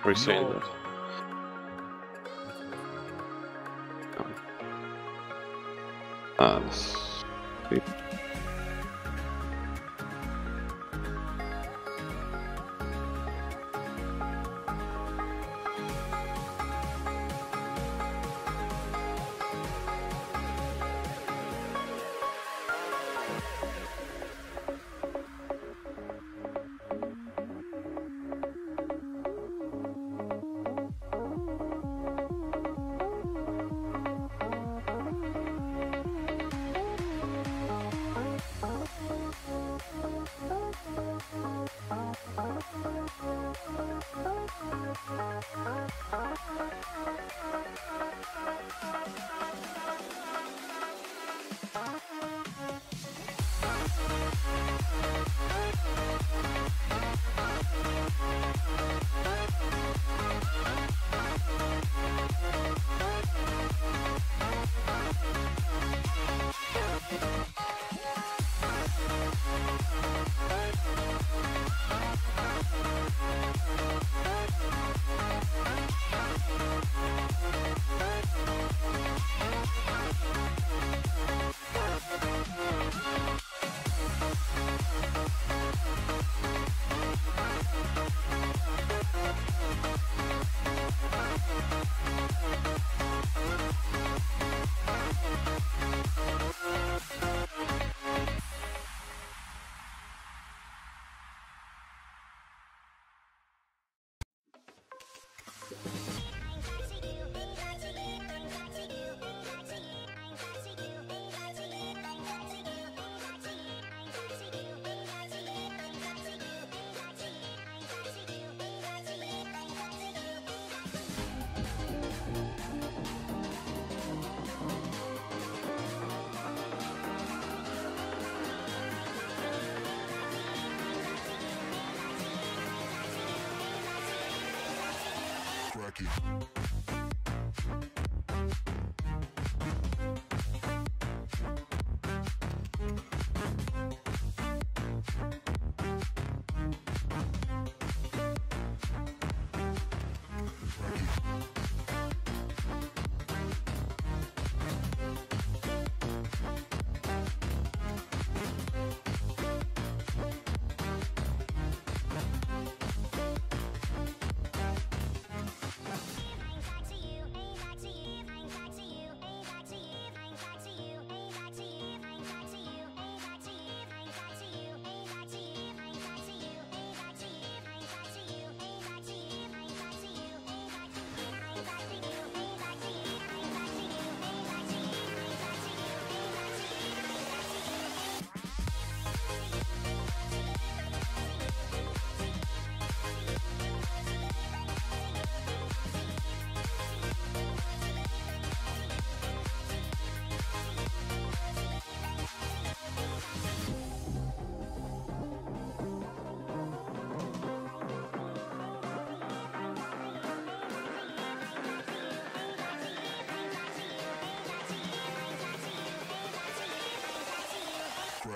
appreciate No. that. Let's see.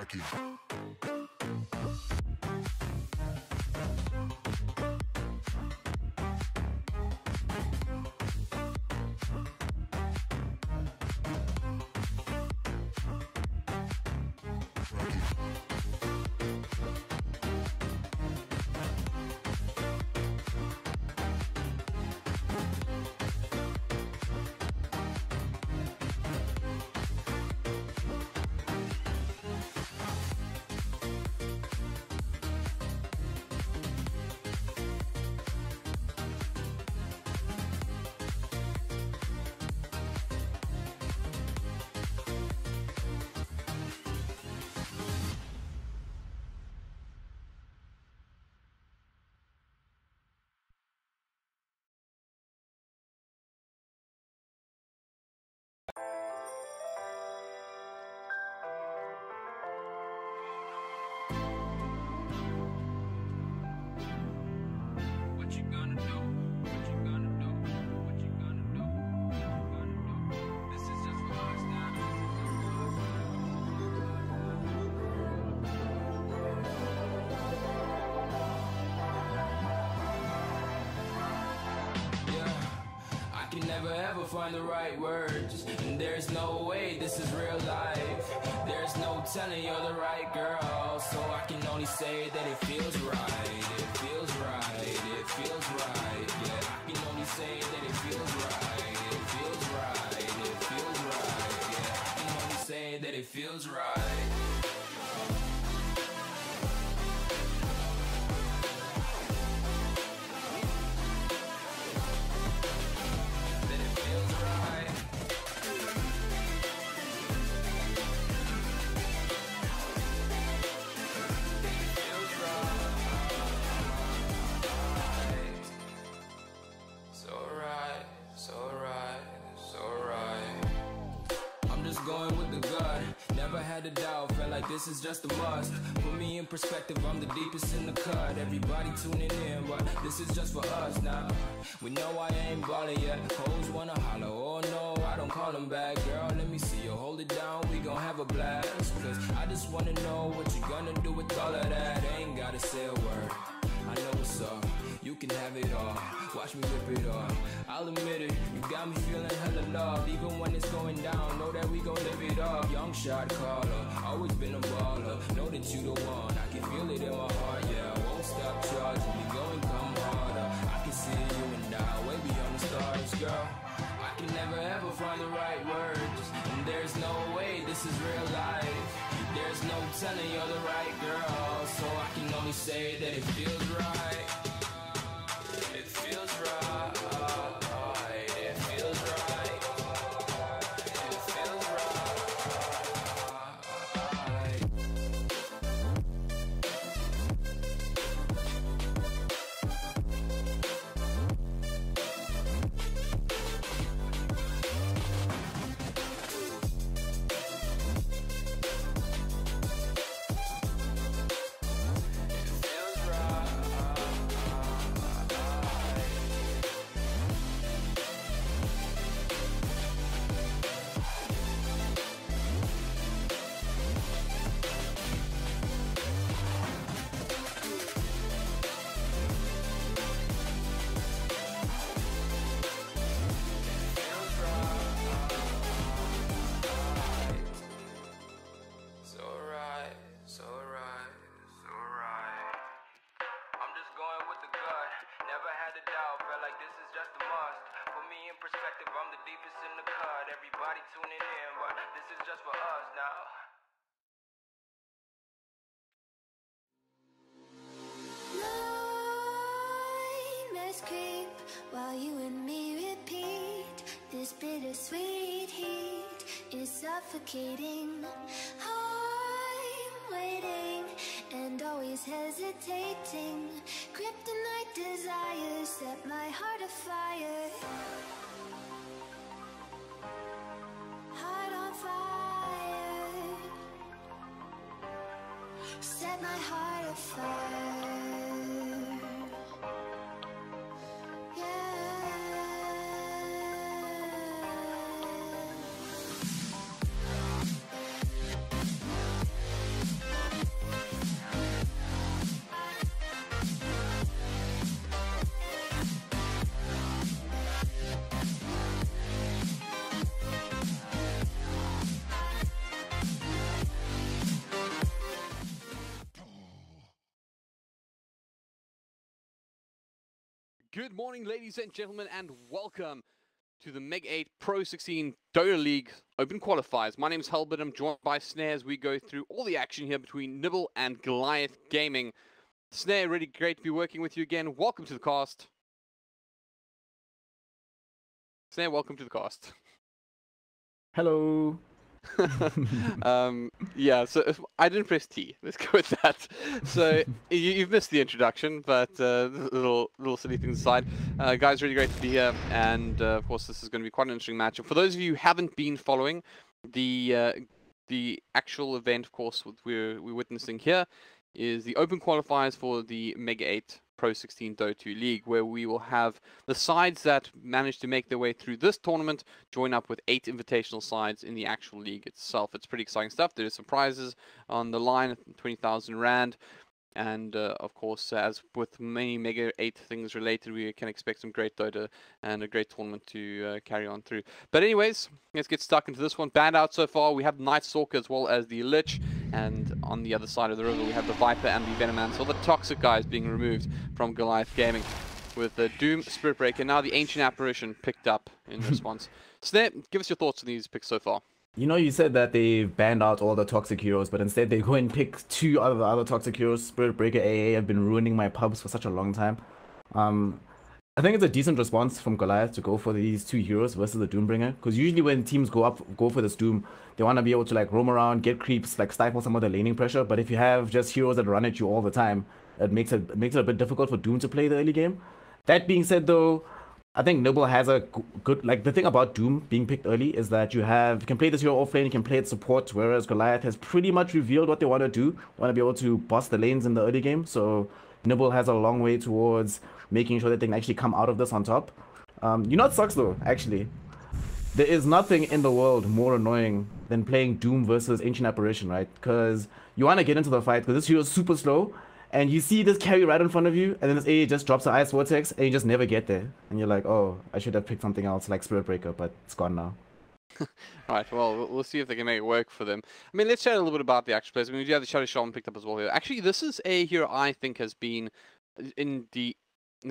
Cracky. can never ever find the right words, and there's no way this is real life. There's no telling you're the right girl, so I can only say that it feels right. It feels right, it feels right. Yeah, I can only say that it feels right. It feels right, it feels right. Yeah, I can only say that it feels right. Going with the gut, never had a doubt, felt like this is just a must. Put me in perspective, I'm the deepest in the cut. Everybody tuning in, but this is just for us now. We know I ain't ballin' yet, hoes wanna holler, oh no, I don't call them back. Girl, let me see you hold it down, we gon' have a blast. Cause I just wanna know what you gonna do with all of that. Ain't gotta say a word, I know what's up, you can have it all. Watch me rip it off, I'll admit it, you got me feeling hella loved. Even when it's going down, know that we gon' live it up. Young shot caller, always been a baller. Know that you the one, I can feel it in my heart. Yeah, I won't stop charging, we go and come harder. I can see you and I, way beyond the stars, girl. I can never ever find the right words, and there's no way this is real life. There's no telling you're the right girl, so I can only say that it feels right. It feels right. It feels right. It feels right. Everybody tuning in, but this is just for us now. Nightmares creep while you and me repeat. This bittersweet heat is suffocating. I'm waiting and always hesitating. Kryptonite desires set my heart afire. Heart on fire. Set my heart afire. Good morning, ladies and gentlemen, and welcome to the Mega8 Pro 16 Dota League Open Qualifiers. My name is Halbert. I'm joined by Snare as we go through all the action here between Nibble and Goliath Gaming. Snare, really great to be working with you again. Welcome to the cast. Snare, welcome to the cast. Hello. Yeah, so I didn't press T. Let's go with that. So you've missed the introduction, but little silly things aside, guys, really great to be here, and of course this is going to be quite an interesting matchup. For those of you who haven't been following the actual event, of course, what we're witnessing here is the open qualifiers for the Mega8 Pro 16 Dota League, where we will have the sides that manage to make their way through this tournament join up with 8 invitational sides in the actual league itself. It's pretty exciting stuff. There's some prizes on the line, 20,000 Rand. And of course, as with many Mega 8 things related, we can expect some great Dota and a great tournament to carry on through. But anyways, let's get stuck into this one. Banned out so far, we have Night Stalker as well as the Lich. And on the other side of the river, we have the Viper and the Venoman. So the toxic guys being removed from Goliath Gaming. With the Doom, Spirit Breaker, now the Ancient Apparition picked up in response. Snare, give us your thoughts on these picks so far. You know, you said that they banned out all the toxic heroes, but instead they go and pick two out of the other toxic heroes. Spirit Breaker AA have been ruining my pubs for such a long time. I think it's a decent response from Goliath to go for these two heroes versus the Doombringer. Because usually when teams go for this Doom, they want to be able to like roam around, get creeps, like stifle some of the laning pressure. But if you have just heroes that run at you all the time, it makes it a bit difficult for Doom to play the early game. That being said, though, I think Nibble has a good, like, the thing about Doom being picked early is that you can play this hero off lane, you can play it support, whereas Goliath has pretty much revealed what they want to do. Want to be able to boss the lanes in the early game, so Nibble has a long way towards making sure that they can actually come out of this on top. You know what sucks though, actually? There is nothing in the world more annoying than playing Doom versus Ancient Apparition, right? Because you want to get into the fight, because this hero is super slow, and you see this carry right in front of you, and then this AA just drops an Ice Vortex, and you just never get there. And you're like, oh, I should have picked something else like Spirit Breaker, but it's gone now. Right, well, we'll see if they can make it work for them. I mean, let's chat a little bit about the actual players. I mean, we do have the Shadow Shaman picked up as well here. Actually, this is a hero I think has been in the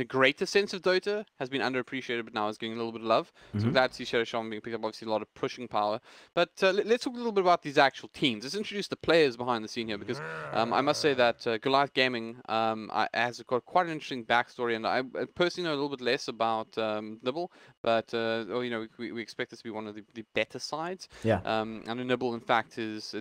greater sense of Dota, has been underappreciated, but now is getting a little bit of love. So I'm glad to see Shadow Shaman being picked up. Obviously, a lot of pushing power. But let's talk a little bit about these actual teams. Let's introduce the players behind the scene here, because I must say that Goliath Gaming has got quite an interesting backstory, and I personally know a little bit less about Nibble, but you know, we expect this to be one of the better sides. Yeah. And Nibble, in fact, is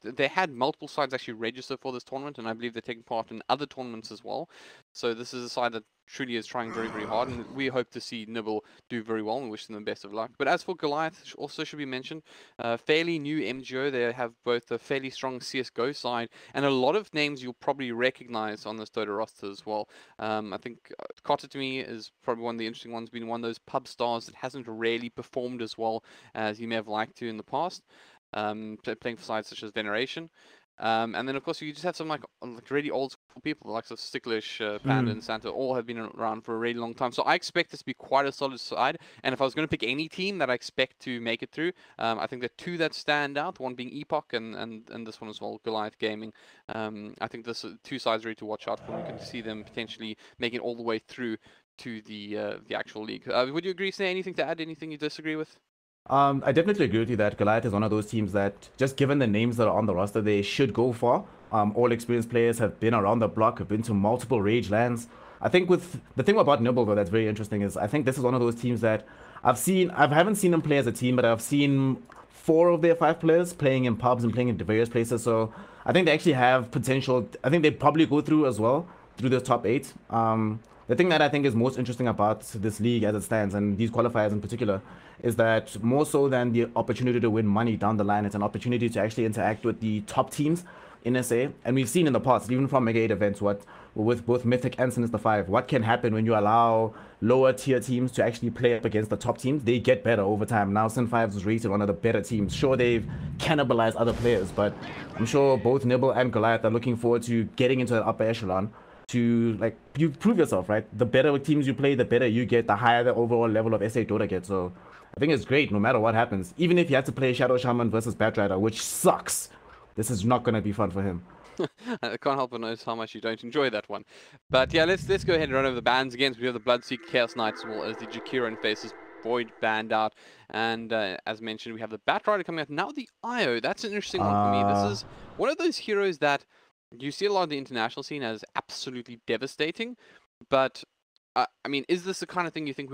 they had multiple sides actually register for this tournament, and I believe they're taking part in other tournaments as well. So this is a side that truly is trying very, very hard, and we hope to see Nibble do very well and wish them the best of luck. But as for Goliath, also should be mentioned, fairly new MGO. They have both a fairly strong CSGO side and a lot of names you'll probably recognize on this Dota roster as well. I think Cotter to me is probably one of the interesting ones, being one of those pub stars that hasn't really performed as well as he may have liked to in the past, playing for sides such as Veneration. And then, of course, you just have some like really old school people, the likes of Sticklish, Panda, and Santa, all have been around for a really long time. So I expect this to be quite a solid side. And if I was going to pick any team that I expect to make it through, I think there are two that stand out, one being Epoch and this one as well, Goliath Gaming. I think this two sides really to watch out for. You can see them potentially making it all the way through to the actual league. Would you agree, say anything to add, anything you disagree with? I definitely agree with you that Goliath is one of those teams that, just given the names that are on the roster, they should go far. All experienced players have been around the block, have been to multiple Rage lands. I think with the thing about Nibble, though, that's very interesting is I think this is one of those teams that I haven't seen them play as a team, but I've seen 4 of their 5 players playing in pubs and playing in various places. So I think they actually have potential. I think they probably go through as well, through the top 8. The thing that I think is most interesting about this league as it stands, and these qualifiers in particular, is that more so than the opportunity to win money down the line, it's an opportunity to actually interact with the top teams in SA. And we've seen in the past, even from Mega 8 events, with both Mythic and Sinister 5, what can happen when you allow lower tier teams to actually play up against the top teams. They get better over time. Now Sin 5 is rated one of the better teams. Sure, they've cannibalized other players, but I'm sure both Nibble and Goliath are looking forward to getting into the upper echelon to, like, you prove yourself, right? The better teams you play, the better you get, the higher the overall level of SA Dota gets. So I think it's great no matter what happens. Even if you have to play Shadow Shaman versus Batrider, which sucks, this is not going to be fun for him. I can't help but notice how much you don't enjoy that one. But yeah, let's go ahead and run over the bans again. So we have the Bloodseek Chaos Knights as well as the Jakiran Faces. Void banned out. And as mentioned, we have the Batrider coming out. Now the Io, that's an interesting one for me. This is one of those heroes that you see a lot of the international scene as absolutely devastating. But I mean, is this the kind of thing you think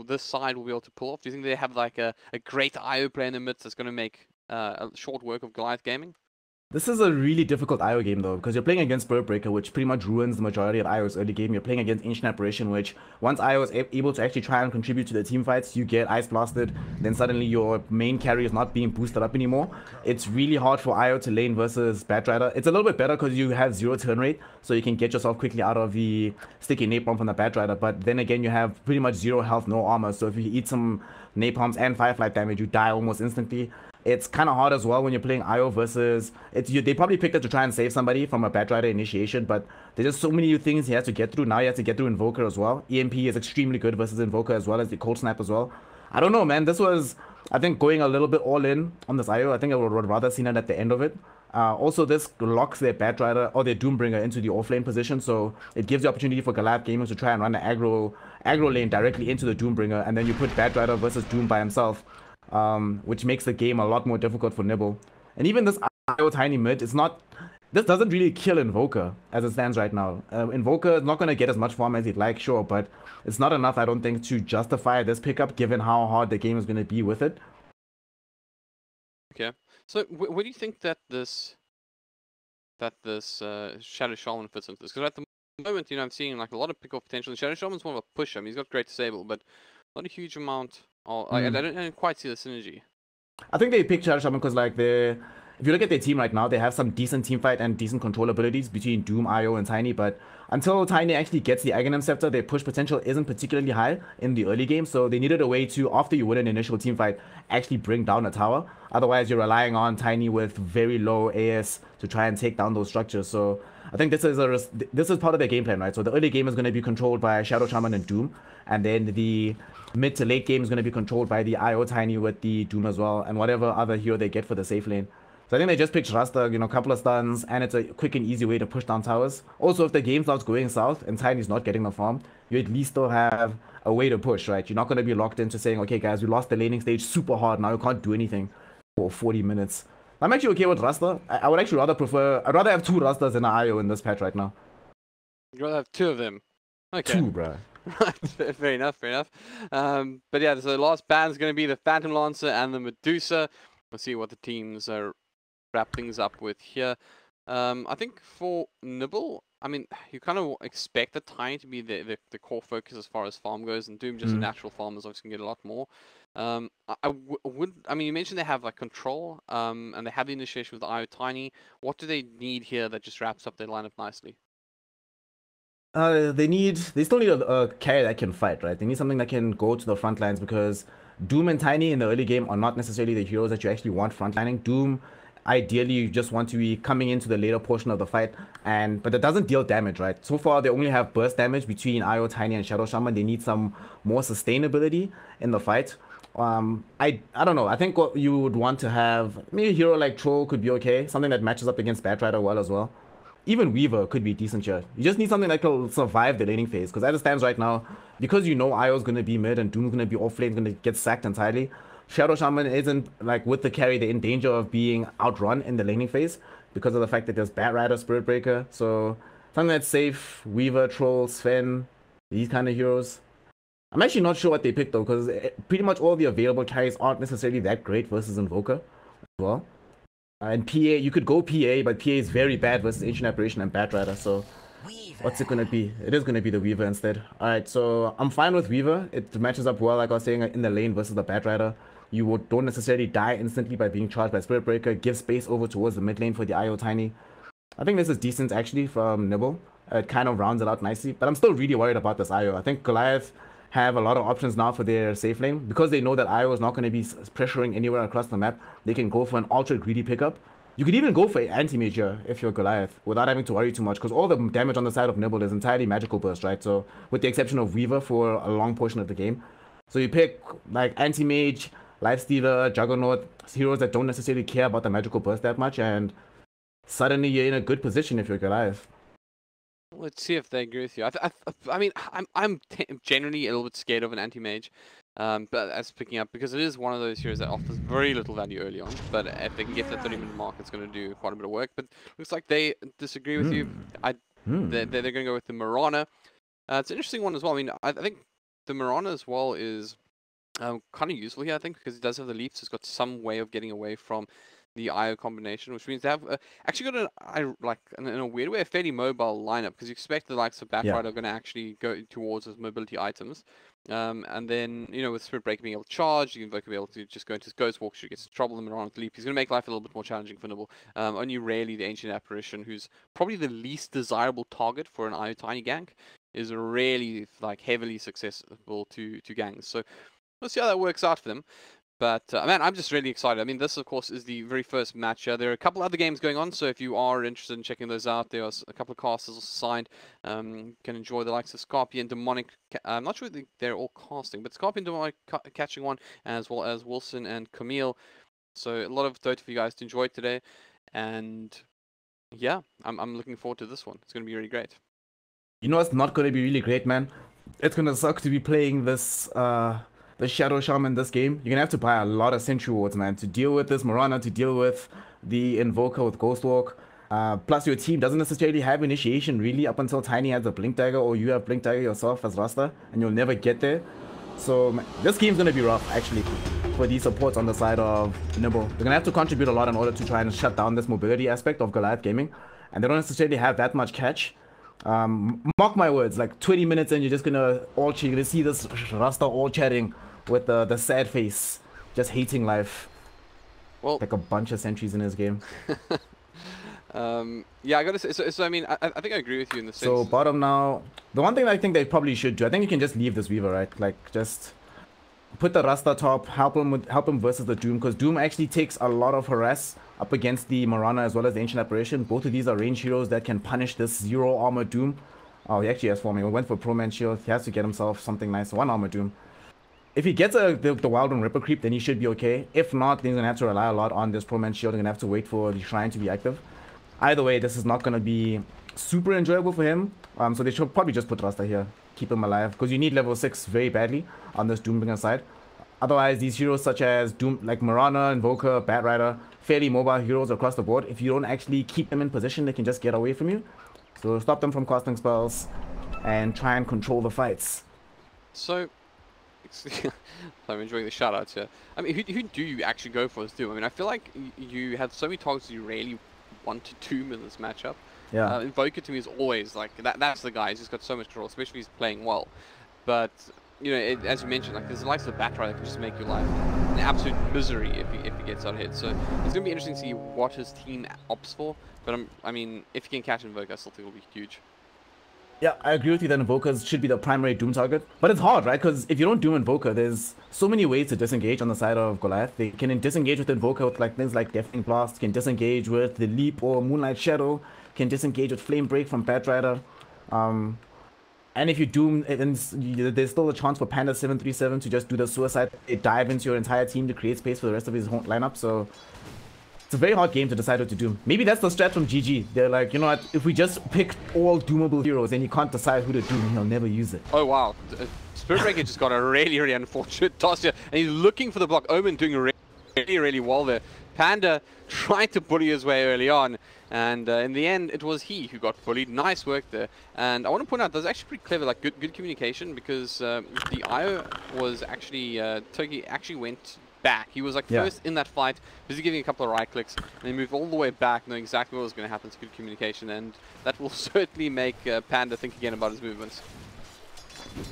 this side will be able to pull off? Do you think they have like a great IO player in the midst that's going to make a short work of Goliath Gaming? This is a really difficult IO game though, because you're playing against Spirit Breaker, which pretty much ruins the majority of IO's early game. You're playing against Ancient Apparition, which once IO is able to actually try and contribute to the team fights, you get Ice Blasted, then suddenly your main carry is not being boosted up anymore. It's really hard for IO to lane versus Batrider. It's a little bit better because you have 0 turn rate, so you can get yourself quickly out of the sticky napalm from the Batrider, but then again you have pretty much 0 health, no armor, so if you eat some napalms and Firefly damage, you die almost instantly. It's kind of hard as well when you're playing IO versus... They probably picked it to try and save somebody from a Batrider initiation, but there's just so many things he has to get through. Now he has to get through Invoker as well. EMP is extremely good versus Invoker as well as the Cold Snap as well. I don't know, man. This was, I think, going a little bit all in on this IO. I think I would rather seen it at the end of it. Also, this locks their Batrider or their Doombringer into the offlane position, so it gives the opportunity for Goliath gamers to try and run the aggro lane directly into the Doombringer, and then you put Batrider versus Doom by himself, which makes the game a lot more difficult for Nibble. And even this IO tiny mid, this doesn't really kill Invoker as it stands right now. Invoker is not going to get as much farm as he'd like, sure, but it's not enough, I don't think, to justify this pickup given how hard the game is going to be with it. Okay. So where do you think that this Shadow Shaman fits into this? Because at the moment, I'm seeing like a lot of pick-off potential. Shadow Shaman's more of a pusher. I mean, he's got great disable, but not a huge amount. I don't quite see the synergy. I think they picked Shadow Shaman because like if you look at their team right now, they have some decent teamfight and decent control abilities between Doom, IO, and Tiny, but until Tiny actually gets the Aghanim Scepter, their push potential isn't particularly high in the early game, so they needed a way to, after you win an initial teamfight, actually bring down a tower. Otherwise, you're relying on Tiny with very low AS to try and take down those structures, so I think this is part of their game plan, right? So the early game is going to be controlled by Shadow Shaman and Doom, and then the mid to late game is going to be controlled by the IO Tiny with the Doom as well, and whatever other hero they get for the safe lane. So I think they just picked Rasta, a couple of stuns, and it's a quick and easy way to push down towers. Also, if the game starts going south and Tiny's not getting the farm, you at least still have a way to push, right? You're not going to be locked into saying, okay, guys, we lost the laning stage super hard, now you can't do anything for 40 minutes. I'm actually okay with Rasta. I would actually I'd rather have 2 Rastas than an IO in this patch right now. You'd rather have 2 of them? Okay. 2, bruh. Right, fair enough, fair enough. But yeah, so the last ban is going to be the Phantom Lancer and the Medusa. We'll see what the teams wrap things up with here. I think for Nibble, I mean, you kind of expect the Tiny to be the core focus as far as farm goes, and Doom just a natural farmers obviously can get a lot more. I mean, you mentioned they have like control, and they have the initiation with the IO Tiny. What do they need here that just wraps up their lineup nicely? They still need a carry that can fight, right? They need something that can go to the front lines, because Doom and Tiny in the early game are not necessarily the heroes that you actually want frontlining. Doom, ideally, you just want to be coming into the later portion of the fight, but it doesn't deal damage, right? So far, they only have burst damage between IO, Tiny, and Shadow Shaman. They need some more sustainability in the fight. I don't know. I think what you would want to have, maybe a hero like Troll could be okay. Something that matches up against Batrider well as well. Even Weaver could be decent here. You just need something that will survive the laning phase. Because as it stands right now, because IO is going to be mid and Doom is going to be off lane, going to get sacked entirely. Shadow Shaman isn't, like, with the carry, they're in danger of being outrun in the laning phase because of the fact that there's Batrider, Spirit Breaker. So something that's safe, Weaver, Troll, Sven, these kind of heroes. I'm actually not sure what they picked though, because pretty much all the available carries aren't necessarily that great versus Invoker as well. And PA, you could go PA, but PA is very bad versus Ancient Apparition and Batrider, so what's it going to be? It is going to be the Weaver instead. Alright, so I'm fine with Weaver. It matches up well, like I was saying, in the lane versus the Batrider. You don't necessarily die instantly by being charged by Spirit Breaker. Give space over towards the mid lane for the IO Tiny. I think this is decent actually from Nibble. It kind of rounds it out nicely, but I'm still really worried about this IO. I think Goliath have a lot of options now for their safe lane. Because they know that IO is not going to be pressuring anywhere across the map, they can go for an ultra greedy pickup. You could even go for anti-mage here if you're Goliath without having to worry too much, because all the damage on the side of Nibble is entirely magical burst, right? So with the exception of Weaver for a long portion of the game. So you pick like anti-mage, Lifestealer, Juggernaut, heroes that don't necessarily care about the magical burst that much, and suddenly you're in a good position if you're Goliath. Let's see if they agree with you. I mean, I'm generally a little bit scared of an anti-mage, but as picking up, because it is one of those heroes that offers very little value early on, but if they can get to the 30-minute mark, it's going to do quite a bit of work. But looks like they disagree with you. They're going to go with the Mirana. It's an interesting one as well. I mean, I think the Mirana as well is kind of useful here, I think, because it does have the leaps. It's got some way of getting away from the IO combination, which means they have actually got in a weird way, a fairly mobile lineup, because you expect the likes of Batrider are going to actually go towards those mobility items. And then, with Spirit Breaker being able to charge, you can be able to just go into his Ghost Walk, should get into trouble, and Mirana's leap. He's going to make life a little bit more challenging for Nibble. Only rarely the Ancient Apparition, who's probably the least desirable target for an IO Tiny gank, is really heavily successful to gangs. So we'll see how that works out for them. But man, I'm just really excited. I mean, this of course is the very first match. There are a couple other games going on, so if you are interested in checking those out, there are a couple of casters also signed. You can enjoy the likes of Scorpion, Demonic. I'm not sure they're all casting, but Scorpion, Demonic catching one, as well as Wilson and Camille. So a lot of Dota for you guys to enjoy today, and yeah, I'm looking forward to this one. It's going to be really great. You know what's not going to be really great, man? It's going to suck to be playing this the Shadow Shaman this game. You're going to have to buy a lot of Sentry Wards, man, to deal with this Marana, to deal with the Invoker with Ghostwalk. Plus, your team doesn't necessarily have initiation, really, up until Tiny has a Blink Dagger, or you have Blink Dagger yourself as Rasta, and you'll never get there. So, man, this game's going to be rough, actually, for these supports on the side of Nibble. They're going to have to contribute a lot in order to try and shut down this mobility aspect of Goliath Gaming, and they don't necessarily have that much catch. Mark my words, like 20 minutes in, you're just you're gonna see this Rasta all chatting with the sad face, just hating life. Well, like a bunch of sentries in his game. Yeah, I gotta say, so I mean, I think I agree with you in the sense. So bottom now, the one thing I think they probably should do, I think you can just leave this Weaver, right? Like, just put the Rasta top, help him versus the Doom, because Doom actually takes a lot of harass up against the Marana as well as the Ancient Apparition. Both of these are range heroes that can punish this 0 armor Doom. Oh, he actually has 4 me. He went for Pro Man Shield. He has to get himself something nice. 1 armor Doom. If he gets the Wild One Ripper Creep, then he should be okay. If not, then he's going to have to rely a lot on this Pro Man Shield. He's going to have to wait for the Shrine to be active. Either way, this is not going to be super enjoyable for him. So they should probably just put Rasta here. Keep him alive. Because you need level 6 very badly on this Doombringer side. Otherwise, these heroes such as Doom, like Marana, Invoker, Bat Rider, fairly mobile heroes across the board. If you don't actually keep them in position, they can just get away from you. So stop them from casting spells and try and control the fights. So, I'm enjoying the shoutouts here. I mean, who do you actually go for as Doom? I mean, I feel like you have so many targets you really want to Doom in this matchup. Yeah. Invoker to me is always like, that's the guy. He's just got so much control, especially if he's playing well. But you know, as you mentioned, like there's the likes of Bat Rider that can just make your life an absolute misery if he gets out hit. So it's gonna be interesting to see what his team opts for. But I mean, if he can catch Invoker, I still think it'll be huge. Yeah, I agree with you that Invokers should be the primary Doom target. But it's hard, right? Because if you don't Doom Invoker, there's so many ways to disengage on the side of Goliath. They can disengage with Invoker with like things like Deafening Blast, can disengage with the Leap or Moonlight Shadow, can disengage with Flame Break from Bat Rider. And if you Doom, there's still a chance for Panda 737 to just do the suicide, dive into your entire team to create space for the rest of his lineup. So it's a very hard game to decide what to do. Maybe that's the strat from GG. They're like, you know what, if we just pick all doomable heroes and you can't decide who to doom, he'll never use it. Oh wow, Spirit Breaker just got a really unfortunate toss here, and he's looking for the block. Omen doing really well there. Panda trying to bully his way early on, and in the end it was he who got bullied. Nice work there. And I want to point out that's actually pretty clever, like good communication, because the IO was actually Toki actually went back. He was like first in that fight, busy giving a couple of right clicks, and he moved all the way back, knowing exactly what was going to happen. It's good communication, and that will certainly make Panda think again about his movements.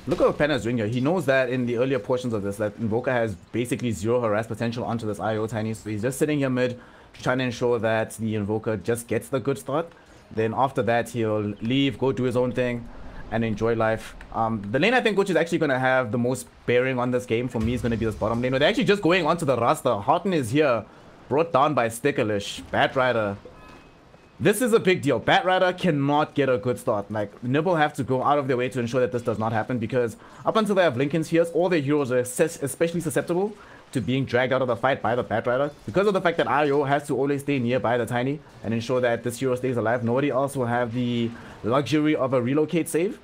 Look at what Panda's doing here. He knows that in the earlier portions of this, that Invoker has basically 0 harass potential onto this IO Tiny, so he's just sitting here mid, trying to ensure that the Invoker just gets the good start. Then after that, he'll leave, go do his own thing, and enjoy life. The lane I think which is actually going to have the most bearing on this game for me is going to be this bottom lane. They're actually just going onto the Rasta. Horton is here, brought down by Sticklish, Bat Rider. This is a big deal. Bat Rider cannot get a good start. Like, Nibble have to go out of their way to ensure that this does not happen, because up until they have Lincoln's here, all their heroes are especially susceptible to being dragged out of the fight by the Bat Rider. Because of the fact that IO has to always stay nearby the Tiny and ensure that this hero stays alive, nobody else will have the luxury of a relocate save.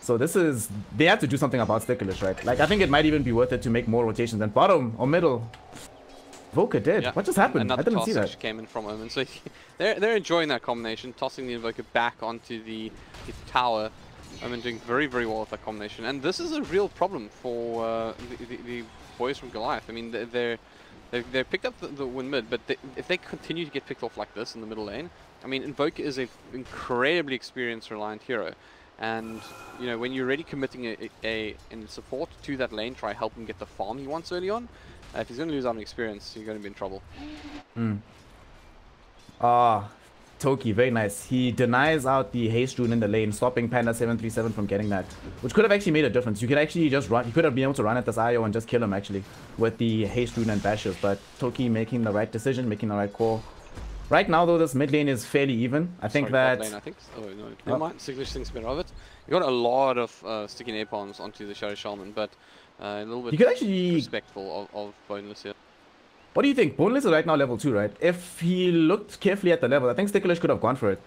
So this is, they have to do something about Sticklish, right? Like, I think it might even be worth it to make more rotations than bottom or middle. Invoker dead. Yeah. What just happened? Another I didn't see that. Came in from Omen, so they're enjoying that combination, tossing the Invoker back onto the tower. Omen doing very well with that combination, and this is a real problem for the boys from Goliath. I mean, they're picked up the win mid, but if they continue to get picked off like this in the middle lane, I mean, Invoker is an incredibly experienced reliant hero. And, you know, when you're already committing in support to that lane, try help him get the farm he wants early on. If he's going to lose out on experience, you're going to be in trouble. Toki, very nice. He denies out the haste rune in the lane, stopping Panda 737 from getting that, which could have actually made a difference. You could actually just run. You could have been able to run at this IO and just kill him actually with the haste rune and bashes. But Toki making the right decision, making the right call. Right now, though, this mid lane is fairly even. I think that. Lane, I think. Oh no, never mind. Siglish thinks better of it. You got a lot of sticking napalms onto the Shadow Shaman, but a little bit you could actually respectful of Boneless here. What do you think? Boneless is right now level 2, right? If he looked carefully at the level, I think Sticklish could have gone for it.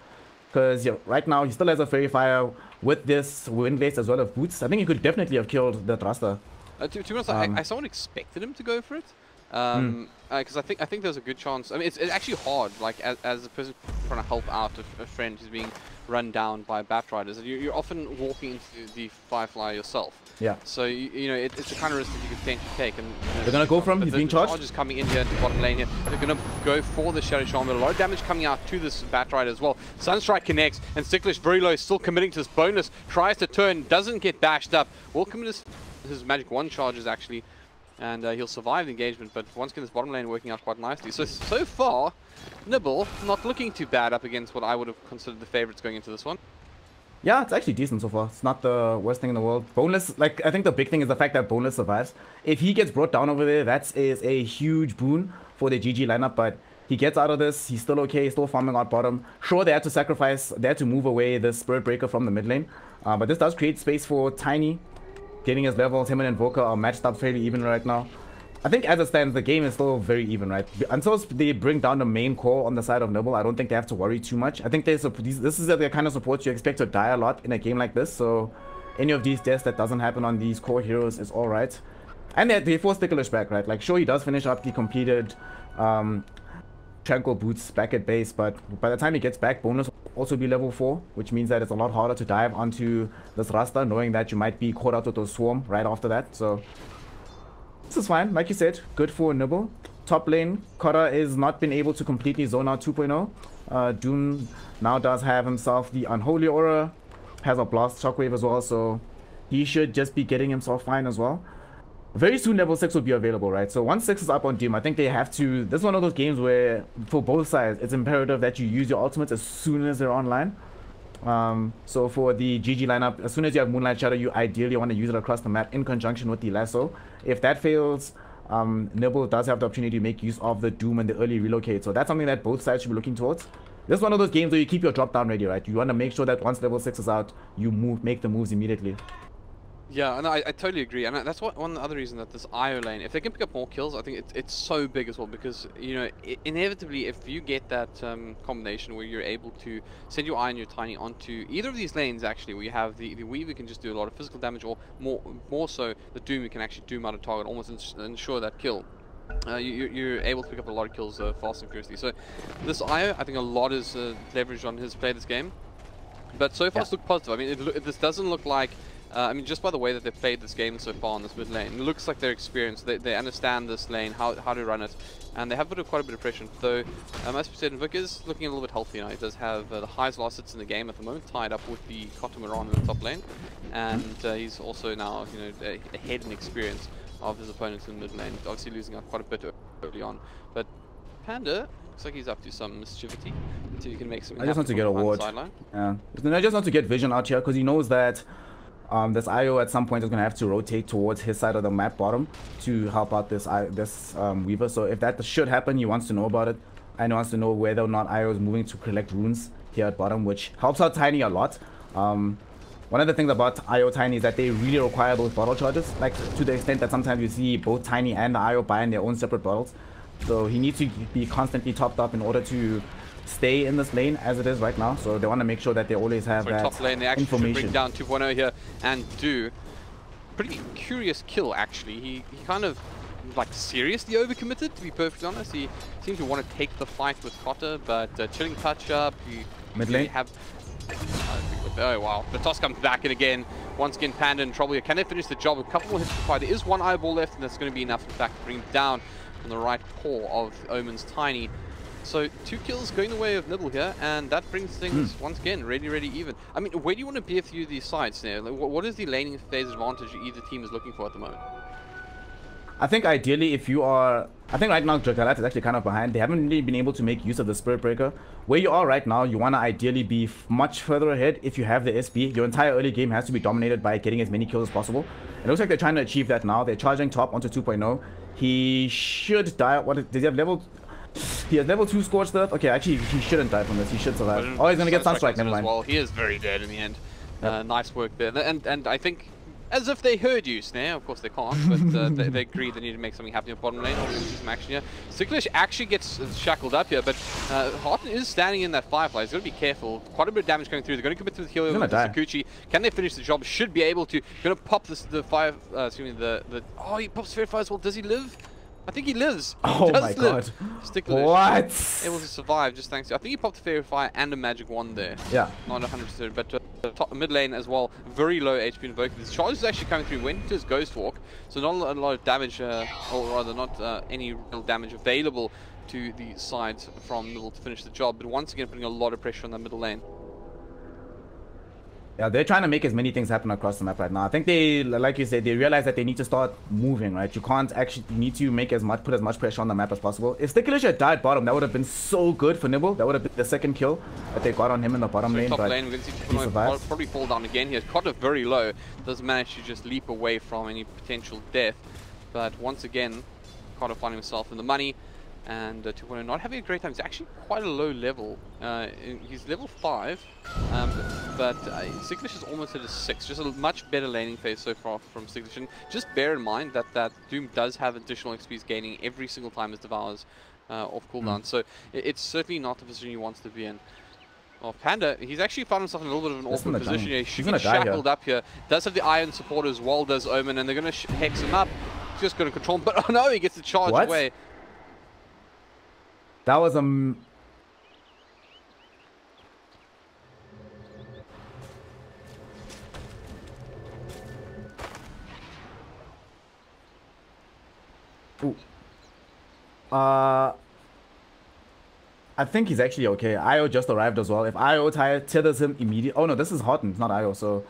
Because right now, he still has a Fairy Fire with this wind base as well as boots. I think he could definitely have killed the thruster. To be honest, I somewhat expected him to go for it. Because I think there's a good chance. I mean, it's actually hard, like, as a person trying to help out a friend who's being run down by Bat Riders. You're often walking into the Firefly yourself. Yeah. So, you know, it's the kind of risk that you could potentially take. And they're going to go from, he's being charged. The charge is coming in here into bottom lane here. They're going to go for the Shadow Shaman. A lot of damage coming out to this Bat Rider as well. Sunstrike connects, and Sticklish very low, still committing to this bonus. Tries to turn, doesn't get bashed up. Will commit his magic 1 charges actually. And he'll survive the engagement, but once again, this bottom lane working out quite nicely. So far, Nibble not looking too bad up against what I would have considered the favorites going into this one. Yeah, it's actually decent so far. It's not the worst thing in the world. Boneless, like, I think the big thing is the fact that Boneless survives. If he gets brought down over there, that is a huge boon for the GG lineup, but he gets out of this. He's still okay, still farming out bottom. Sure, they had to sacrifice, they had to move away the Spirit Breaker from the mid lane, but this does create space for Tiny. Getting his levels, him and Invoker are matched up fairly even right now. I think as it stands, the game is still very even, right? Until they bring down the main core on the side of Nibble, I don't think they have to worry too much. I think this is the kind of support you expect to die a lot in a game like this, so any of these deaths that doesn't happen on these core heroes is alright. And they force Sticklish back, right? Like, sure, he does finish up the completed Tranquil Boots back at base, but by the time he gets back, Bonus will also be level 4, which means that it's a lot harder to dive onto this Rasta, knowing that you might be caught out with a Swarm right after that. So this is fine, like you said, good for Nibble. Top lane, Kota is not been able to completely zone out 2.0. Doom now does have himself the Unholy Aura, has a Blast Shockwave as well, so he should just be getting himself fine as well. Very soon level 6 will be available, right? So once 6 is up on Doom, I think they have to... This is one of those games where, for both sides, it's imperative that you use your ultimates as soon as they're online. So for the GG lineup, as soon as you have Moonlight Shadow, you ideally want to use it across the map in conjunction with the Lasso. If that fails, Nibble does have the opportunity to make use of the Doom and the early relocate. So that's something that both sides should be looking towards. This is one of those games where you keep your drop down ready, right? You want to make sure that once level 6 is out, you make the moves immediately. Yeah, and I totally agree, and that's one other reason that this IO lane, if they can pick up more kills, I think it's so big as well, because, you know, inevitably, if you get that combination where you're able to send your Eye and your Tiny onto either of these lanes, actually, where you have the Weaver can just do a lot of physical damage, or more so, the Doom, you can actually doom out a target, almost ensure that kill. You're able to pick up a lot of kills fast and furiously. So this IO, I think a lot is leveraged on his play this game, but so far it's looked positive. I mean, this doesn't look like... I mean, just by the way that they've played this game so far on this mid lane, it looks like they're experienced. They understand this lane, how to run it, and they have put quite a bit of pressure. Though, as we said, Vic is looking a little bit healthy now. He does have the highest loss hits in the game at the moment, tied up with the Kotomaran in the top lane, and he's also now, you know, ahead in experience of his opponents in the mid lane. Obviously losing out quite a bit early on, but Panda looks like he's up to some mischievity, so you can make something. I just want to get a ward. Yeah, I just want to get Vision out here because he knows that. This IO at some point is going to have to rotate towards his side of the map bottom to help out this Weaver. So if that should happen, he wants to know about it. And he wants to know whether or not IO is moving to collect runes here at bottom, which helps out Tiny a lot. One of the things about IO Tiny is that they really require those bottle charges, like to the extent that sometimes you see both Tiny and the IO buying their own separate bottles. So he needs to be constantly topped up in order to stay in this lane as it is right now, so they want to make sure that they always have that top lane. They actually information. Bring down 2.0 here and do pretty curious kill actually. He kind of like seriously overcommitted, to be perfectly honest. He seemed to want to take the fight with Cotter, but chilling touch up. Mid lane. Oh wow, the toss comes back in again. Once again, Panda in trouble here. Can they finish the job? A couple more hits to fight. There is one eyeball left, and that's going to be enough in fact to bring him down on the right paw of Omen's Tiny. So 2 kills going the way of Nibble here, and that brings things once again really even. I mean, where do you want to be a few of these sides now? Like, what is the laning phase advantage either team is looking for at the moment? I think ideally, if you are, I think right now Dragalat is actually kind of behind. They haven't really been able to make use of the Spirit Breaker. Where you are right now, you want to ideally be much further ahead. If you have the SB, your entire early game has to be dominated by getting as many kills as possible. It looks like they're trying to achieve that now. They're charging top onto 2.0. He should die. What does he have level? He has level 2 Scorched Earth. Okay, actually, he shouldn't die from this. He should survive. Oh, he's gonna get Sunstrike. Never mind. Well, he is very dead in the end. Yep. Nice work there. And I think, as if they heard you, Snare. Of course they can't, but they agree they need to make something happen in the bottom lane. We'll see some action here. Sicklish actually gets shackled up here, but Harton is standing in that Firefly. He's got to be careful. Quite a bit of damage going through. They're going to commit to the heal with Sakuchi. Can they finish the job? Should be able to. Going to pop the fire. Excuse me. Oh, he pops Fair Fire as well. Does he live? I think he lives. Oh my god. Sticklish. What? Able to survive just thanks to. I think he popped a Fairy Fire and a Magic Wand there. Yeah. Not 100%, but top mid lane as well. Very low HP Invoker. This charge is actually coming through. Went into his Ghost Walk, so not a lot of damage, or rather, not any real damage available to the sides from Nibble to finish the job. But once again, putting a lot of pressure on that middle lane. Yeah, they're trying to make as many things happen across the map right now. I think they, like you said, they realize that they need to start moving, right? You can't actually, you need to make put as much pressure on the map as possible. If Sticklish had died bottom, that would have been so good for Nibble. That would have been the second kill that they got on him in the bottom lane. Top but lane, we're going to see Tupono probably fall down again. He has caught it very low. Does manage to just leap away from any potential death. But once again, Carter finding himself in the money. And Tupono not having a great time. He's actually quite a low level. He's level 5, but Sicklish is almost at a 6. Just a much better laning phase so far from Sicklish. And just bear in mind that Doom does have additional XP gaining every single time his Devours off cooldown. So it's certainly not the position he wants to be in. Oh, Panda, he's actually found himself in a little bit of an awkward position here. He should be shackled up here. Does have the Iron support as well, does Omen, and they're going to hex him up. He's just going to control him, but oh no, he gets the charge away. That was a... Ooh. I think he's actually okay. Io just arrived as well. If Io tethers him immediately... Oh no, this is Horton, it's not Io, so...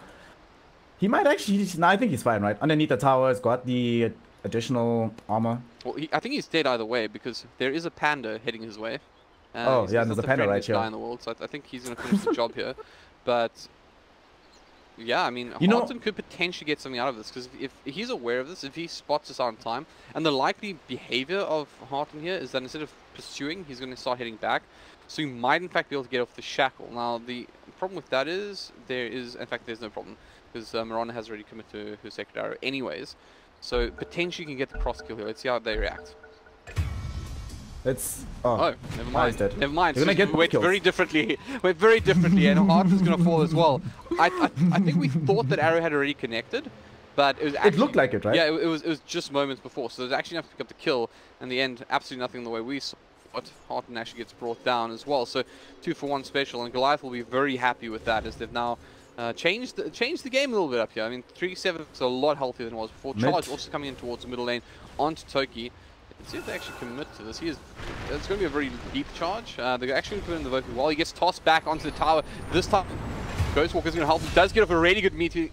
He might actually... No, I think he's fine, right? Underneath the tower, it's got the additional armor. Well, I think he's dead either way, because there is a Panda heading his way. Oh, yeah, there's a Panda right here. Guy in the world, so I think he's going to finish the job here. But... yeah, I mean, Harton could potentially get something out of this, because if he's aware of this, if he spots this out in time, and the likely behavior of Harton here is that instead of pursuing, he's going to start heading back. So he might, in fact, be able to get off the shackle. Now, the problem with that is, in fact, there's no problem, because Mirana has already committed to her second arrow anyways. So potentially you can get the cross kill here. Let's see how they react. It's... Oh, never mind. Never mind. You're gonna get went very differently. Went very differently, and Harton's gonna fall as well. I think we thought that arrow had already connected, but it was actually, it looked like it, right? Yeah, it was just moments before, so there's actually enough to pick up the kill. In the end, absolutely nothing the way we saw it. Harton actually gets brought down as well. So 2-for-1 special, and Goliath will be very happy with that, as they've now changed the game a little bit up here. I mean, 3-7 is a lot healthier than it was before. Charge also coming in towards the middle lane onto Toki. Let's see if they actually commit to this. It's going to be a very deep charge. They're actually going to put in the Vocal Wall. He gets tossed back onto the tower. This time, Ghostwalker is going to help him. Does get off a really good Meteor,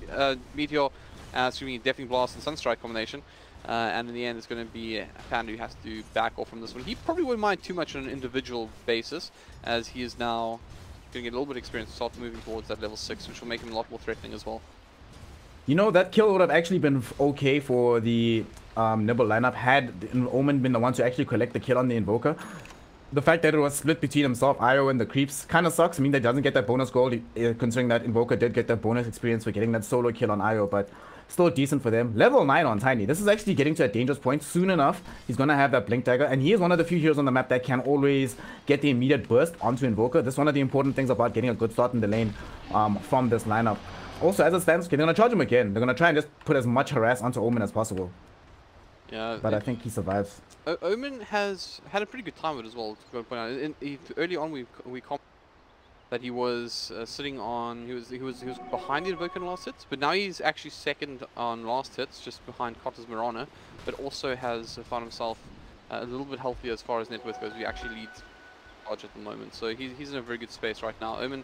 Deafening Blast and Sunstrike combination. And in the end, it's going to be Panda who has to back off from this one. He probably wouldn't mind too much on an individual basis, as he is now going to get a little bit of experience to start moving towards that level 6, which will make him a lot more threatening as well. You know, that kill would have actually been okay for the Nibble lineup had Omen been the one to actually collect the kill on the Invoker. The fact that it was split between himself, Io, and the creeps kind of sucks. I mean, that doesn't get that bonus gold, considering that Invoker did get that bonus experience for getting that solo kill on Io, but still decent for them. Level 9 on Tiny. This is actually getting to a dangerous point. Soon enough, he's going to have that Blink Dagger, and he is one of the few heroes on the map that can always get the immediate burst onto Invoker. This is one of the important things about getting a good start in the lane from this lineup. Also, as it stands, they're going to charge him again. They're going to try and just put as much harass onto Omen as possible. Yeah, but I think he survives. Omen has had a pretty good time with it as well, to point out. Early on, we commented that he was sitting on... He was behind the Invoker in last hits, but now he's actually second on last hits, just behind Kotter's Mirana, but also has found himself a little bit healthier as far as net worth goes. He actually leads charge at the moment, so he's in a very good space right now. Omen...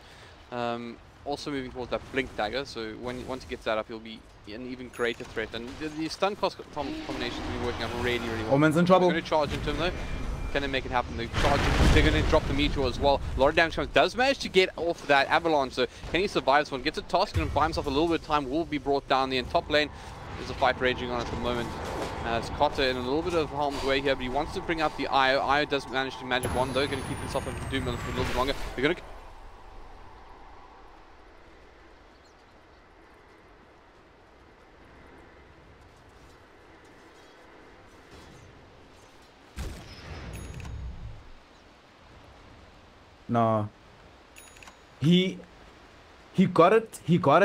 also moving towards that blink dagger. So once he gets that up, he'll be an even greater threat. And the stun cost combinations have been working out really, really well. Omen's in trouble. They're going to charge into him though. Can they make it happen? They're going to drop the meteor as well. A lot of damage comes. Does manage to get off that avalanche. So can he survive this one? Gets a task and buy himself a little bit of time. Will be brought down there in top lane. There's a fight raging on at the moment. It's Cotter in a little bit of harm's way here, but he wants to bring out the Io. Io does manage to magic wand though. Going to keep himself in Doom for a little bit longer. They're going to... No. He got it. He got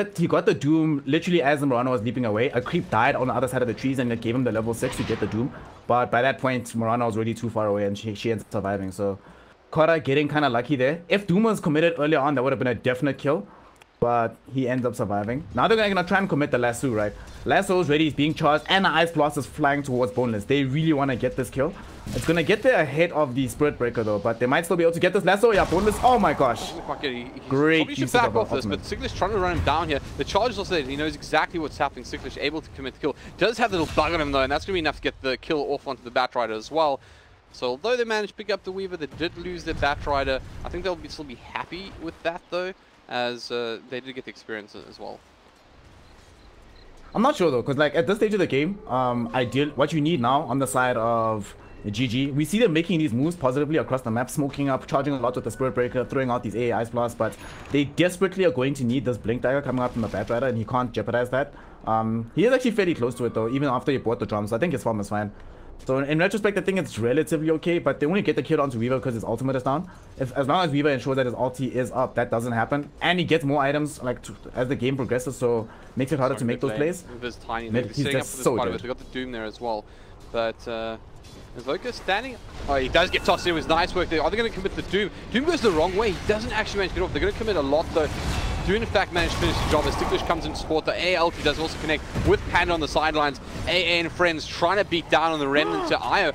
the Doom literally as Morano was leaping away. A creep died on the other side of the trees and it gave him the level 6 to get the Doom. But by that point, Morano was already too far away and she ends up surviving. So Kora getting kind of lucky there. If Doom was committed earlier on, that would have been a definite kill. But he ends up surviving. Now they're going to try and commit the lasso, right? Lasso is ready, he's being charged, and the Ice Blast is flying towards Boneless. They really want to get this kill. It's going to get there ahead of the Spirit Breaker though, but they might still be able to get this lasso. Yeah, Boneless, oh my gosh. Great. Probably should back off this, but Sicklish trying to run him down here. The charge is also there. He knows exactly what's happening. Sicklish able to commit the kill. Does have the little bug on him though, and that's going to be enough to get the kill off onto the Batrider as well. So although they managed to pick up the Weaver, they did lose their Batrider. I think they'll still be happy with that though, as they did get the experience as well. I'm not sure though, because like at this stage of the game, what you need now on the side of the GG, we see them making these moves positively across the map, smoking up, charging a lot with the Spirit Breaker, throwing out these AA Ice Blasts, but they desperately are going to need this Blink Dagger coming out from the Batrider, and he can't jeopardize that. He is actually fairly close to it though, even after he bought the drums, so I think his farm is fine. So in retrospect, I think it's relatively okay, but they only get the kill onto Weaver because his ultimate is down. As long as Weaver ensures that his ulti is up, that doesn't happen. And he gets more items like as the game progresses, so makes it harder to make those plays. With tiny, he's setting up for this part of it. They got the Doom there as well. But Invoker standing... Oh, he does get tossed in. It was nice work there. Are they going to commit the Doom? Doom goes the wrong way. He doesn't actually manage to get off. They're going to commit a lot though. Do in fact manage to finish the job as Ticklish comes in to support. The AA ulti does also connect with Panda on the sidelines. AA and friends trying to beat down on the Remnant to Io.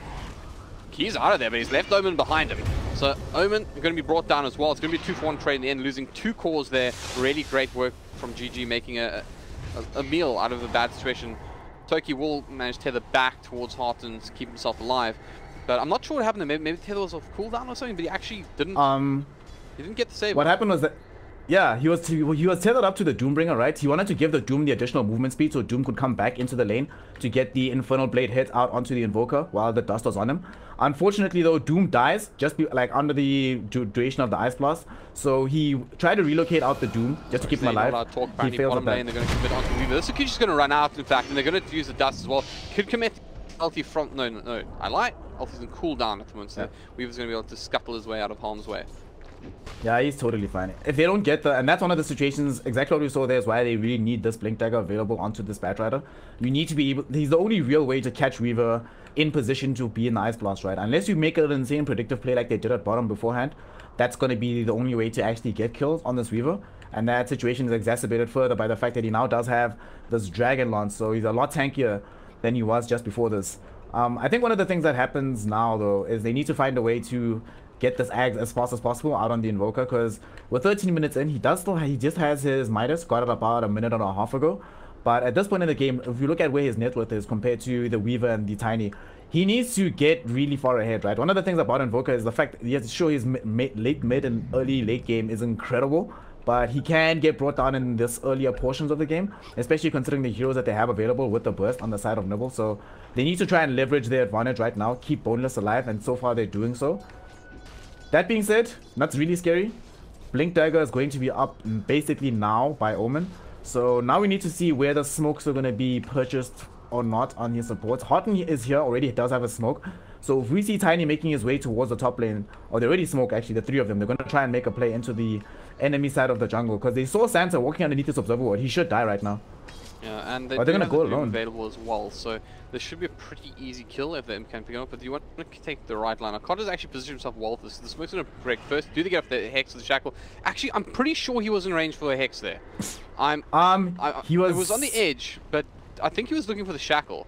He's out of there, but he's left Omen behind him. So Omen going to be brought down as well. It's going to be a 2-for-1 trade in the end, losing 2 cores there. Really great work from GG, making a meal out of a bad situation. Toki will manage to tether back towards Hearten to keep himself alive. But I'm not sure what happened there. Maybe tether was off cooldown or something, but he actually didn't. He didn't get the save. What happened was that... Yeah, he was tethered up to the Doombringer, right? He wanted to give the Doom the additional movement speed so Doom could come back into the lane to get the Infernal Blade hit out onto the Invoker while the dust was on him. Unfortunately though, Doom dies just under the duration of the Ice Blast. So he tried to relocate out the Doom just to keep him alive. He fails at that. They're going to commit onto Weaver. This is just going to run out in fact, and they're going to use the dust as well. Could commit ulti from... No. I lied. Ulti's in cooldown at the moment, so yeah. Weaver's going to be able to scuttle his way out of harm's way. Yeah, he's totally fine. If they don't get and that's one of the situations, exactly what we saw there is why they really need this Blink Dagger available onto this Batrider. You need to be able, he's the only real way to catch Weaver in position to be in the Ice Blast, right? Unless you make an insane predictive play like they did at bottom beforehand, that's going to be the only way to actually get kills on this Weaver. And that situation is exacerbated further by the fact that he now does have this Dragon Lance, so he's a lot tankier than he was just before this. I think one of the things that happens now though is they need to find a way to get this Ags as fast as possible out on the Invoker, because with 13 minutes in, he just has his Midas, got it about a minute and a half ago. But at this point in the game, if you look at where his net worth is compared to the Weaver and the Tiny, he needs to get really far ahead, right? One of the things about Invoker is the fact that he has to show his late mid and early late game is incredible, but he can get brought down in this earlier portions of the game, especially considering the heroes that they have available with the burst on the side of Nibble. So they need to try and leverage their advantage right now, keep Boneless alive, and so far they're doing so. That being said, that's really scary. Blink Dagger is going to be up basically now by Omen. So now we need to see where the smokes are going to be purchased or not on his supports. Hearten is here already, he does have a smoke. So if we see Tiny making his way towards the top lane, or they already smoke actually, the 3 of them, they're going to try and make a play into the enemy side of the jungle. Because they saw Santa walking underneath this observer ward. He should die right now. Yeah, and they're going to go alone. Available as well, so this should be a pretty easy kill if they can pick him up. But you want to take the right line. Carter's actually positioned himself well for this. The smoke's going to break first. Do they get up the Hex or the Shackle? Actually, I'm pretty sure he was in range for a Hex there. He was... It was on the edge, but I think he was looking for the Shackle.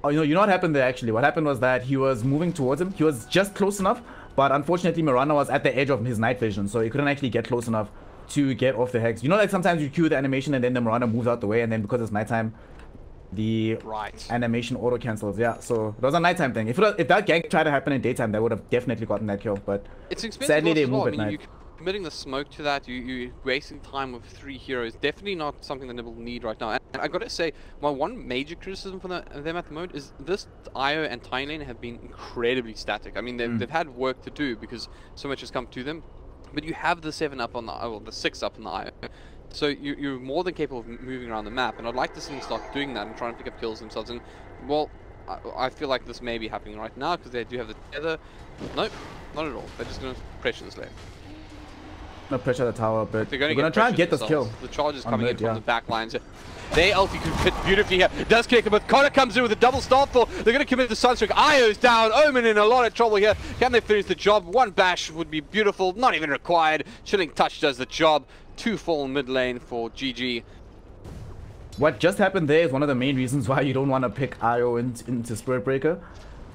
Oh, you know what happened there actually? What happened was that he was moving towards him. He was just close enough, but unfortunately Miranda was at the edge of his night vision, so he couldn't actually get close enough to get off the hex. You know, like sometimes you cue the animation and then the Miranda moves out the way, and then because it's nighttime, the animation auto cancels. Yeah, so it was a nighttime thing. If that gank tried to happen in daytime, they would have definitely gotten that kill. But it's expensive. Sadly, they move well. at night. You're committing the smoke to that. You're wasting time with 3 heroes. Definitely not something that Nibble need right now. And I gotta say, my one major criticism for them at the moment is this IO and Tiny Lane have been incredibly static. I mean, they've had work to do because so much has come to them. But you have the 7 up on the, well, the 6 up on the IO. So you're more than capable of moving around the map, and I'd like to see them start doing that and trying to pick up kills themselves. And well, I feel like this may be happening right now because they do have the tether. Nope, not at all. They're just going to pressure this lane. No pressure the tower, but they're going to try and get this kill. The charge is coming in from the back lines. They ulti could fit beautifully here. Does connect him, but Connor comes in with a double starfall. They're going to commit the Sunstrike. Io's down. Omen in a lot of trouble here. Can they finish the job? One bash would be beautiful. Not even required. Chilling Touch does the job. 2 fall mid lane for GG. What just happened there is one of the main reasons why you don't want to pick IO into Spirit Breaker.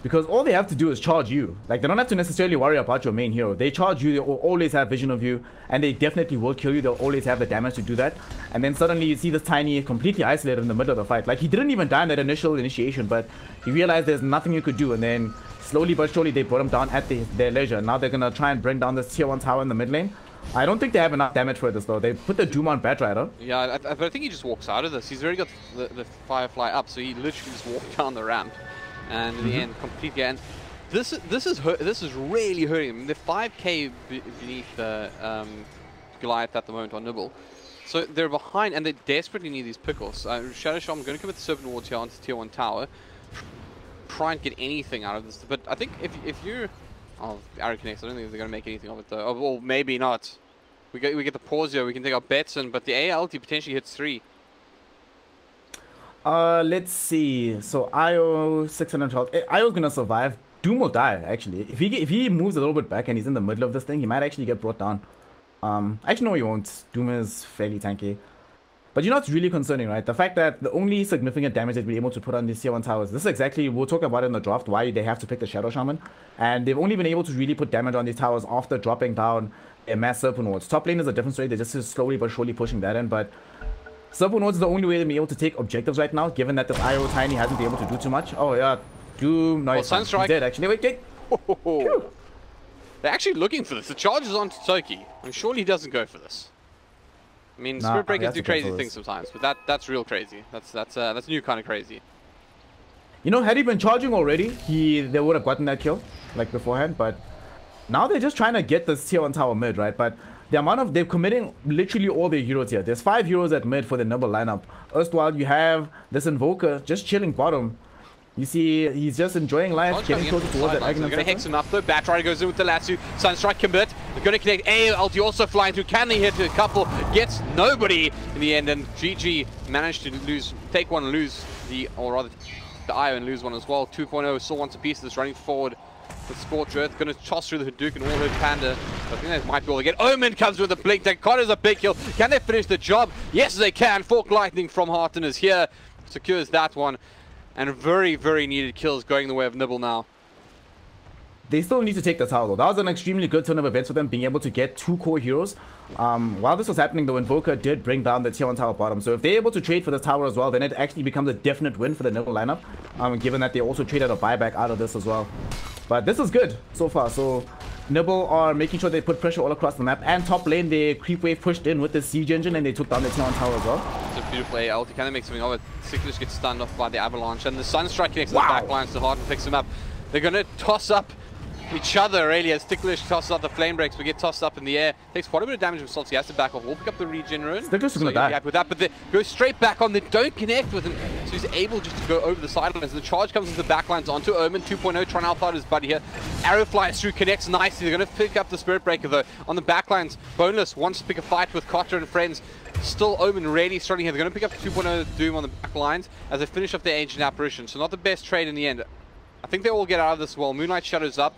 Because all they have to do is charge you. Like, they don't have to necessarily worry about your main hero. They charge you, they will always have vision of you, and they definitely will kill you. They'll always have the damage to do that. And then suddenly you see this Tiny completely isolated in the middle of the fight. Like, he didn't even die in that initial initiation, but he realized there's nothing you could do. And then slowly but surely they brought him down at their leisure. Now they're going to try and bring down this tier 1 tower in the mid lane. I don't think they have enough damage for this though. They put the Doom on Batrider. Yeah, but I think he just walks out of this. He's already got the Firefly up, so he literally just walked down the ramp. And in the end, completely. And this is really hurting him. They're 5k beneath Goliath at the moment on Nibble. So they're behind, and they desperately need these pickles. Shadow Shaman, I'm going to commit the Serpent Wards here onto tier 1 tower. Try and get anything out of this. But I think if you're... Oh, Arrow connects. I don't think they're going to make anything of it though. Oh, well, maybe not. We get the pause here. We can take our bets in, but the ALT potentially hits 3. Let's see. So IO 612. IO's gonna survive. Doom will die actually. If he moves a little bit back and he's in the middle of this thing, he might actually get brought down. Actually no, he won't. Doom is fairly tanky. But you know what's really concerning, right? The fact that the only significant damage that we're able to put on these tier 1 towers, this is exactly, we'll talk about it in the draft, why they have to pick the Shadow Shaman. And they've only been able to really put damage on these towers after dropping down a mass Serpent Wards. Top lane is a different story, they're just slowly but surely pushing that in, but Serpent Wards is the only way to be able to take objectives right now, given that this IO Tiny hasn't been able to do too much. Oh yeah, Doom, no, he's dead actually. Wait. They're actually looking for this. The charge is on Toki. I'm sure he doesn't go for this. I mean, Spirit Breakers do crazy things sometimes, but that's real crazy. That's new kind of crazy. You know, had he been charging already, they would have gotten that kill like beforehand. But now they're just trying to get this tier 1 tower mid, right? But the amount of they're committing literally all their heroes here. There's 5 heroes at mid for the Nibble lineup. Erstwhile, you have this Invoker just chilling bottom. You see, he's just enjoying life, getting closer towards that Aghanim. They're going to hex him up though. Batrider goes in with the Latsu. Sunstrike commit. They're going to connect. ALT also flying through. Can they hit a couple? Gets nobody in the end. And GG managed to take one and lose the IO and lose one as well. 2.0 still wants a piece of this running forward with Scorch Earth. Going to toss through the Hadouken and all her Panda. I think they might be able to get. Omen comes with a blink. Connor's a big kill. Can they finish the job? Yes, they can. Fork Lightning from Hearten is here. Secures that one. And very, very needed kills going the way of Nibble now. They still need to take the tower though. That was an extremely good turn of events for them, being able to get 2 core heroes. While this was happening, the Invoker did bring down the tier 1 tower bottom. So if they're able to trade for this tower as well, then it actually becomes a definite win for the Nibble lineup. Given that they also traded a buyback out of this as well. But this is good so far. So Nibble are making sure they put pressure all across the map. And top lane, they creep wave pushed in with the siege engine and they took down the tier 1 tower as well. It's a beautiful AL to kind of make something of it. Sickness gets stunned off by the avalanche. And the Sunstrike connects to the back lines to Hearten picks him up. They're going to toss up each other really as Ticklish tosses out the flame breaks, but get tossed up in the air. Takes quite a bit of damage himself, so he has to back off. We'll pick up the regen rune. Ticklish is going to die. With that, but they go straight back on. They don't connect with him, so he's able just to go over the sidelines. The charge comes into the backlines onto Omen 2.0, trying to out his buddy here. Arrow flies through, connects nicely. They're going to pick up the Spirit Breaker though. On the backlines, Boneless wants to pick a fight with Cotter and friends. Still Omen really struggling here. They're going to pick up 2.0 Doom on the backlines as they finish off their Ancient Apparition. So not the best trade in the end. I think they all get out of this well. Moonlight Shadows up.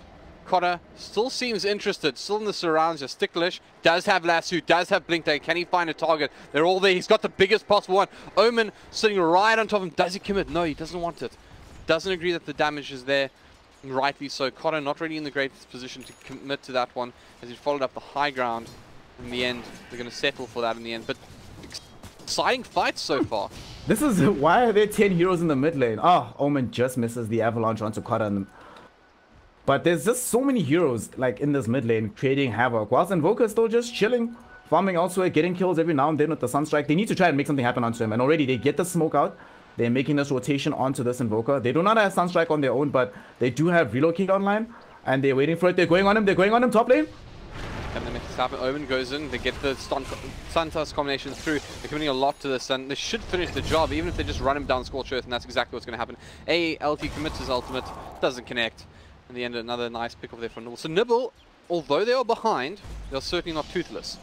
Cotter still seems interested, still in the surrounds. Just Sticklish does have Lasso, does have Blink Day. Can he find a target? They're all there. He's got the biggest possible one. Omen sitting right on top of him. Does he commit? No, he doesn't want it. Doesn't agree that the damage is there. Rightly so. Cotter not really in the greatest position to commit to that one as he followed up the high ground. in the end. They're going to settle for that in the end. But exciting fights so far. This is why are there 10 heroes in the mid lane? Oh, Omen just misses the avalanche onto Kara. But there's just so many heroes like in this mid lane creating havoc. Whilst Invoker is still just chilling, farming elsewhere, getting kills every now and then with the Sunstrike. They need to try and make something happen onto him. And already they get the smoke out. They're making this rotation onto this Invoker. They do not have Sunstrike on their own, but they do have Relocate online. And they're waiting for it. They're going on him. They're going on him top lane. And they make this happen. Omen goes in. They get the Sun-Tusk combination through. They're committing a lot to this, and they should finish the job, even if they just run him down Scorch Earth, and that's exactly what's going to happen. LT commits his ultimate, doesn't connect. In the end, another nice pick off there from Nibble. So Nibble, although they are behind, they're certainly not toothless.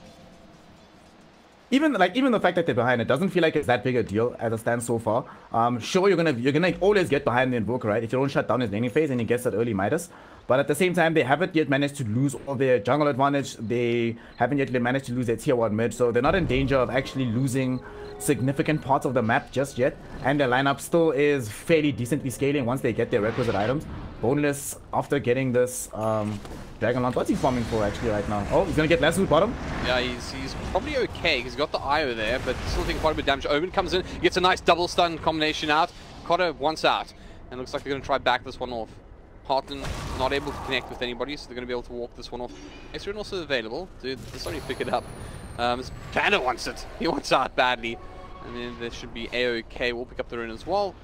Even the fact that they're behind, it doesn't feel like it's that big a deal as it stands so far. Sure, you're gonna always get behind the Invoker, right? If you don't shut down his laning phase and he gets that early Midas. But at the same time, they haven't yet managed to lose all their jungle advantage. They haven't yet managed to lose their tier 1 mid, so they're not in danger of actually losing significant parts of the map just yet. And their lineup still is fairly decently scaling once they get their requisite items. Boneless, after getting this Dragon Lance, what's he farming for actually right now? Oh, he's gonna get Lasso bottom. Yeah, he's probably okay. He's got the IO there, but still taking quite a bit of damage. Omen comes in, gets a nice double stun combination out. Cotter once out, and looks like they're gonna try back this one off. Harton not able to connect with anybody, so they're going to be able to walk this one off. Esrin also available. Dude, just only pick it up. Panda wants it. He wants out badly. And then there should be AOK. We'll pick up the rune as well.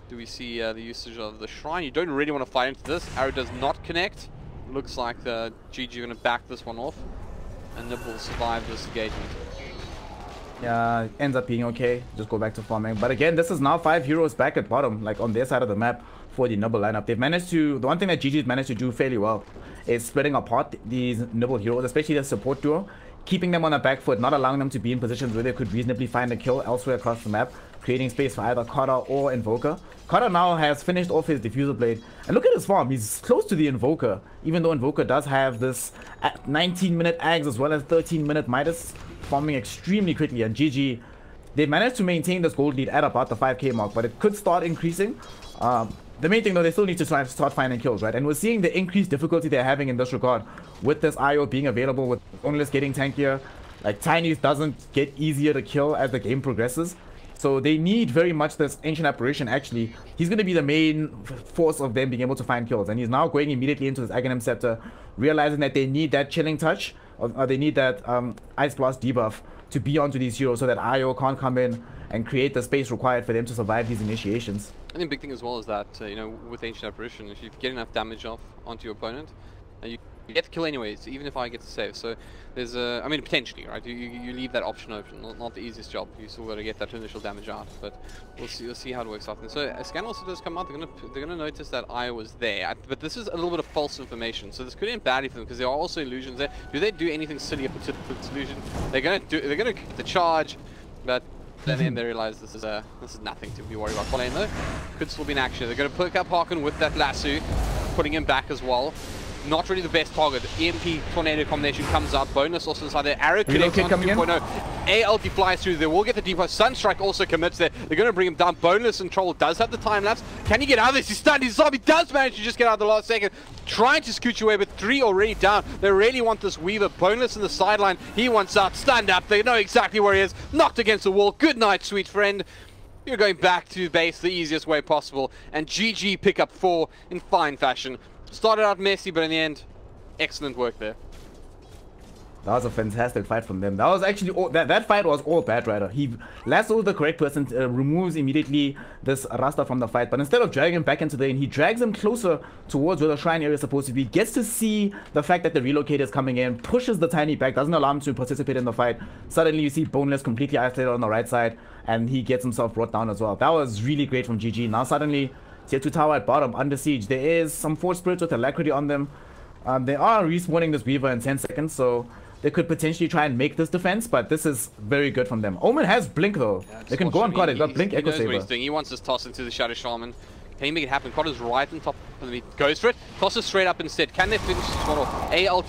Do we see the usage of the shrine? You don't really want to fight into this. Arrow does not connect. Looks like the GG are going to back this one off. And Nibble will survive this engagement. Yeah, ends up being okay. Just go back to farming. But again, this is now 5 heroes back at bottom, like on their side of the map for the Nibble lineup. They've managed to, the one thing that GG's managed to do fairly well is spreading apart these Nibble heroes, especially the support duo, keeping them on the back foot, not allowing them to be in positions where they could reasonably find a kill elsewhere across the map, creating space for either Cotter or Invoker. Cotter now has finished off his Diffuser Blade, and look at his farm. He's close to the Invoker, even though Invoker does have this 19-minute Ags as well as 13-minute Midas, farming extremely quickly. And GG, they managed to maintain this gold lead at about the 5k mark, but it could start increasing. The main thing though, they still need to start finding kills, right? And we're seeing the increased difficulty they're having in this regard with this IO being available, with Boneless getting tankier. Like Tiny doesn't get easier to kill as the game progresses. So they need very much this Ancient Apparition. Actually, he's going to be the main force of them being able to find kills. And he's now going immediately into this Aghanim Scepter, realizing that they need that Chilling Touch, or they need that Ice Blast debuff to be onto these heroes so that IO can't come in and create the space required for them to survive these initiations. I think the big thing as well is that, you know, with Ancient Apparition, if you get enough damage off onto your opponent, you get the kill anyways, even if I get to save. So there's a, I mean, potentially, right? You leave that option open. Not the easiest job. You still got to get that initial damage out, but we'll see how it works out. And so a scan also does come out. They're gonna notice that I was there, but this is a little bit of false information. So this could end badly for them because there are also illusions there. Do they do anything silly up to this illusion? They're gonna get the charge, but then they realize this is nothing to be worried about. Lane though could still be in action. They're gonna pick up Harkin with that lasso, putting him back as well. Not really the best target. EMP Tornado combination comes out. Bonus also inside there. Arrow connects on 2.0. ALT flies through. They will get the debuff. Sunstrike also commits there. They're going to bring him down. Bonus and Troll does have the time lapse. Can he get out of this? He's stunned. His zombie does manage to just get out the last second. Trying to scooch away, but 3 already down. They really want this Weaver. Bonus in the sideline. He wants out. Stand up. They know exactly where he is. Knocked against the wall. Good night, sweet friend. You're going back to base the easiest way possible. And GG pick up 4 in fine fashion. Started out messy, but in the end, excellent work there. That was a fantastic fight from them. That was actually all, that fight was all Bad Rider. He lassos the correct person, removes immediately this Rasta from the fight, but instead of dragging him back into the lane, he drags him closer towards where the shrine area is supposed to be, gets to see the fact that the Relocate is coming in, pushes the Tiny back, doesn't allow him to participate in the fight. Suddenly you see Boneless completely isolated on the right side, and he gets himself brought down as well. That was really great from GG. Now suddenly Tier 2 tower at bottom, under siege. There is some Force Spirits with Alacrity on them. They are respawning this Weaver in 10 seconds, so they could potentially try and make this defense, but this is very good from them. Omen has Blink though. Yeah, they can go on Cod. He's got Blink, Echo Saber. What he's doing. He wants this toss into the Shadow Shaman. Can he make it happen? Cod is right on top of him. He goes for it. Tosses straight up instead. Can they finish this one off? AL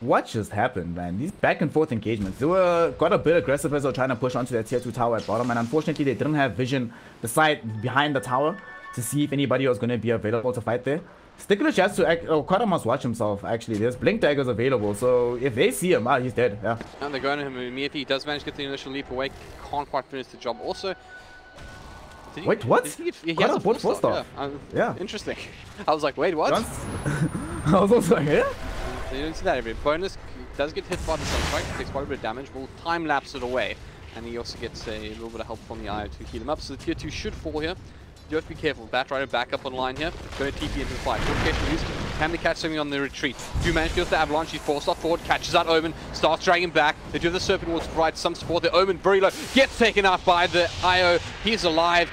What just happened, man? These back and forth engagements. They were got a bit aggressive as they were trying to push onto that tier 2 tower at bottom, and unfortunately they didn't have vision the side behind the tower to see if anybody was going to be available to fight there. Sticklish has to act. Oh, Quata must watch himself, actually. There's blink daggers available, so if they see him, he's dead. Yeah. And they're going to him immediately. He does manage to get the initial leap away. Can't quite finish the job. Also, wait, what? He has a 4-star. Yeah. Interesting. I was like, wait, what? I was also like, yeah? So you don't see that every bonus does get hit by the sunstrike, takes quite a bit of damage, will time lapse it away. And he also gets a little bit of help from the IO to heal him up. So the tier 2 should fall here. You have to be careful. Batrider back up online here. Going to TP into the fight. Can they catch something on the retreat? Do manage to get the Avalanche. He's 4-star forward. Catches out Omen. Starts dragging back. They do have the Serpent Ward to provide some support. The Omen very low. Gets taken out by the IO. He's alive.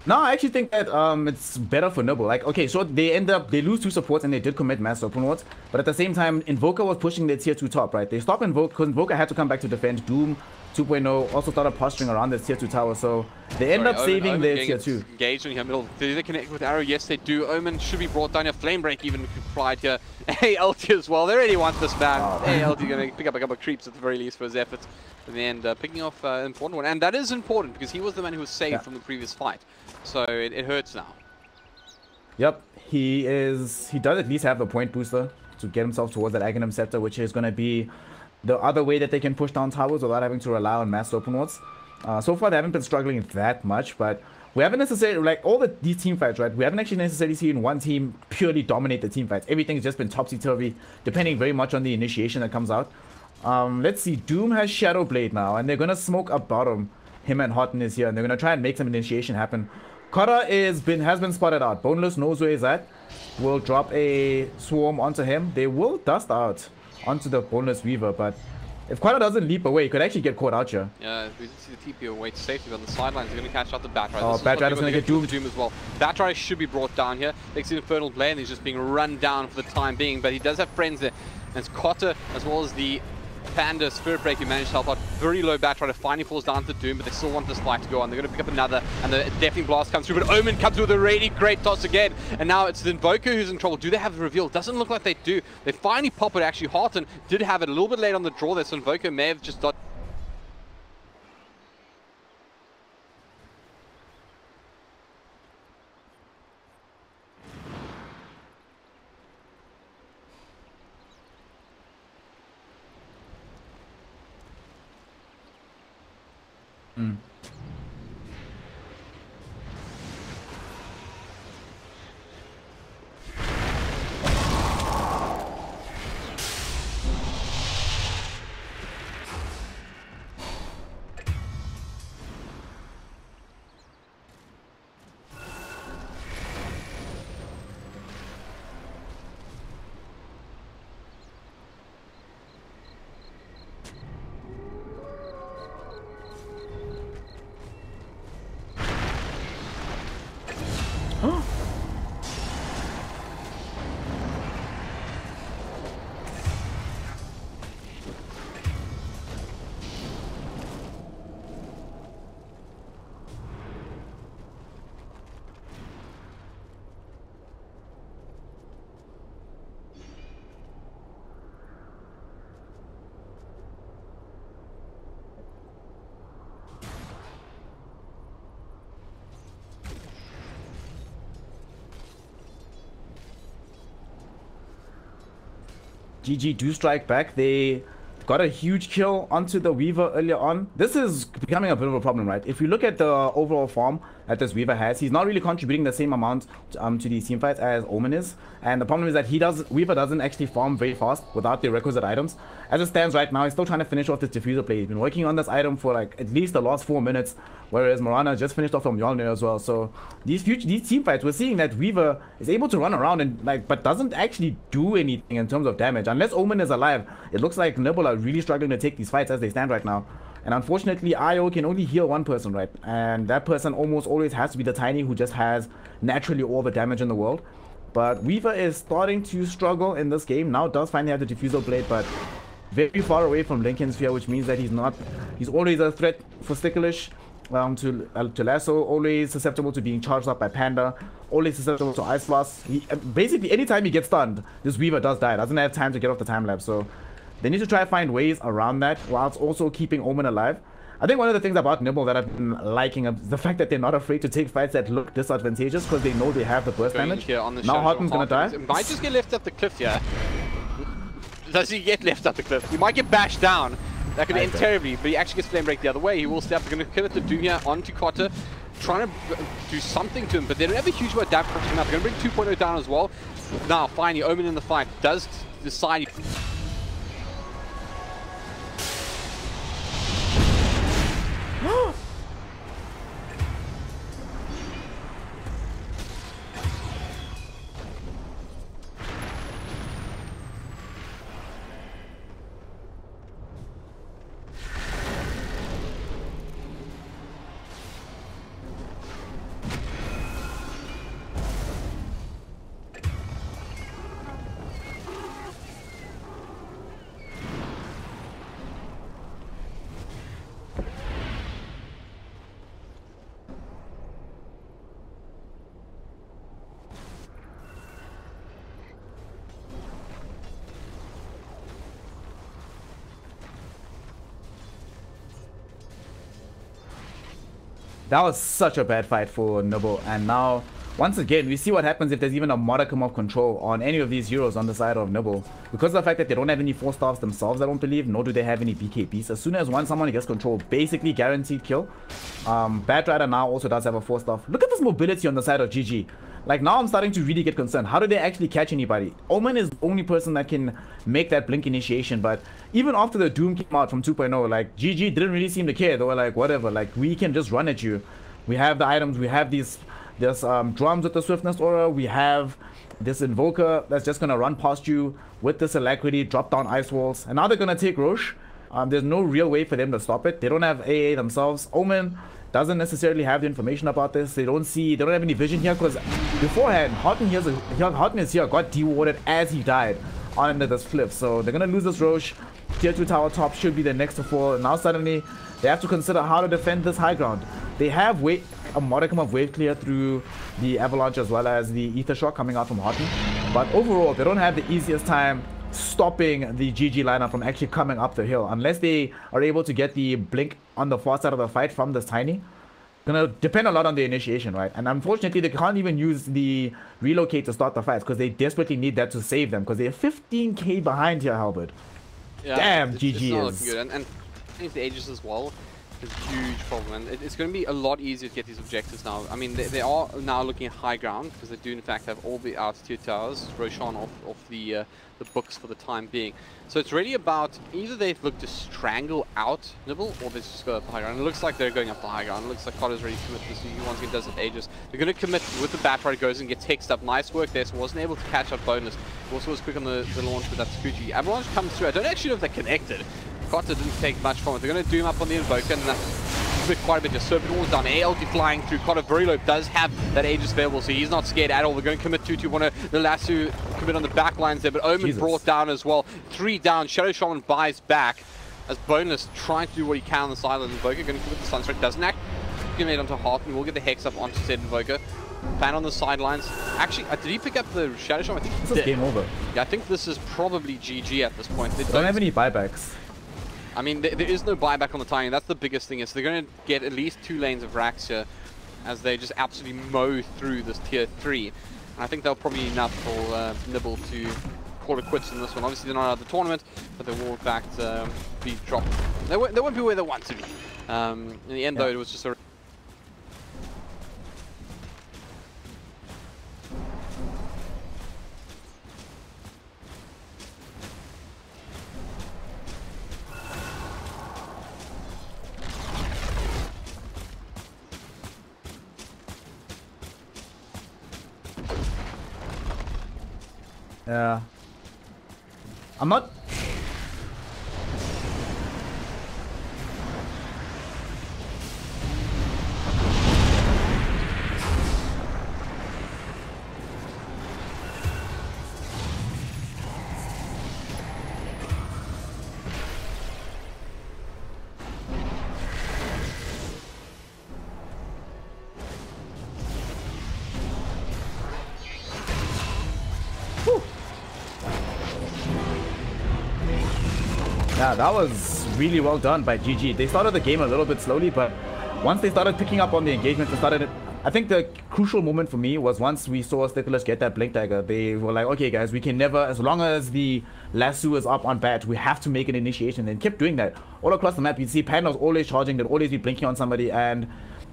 No, I actually think that it's better for Nibble. Like, okay, so they lose 2 supports and they did commit mass open wards, but at the same time, Invoker was pushing their tier 2 top, right? They stopped Invoker because Invoker had to come back to defend. Doom 2.0 also started posturing around the tier 2 tower, so they end up saving their tier 2. Engaged in the middle. Do they connect with Arrow? Yes, they do. Omen should be brought down here. Flame Break even applied here. ALT as well. They really want this man. ALT going to pick up a couple of creeps at the very least for his efforts. In the end, picking off an important one. And that is important because he was the man who was saved from the previous fight. So it hurts now. Yep, he does at least have a point booster to get himself towards that Aghanim Scepter, which is going to be the other way that they can push down towers without having to rely on mass open wards. So far, they haven't been struggling that much, but we haven't necessarily, like all these team fights, right? We haven't actually necessarily seen one team purely dominate the team fights. Everything's just been topsy-turvy, depending very much on the initiation that comes out. Let's see, Doom has Shadow Blade now, and they're going to smoke up bottom. Him and Houghton is here, and they're going to try and make some initiation happen. Kara has been spotted out. Boneless knows where he's at. Will drop a swarm onto him. They will dust out onto the Boneless Weaver, but if Kara doesn't leap away, he could actually get caught out here. Yeah, we see the TP away to safety on the sidelines. They're going to catch out the Batrider. Oh, Batrider's going to get doomed. Doom as well. Batrider should be brought down here. Takes the Infernal Blade, and he's just being run down for the time being, but he does have friends there. And it's Cotter as well as the Panda Spirit Break who managed to help out. Very low Batrider finally falls down to Doom, but they still want this fight to go on. They're going to pick up another, and the Deafening Blast comes through, but Omen comes through with a really great toss again, and now it's the Invoker who's in trouble. Do they have the reveal? Doesn't look like they do. They finally pop it. Actually, Houghton did have it a little bit late on the draw there, so Invoker may have just dodged. GG do strike back. They got a huge kill onto the Weaver earlier on. This is becoming a bit of a problem, right? If you look at the overall farm, that this Weaver has. He's not really contributing the same amount to these team fights as Omen is. And the problem is that Weaver doesn't actually farm very fast without the requisite items. As it stands right now, he's still trying to finish off this diffuser play. He's been working on this item for like at least the last 4 minutes, whereas Morana just finished off from Mjolnir as well. So these team fights, we're seeing that Weaver is able to run around and but doesn't actually do anything in terms of damage. Unless Omen is alive, it looks like Nibble are really struggling to take these fights as they stand right now. And unfortunately, IO can only heal one person, right? And that person almost always has to be the Tiny, who just has naturally all the damage in the world. But Weaver is starting to struggle in this game. Now does finally have the Diffusal Blade, but very far away from Lincoln Sphere, which means that he's always a threat for Sticklish, to Lasso, always susceptible to being charged up by Panda, always susceptible to Ice Blast. Basically, anytime he gets stunned, this Weaver does die. Doesn't have time to get off the time lapse, so they need to try to find ways around that whilst also keeping Omen alive. I think one of the things about Nibble that I've been liking is the fact that they're not afraid to take fights that look disadvantageous because they know they have the burst damage. Now Harton's gonna die. Might just get left up the cliff here. Does he get left up the cliff? He might get bashed down. That could end terribly, but he actually gets flame break the other way. He will step. They're going to commit the Doom here onto Cotter, trying to do something to him, but they don't have a huge amount of damage from him. They're going to bring 2.0 down as well. Now, finally, Omen in the fight does decide. That was such a bad fight for Nibble, and now once again we see what happens if there's even a modicum of control on any of these heroes on the side of Nibble. Because of the fact that they don't have any 4-stars themselves, I don't believe, nor do they have any BKBs. As soon as someone gets control, basically guaranteed kill. Bad Rider now also does have a 4-star. Look at this mobility on the side of GG. Like, now I'm starting to really get concerned. How do they actually catch anybody? Omen is the only person that can make that blink initiation, but even after the Doom came out from 2.0, like, GG didn't really seem to care. They were like, whatever, like, we can just run at you. We have the items, we have these drums with the Swiftness Aura, we have this Invoker that's just gonna run past you with this Alacrity, drop down Ice Walls, and now they're gonna take Roche. There's no real way for them to stop it. They don't have AA themselves. Omen doesn't necessarily have the information about this. They don't have any vision here, because beforehand, Harton is here, got dewarded as he died under this cliff. So they're gonna lose this Roche. Tier 2 tower top should be the next to fall. Now suddenly they have to consider how to defend this high ground. They have a modicum of wave clear through the Avalanche as well as the Ether Shock coming out from Harton. But overall, they don't have the easiest time stopping the GG lineup from actually coming up the hill unless they are able to get the blink on the far side of the fight from this Tiny. Gonna depend a lot on the initiation, right? And unfortunately, they can't even use the relocate to start the fights because they desperately need that to save them because they're 15k behind here, Halbert. Yeah, damn, GG it's not is good. And I think the Aegis as well is a huge problem, and it's going to be a lot easier to get these objectives now. I mean, they are now looking at high ground because they do in fact have all the out-tier towers, Roshan off the books for the time being. So it's really about either they look to strangle out Nibble or they just go up the high ground. And it looks like they're going up the high ground. It looks like Cotter's ready to commit this. He once again does it Aegis. They're going to commit with the Batrider, goes and gets hexed up. Nice work there, so wasn't able to catch out bonus. Also was quick on the launch with that Scoochie. Avalanche comes through. I don't actually know if they're connected. Cotter didn't take much from it. They're going to doom up on the Invoker, and that's quite a bit. Just Serpent Wars down. ALT flying through. Cotter very low. Does have that Aegis available, so he's not scared at all. They're going to commit 2-2-1. The Lasso commit on the back lines there, but Omen brought down as well. 3 down. Shadow Shaman buys back as bonus, trying to do what he can on the side of the Invoker. Going to commit the Sunstrike. Doesn't act. Commit onto Harton. We'll get the Hex up onto said Invoker. Fan on the sidelines. Actually, did he pick up the Shadow Shaman? I think this is game over. Yeah, I think this is probably GG at this point. They don't have any buybacks. I mean, there is no buyback on the Tiny. That's the biggest thing. Is they're going to get at least 2 lanes of racks here as they just absolutely mow through this tier 3. And I think they'll probably be enough for Nibble to call it quits in this one. Obviously, they're not out of the tournament, but they will in fact be dropped. They won't be where they want to be. In the end, though, it was just a... Yeah. I'm not... Yeah, that was really well done by GG. They started the game a little bit slowly, but once they started picking up on the engagement and started... I think the crucial moment for me was once we saw Sticklish get that Blink Dagger, they were like, okay guys, we can never, as long as the lasso is up on bat, we have to make an initiation, and kept doing that. All across the map, you'd see Panda's always charging, they'd always be blinking on somebody, and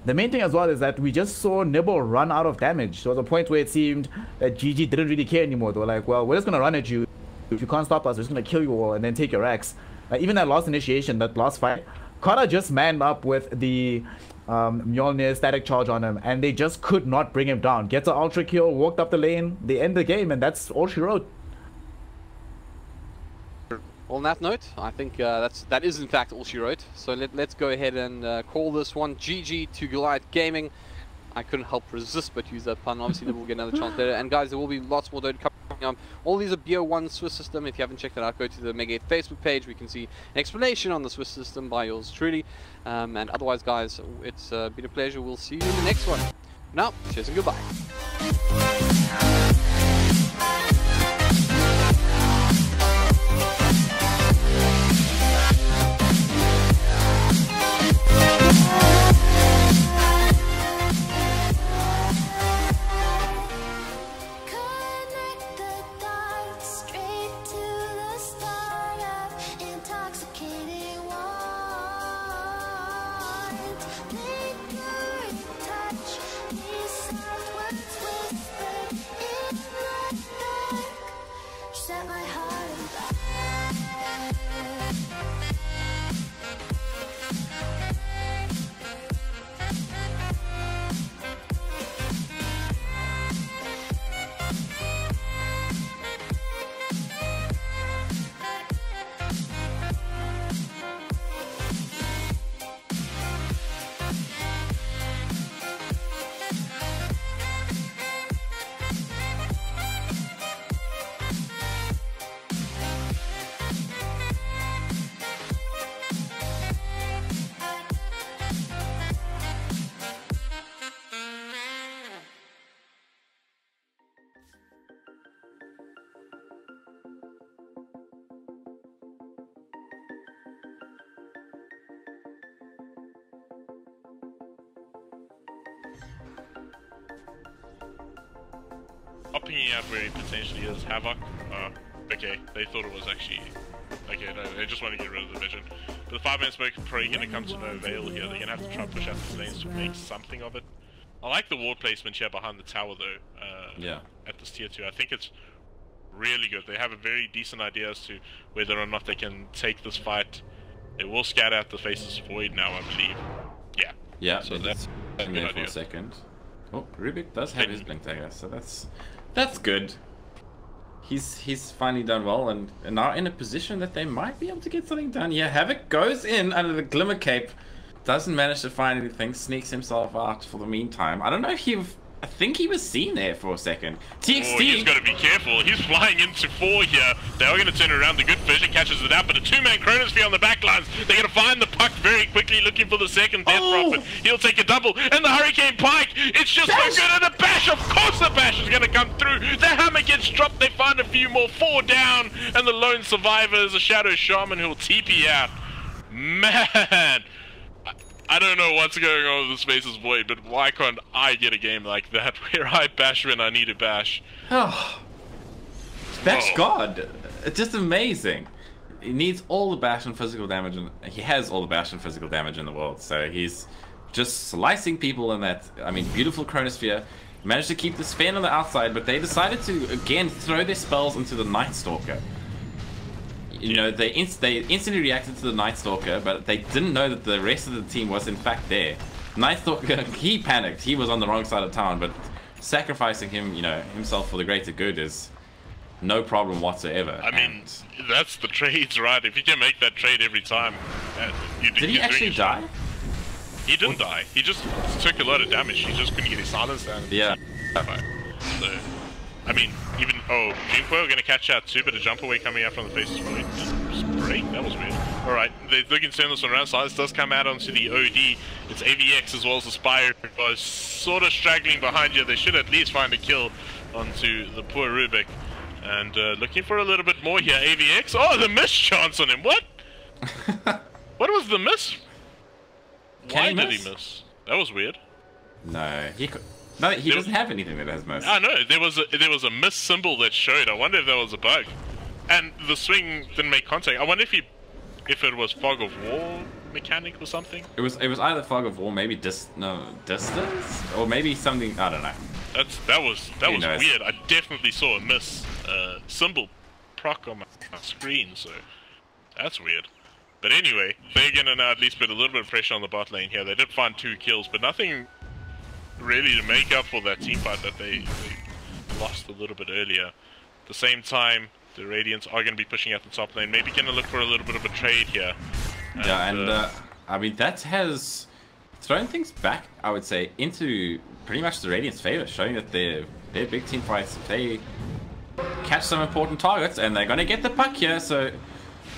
the main thing as well is that we just saw Nibble run out of damage. There was a point where it seemed that GG didn't really care anymore. They were like, well, we're just going to run at you. If you can't stop us, we're just going to kill you all and then take your axe. Even that last initiation, that last fight, Kara just manned up with the Mjolnir static charge on him, and they just could not bring him down. Gets an ultra kill, walked up the lane, they end the game, and that's all she wrote. On that note, I think that is in fact all she wrote. So let's go ahead and call this one GG to Goliath Gaming. I couldn't help resist but use that pun. Obviously, we'll get another chance later. And guys, there will be lots more Dota coming on. All these are BO1 Swiss system. If you haven't checked it out, go to the Mega8 Facebook page. We can see an explanation on the Swiss system by yours truly. And otherwise, guys, it's been a pleasure. We'll see you in the next one. Now, cheers and goodbye. Set my heart in Upping out where he potentially is Havoc. Okay, they thought it was actually... Okay, no, they just want to get rid of the vision. But the 5-man smoke is probably going to come to no avail here. They're going to have to try and push out these lanes to make something of it. I like the ward placement here behind the tower though. Yeah. At this tier 2. I think it's really good. They have a very decent idea as to whether or not they can take this fight. They will scout out the Faceless Void now, I believe. Yeah. Yeah, so that's a good there for idea. a second. Oh, Rubik does have his Blink Dagger, so that's good. He's finally done well and now in a position that they might be able to get something done. Yeah, Havoc goes in under the Glimmer Cape, doesn't manage to find anything, sneaks himself out for the meantime. I don't know if I think he was seen there for a second. TXT! Oh, he's got to be careful. He's flying into 4 here. They are going to turn around. The good vision catches it out, but a 2-man Chronosphere on the back lines. They're going to find the puck very quickly, looking for the second Death Prophet. He'll take a double, and the Hurricane Pike. It's just so good, and a bash. Of course the bash is going to come through. The hammer gets dropped. They find a few more. 4 down, and the lone survivor is a Shadow Shaman who will TP out. Man. I don't know what's going on with the Spaces Void, but why can't I get a game like that where I bash when I need to bash? Oh, Bash God, it's just amazing. He needs all the bash and physical damage, and he has all the bash and physical damage in the world. So he's just slicing people in that. I mean, beautiful Chronosphere. Managed to keep the Sven on the outside, but they decided to again throw their spells into the Night Stalker. You know, they instantly reacted to the Night Stalker, but they didn't know that the rest of the team was in fact there. Night Stalker, he panicked. He was on the wrong side of town, but sacrificing him, you know, himself for the greater good is no problem whatsoever. I mean, that's the trades, right? If you can make that trade every time, you do. Did he actually die? He didn't die. He just took a lot of damage. He just couldn't get his silence down. Yeah. So, I mean, even Dreamcoil gonna catch out too, but a jump away coming out from the faces void. Break? That was weird. Alright, they're looking to turn this one around. Silence does come out onto the OD. It's AVX as well as the Spire, who are sort of straggling behind you. They should at least find a kill onto the poor Rubik. And looking for a little bit more here. AVX. Oh, the miss chance on him. What? What was the miss? Why did he miss? That was weird. No, he could. No, he doesn't have anything that has miss. I know. There was a miss symbol that showed. I wonder if that was a bug. And the swing didn't make contact. I wonder if it was fog of war mechanic or something. It was either fog of war, maybe distance, or maybe something. I don't know. That was weird. I definitely saw a miss symbol proc on my screen, so that's weird. But anyway, they're gonna now at least put a little bit of pressure on the bot lane here. They did find 2 kills, but nothing really to make up for that team fight that they lost a little bit earlier. At the same time, the Radiants are going to be pushing out the top lane. Maybe going to look for a little bit of a trade here. I mean, that has thrown things back, I would say, into pretty much the Radiants' favor, showing that their big team fights, they catch some important targets, and they're going to get the puck here, so...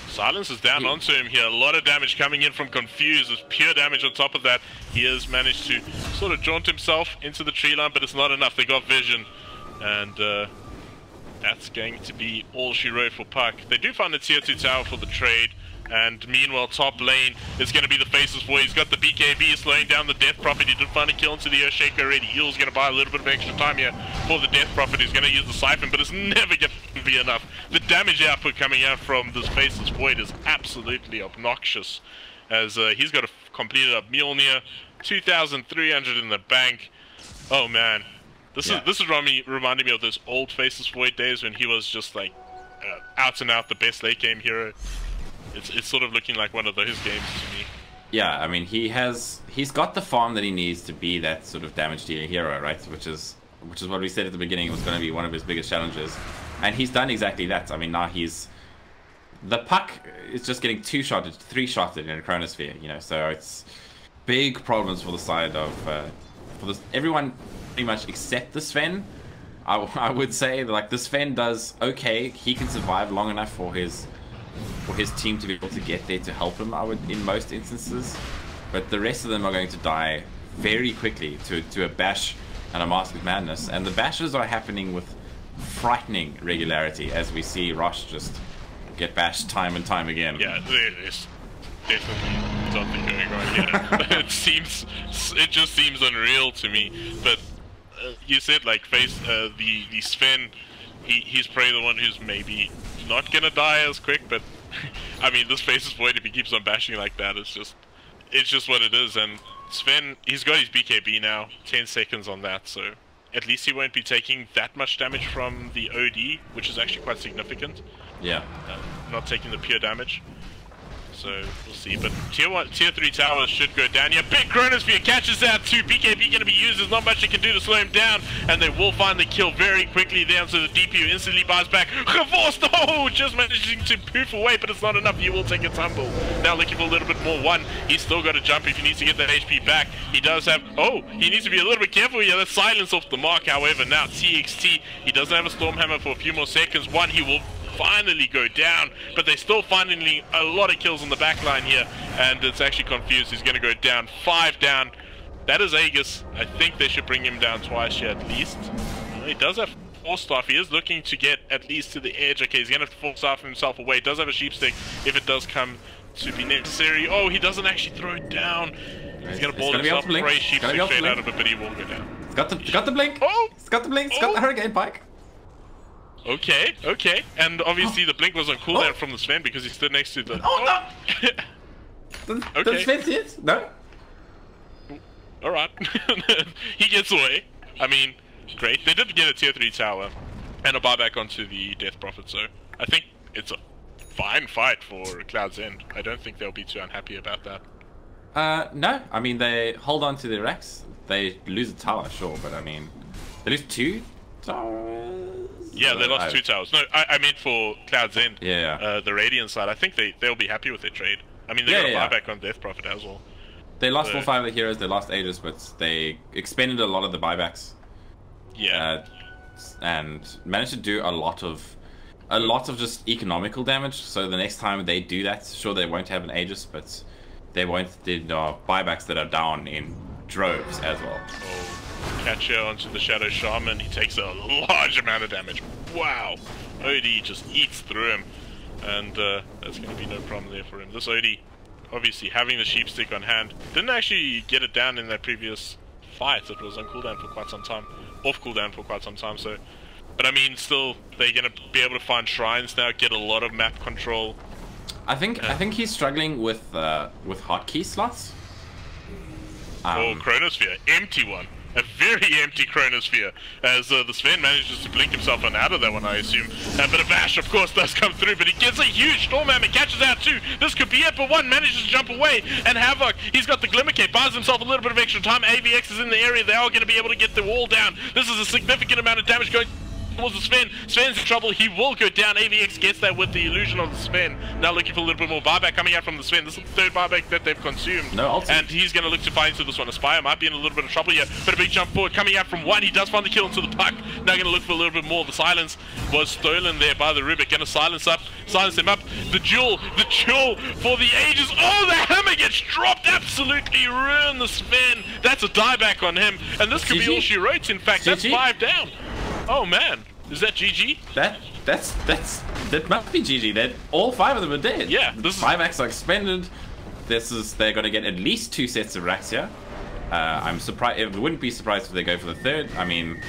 Silence is down onto him here. A lot of damage coming in from Confuse. There's pure damage on top of that. He has managed to sort of jaunt himself into the tree line, but it's not enough. They got vision, and that's going to be all she wrote for Puck. They do find the tier 2 tower for the trade, and meanwhile top lane is going to be the faces for. He's got the BKB slowing down the Death Prophet. He did find a kill into the Earthshaker already. Eel's going to buy a little bit of extra time here for the Death Prophet. He's going to use the Siphon, but it's never going to be enough. The damage output coming out from this Faceless Void is absolutely obnoxious, as he's got a completed up Mjolnir, 2,300 in the bank. Oh man, this is reminding me of those old Faceless Void days when he was just like out and out the best late game hero. It's sort of looking like one of those games to me. Yeah, I mean he's got the farm that he needs to be that sort of damage dealing hero, right? Which is what we said at the beginning was going to be one of his biggest challenges, and he's done exactly that. I mean, now the puck is just getting 2-shotted, 3-shotted in a chronosphere, you know. So it's big problems for the side of everyone pretty much except the Sven. I would say that, like, the Sven does okay. He can survive long enough for his team to be able to get there to help him, I would, in most instances. But the rest of them are going to die very quickly to a bash and a Mask of Madness. And the bashes are happening with frightening regularity, as we see Rosh just get bashed time and time again. Yeah, there is definitely something going on here. It just seems unreal to me. But you said, like, the Sven, he's probably the one who's maybe not gonna die as quick, but I mean, this Faceless Void, if he keeps on bashing like that, it's just what it is. And Sven, he's got his BKB now, 10 seconds on that, so at least he won't be taking that much damage from the OD, which is actually quite significant. Yeah. Not taking the pure damage. So we'll see, but tier 3 towers should go down here. Big Chronosphere catches that too. BKB going to be used. There's not much they can do to slow him down, and they will find the kill very quickly there. So the DPU instantly buys back. Gevorst, oh, just managing to poof away, but it's not enough. He will take a tumble. Now looking for a little bit more. He's still got to jump if he needs to get that HP back. He does have, he needs to be a little bit careful here. That's silence off the mark. However, now TXT, he doesn't have a Stormhammer for a few more seconds. He will finally go down, but they're still finding a lot of kills on the back line here, and it's actually Confused. He's going to go down, 5 down. That is Aegis. I think they should bring him down twice here at least. He does have 4 staff. He is looking to get at least to the edge. Okay, he's going to have to 4 staff himself away. He does have a sheep stick if it does come to be necessary. Oh, he doesn't actually throw it down. He's going to ball himself, spray sheep stick fade out of it, but he won't go down. It's got the blink. Oh! It's got the blink. It's got the Hurricane Pike. Okay, and obviously the blink was on cooldown from the Sven because he stood next to the... Oh, no! Okay. Does Sven see it? No? Alright. He gets away. I mean, great. They did get a tier 3 tower and a buyback onto the Death Prophet, so I think it's a fine fight for Cloud's End. I don't think they'll be too unhappy about that. No. I mean, they hold on to their racks. They lose a tower, sure, but I mean, they lose 2? towers? Yeah, they lost 2 towers. No, I meant for Cloud's End. Yeah. The Radiant side. I think they'll be happy with their trade. I mean, they got a buyback on Death Prophet as well. They lost all 5 of the heroes, they lost Aegis, but they expended a lot of the buybacks. Yeah. And managed to do a lot of just economical damage. So the next time they do that, sure, they won't have an Aegis, but they won't do buybacks that are down in droves as well. Oh, Catcher onto the Shadow Shaman. He takes a large amount of damage. Wow. OD just eats through him. And that's going to be no problem there for him. This OD, obviously, having the sheep stick on hand, didn't actually get it down in that previous fight. It was on cooldown for quite some time. Off cooldown for quite some time, so... But I mean, still, they're going to be able to find shrines now, get a lot of map control. I think he's struggling with hotkey slots. Chronosphere, empty one. A very empty Chronosphere, as the Sven manages to blink himself on out of that one, I assume. But a bash, of course, does come through, but he gets a huge Storm Hammer, catches out 2. This could be it, but 1 manages to jump away, and Havoc, he's got the Glimmer Cape, buys himself a little bit of extra time. AVX is in the area, they are going to be able to get the wall down. This is a significant amount of damage going towards the Sven. Sven's in trouble, he will go down. AVX gets that with the illusion of the Sven. Now looking for a little bit more buyback coming out from the Sven. This is the 3rd buyback that they've consumed. No ulti. And he's going to look to find into this one. Aspire might be in a little bit of trouble here, but a big jump forward coming out from 1. He does find the kill into the puck. Now going to look for a little bit more. The silence was stolen there by the Rubik. Going to silence him up. The duel for the ages. Oh, the hammer gets dropped. Absolutely ruin the Sven. That's a dieback on him. And this could be all she wrote. In fact, that's 5 down. Oh man. Is that GG? That must be GG. That all 5 of them are dead. Yeah, this 5 acts are expended. They're going to get at least 2 sets of racks here. I'm surprised. I wouldn't be surprised if they go for the 3rd. I mean,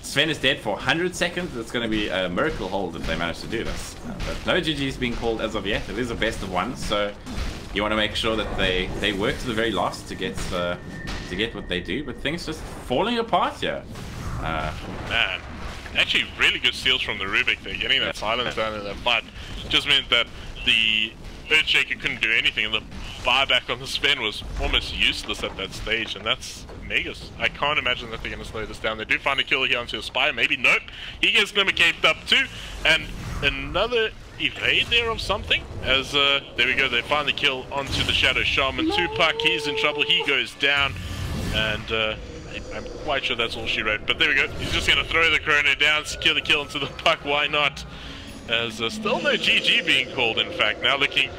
Sven is dead for 100 seconds. It's going to be a miracle hold if they manage to do this. But no GG is being called as of yet. It is a best of 1, so you want to make sure that they work to the very last to get what they do. But things just falling apart here. Man, actually really good steals from the Rubik there, getting that silence down in that fight. Just meant that the Earthshaker couldn't do anything, and the buyback on the Sven was almost useless at that stage, and that's Megas. I can't imagine that they're going to slow this down. They do find a kill here onto Aspire, maybe, nope. He gets Glimmer Caped up too, and another evade there of something, as there we go, they find the kill onto the Shadow Shaman. 2 puck, he's in trouble, he goes down, and I'm quite sure that's all she wrote, but there we go. He's just going to throw the Chrono down, secure the kill into the puck, why not? As still no GG being called, in fact. Now looking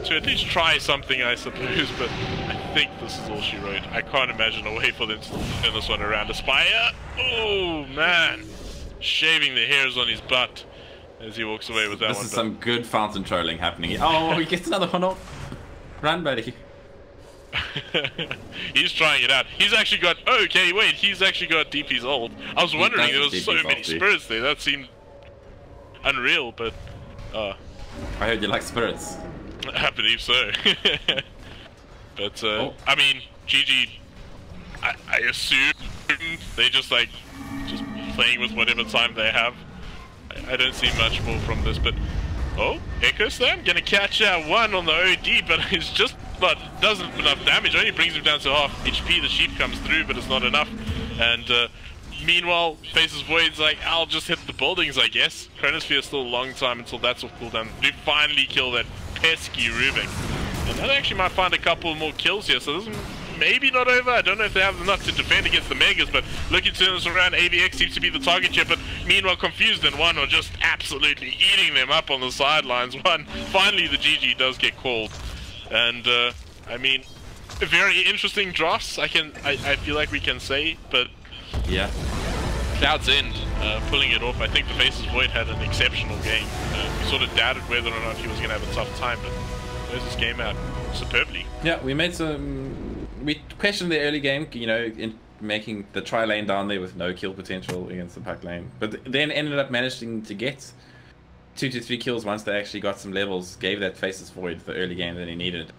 to at least try something, I suppose, but I think this is all she wrote. I can't imagine a way for them to turn this one around. Aspire, oh man, shaving the hairs on his butt as he walks away with that one. This is some good fountain trolling happening here. Oh, he gets another one off. Run, buddy. He's trying it out. He's actually got... Okay, wait. He's actually got DP's ult. I was wondering, there was so many spirits there. That seemed unreal, but... I heard you like spirits. I believe so. But, I mean, GG... I assume they just playing with whatever time they have. I don't see much more from this, but... Oh, Echo Slam gonna catch out 1 on the OD, but it's just... But doesn't have enough damage, only brings him down to half HP. The sheep comes through, but it's not enough. And meanwhile, Faces Void's like, I'll just hit the buildings, I guess. Chronosphere is still a long time until that's off cooldown. Do finally kill that pesky Rubik. And that actually might find a couple more kills here, so this is maybe not over. I don't know if they have enough to defend against the Megas, but looking to turn this around, AVX seems to be the target here, but meanwhile Confused and 1 are just absolutely eating them up on the sidelines. 1, finally the GG does get called. And I mean, very interesting drafts. I feel like we can say, but yeah, Cloud's End pulling it off. I think the Faces Void had an exceptional game. We sort of doubted whether or not he was going to have a tough time, but closed this game out superbly. Yeah, we made some. We questioned the early game, you know, in making the tri lane down there with no kill potential against the puck lane, but then ended up managing to get 2 to 3 kills once they actually got some levels, gave that Faces Void the early game that he needed.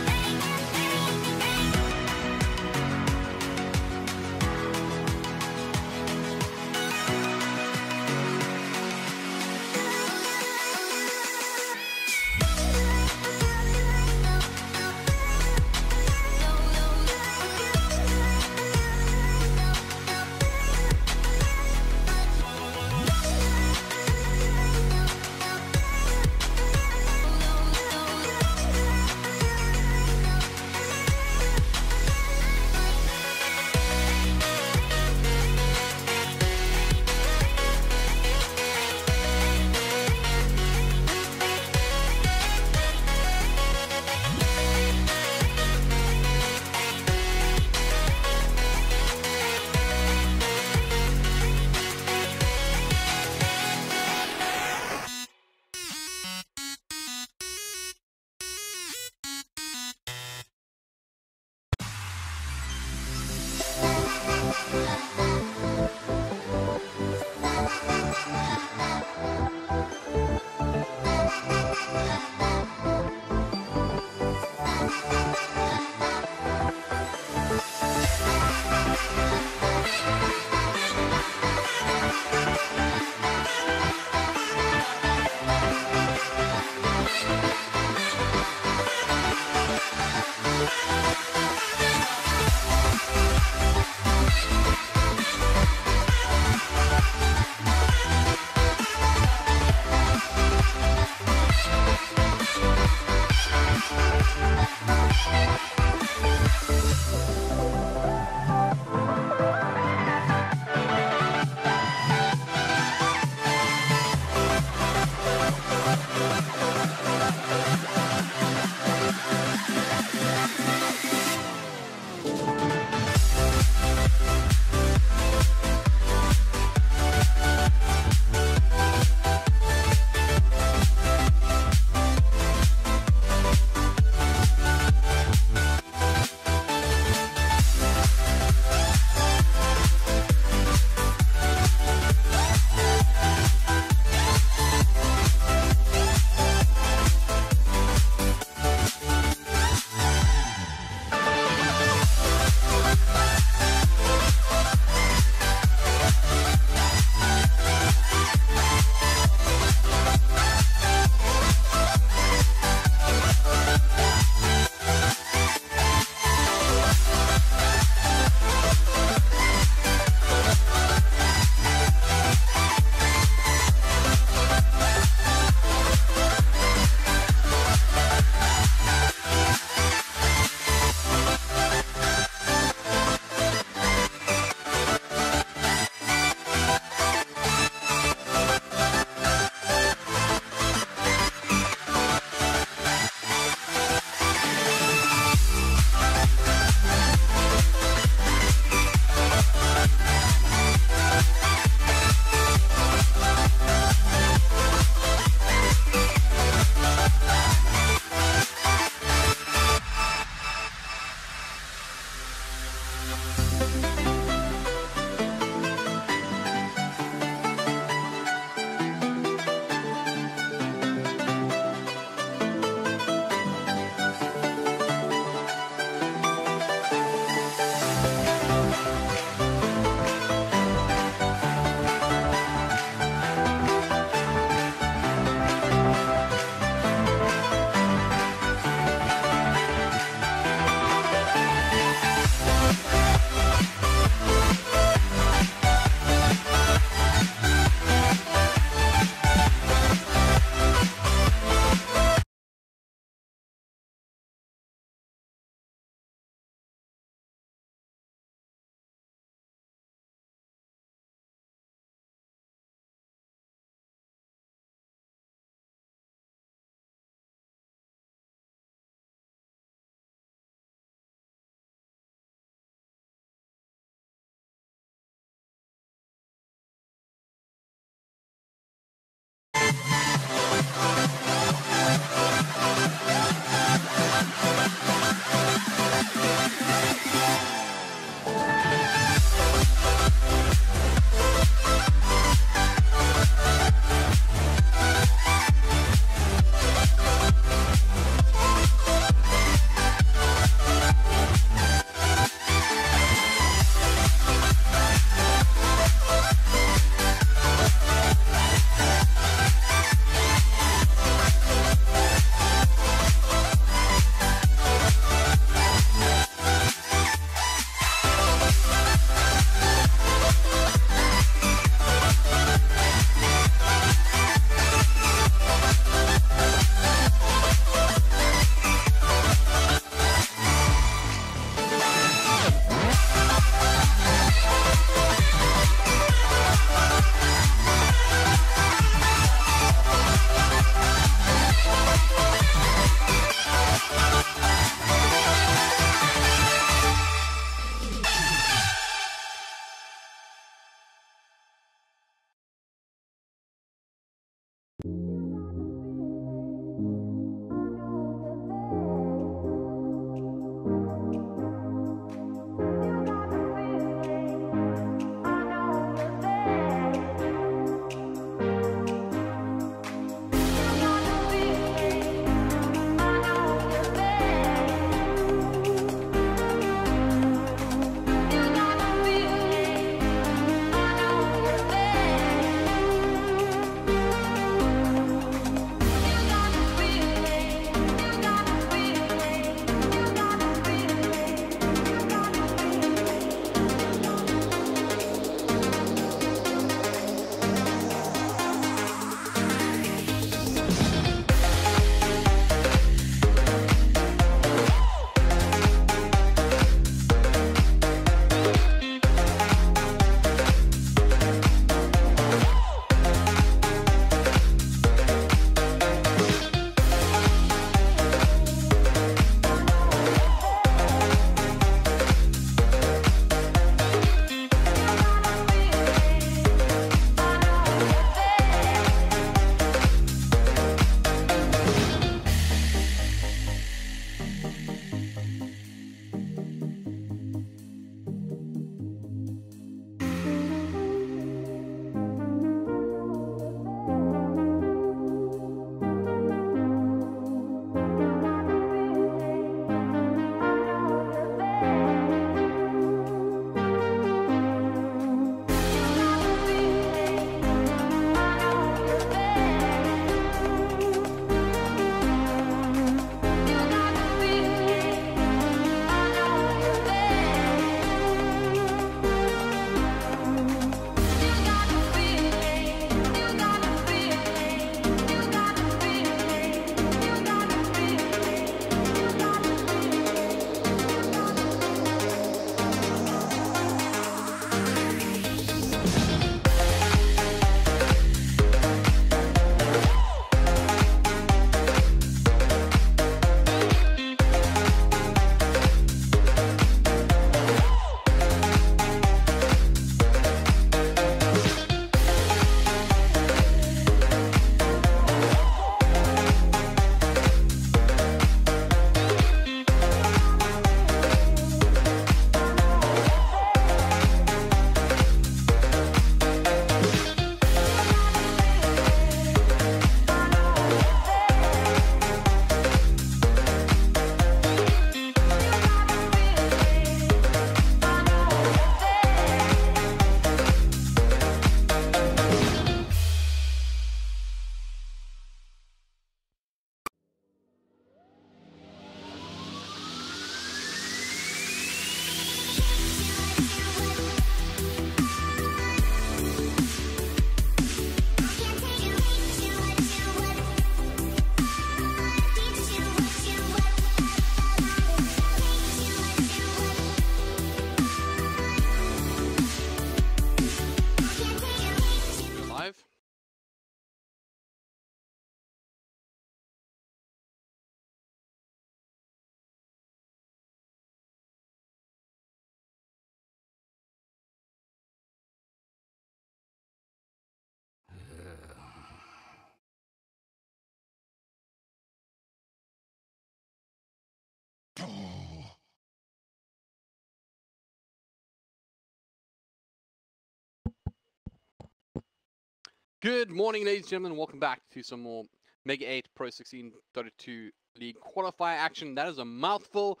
Good morning, ladies and gentlemen. Welcome back to some more Mega 8 Pro 16 Dota 2 League qualifier action. That is a mouthful.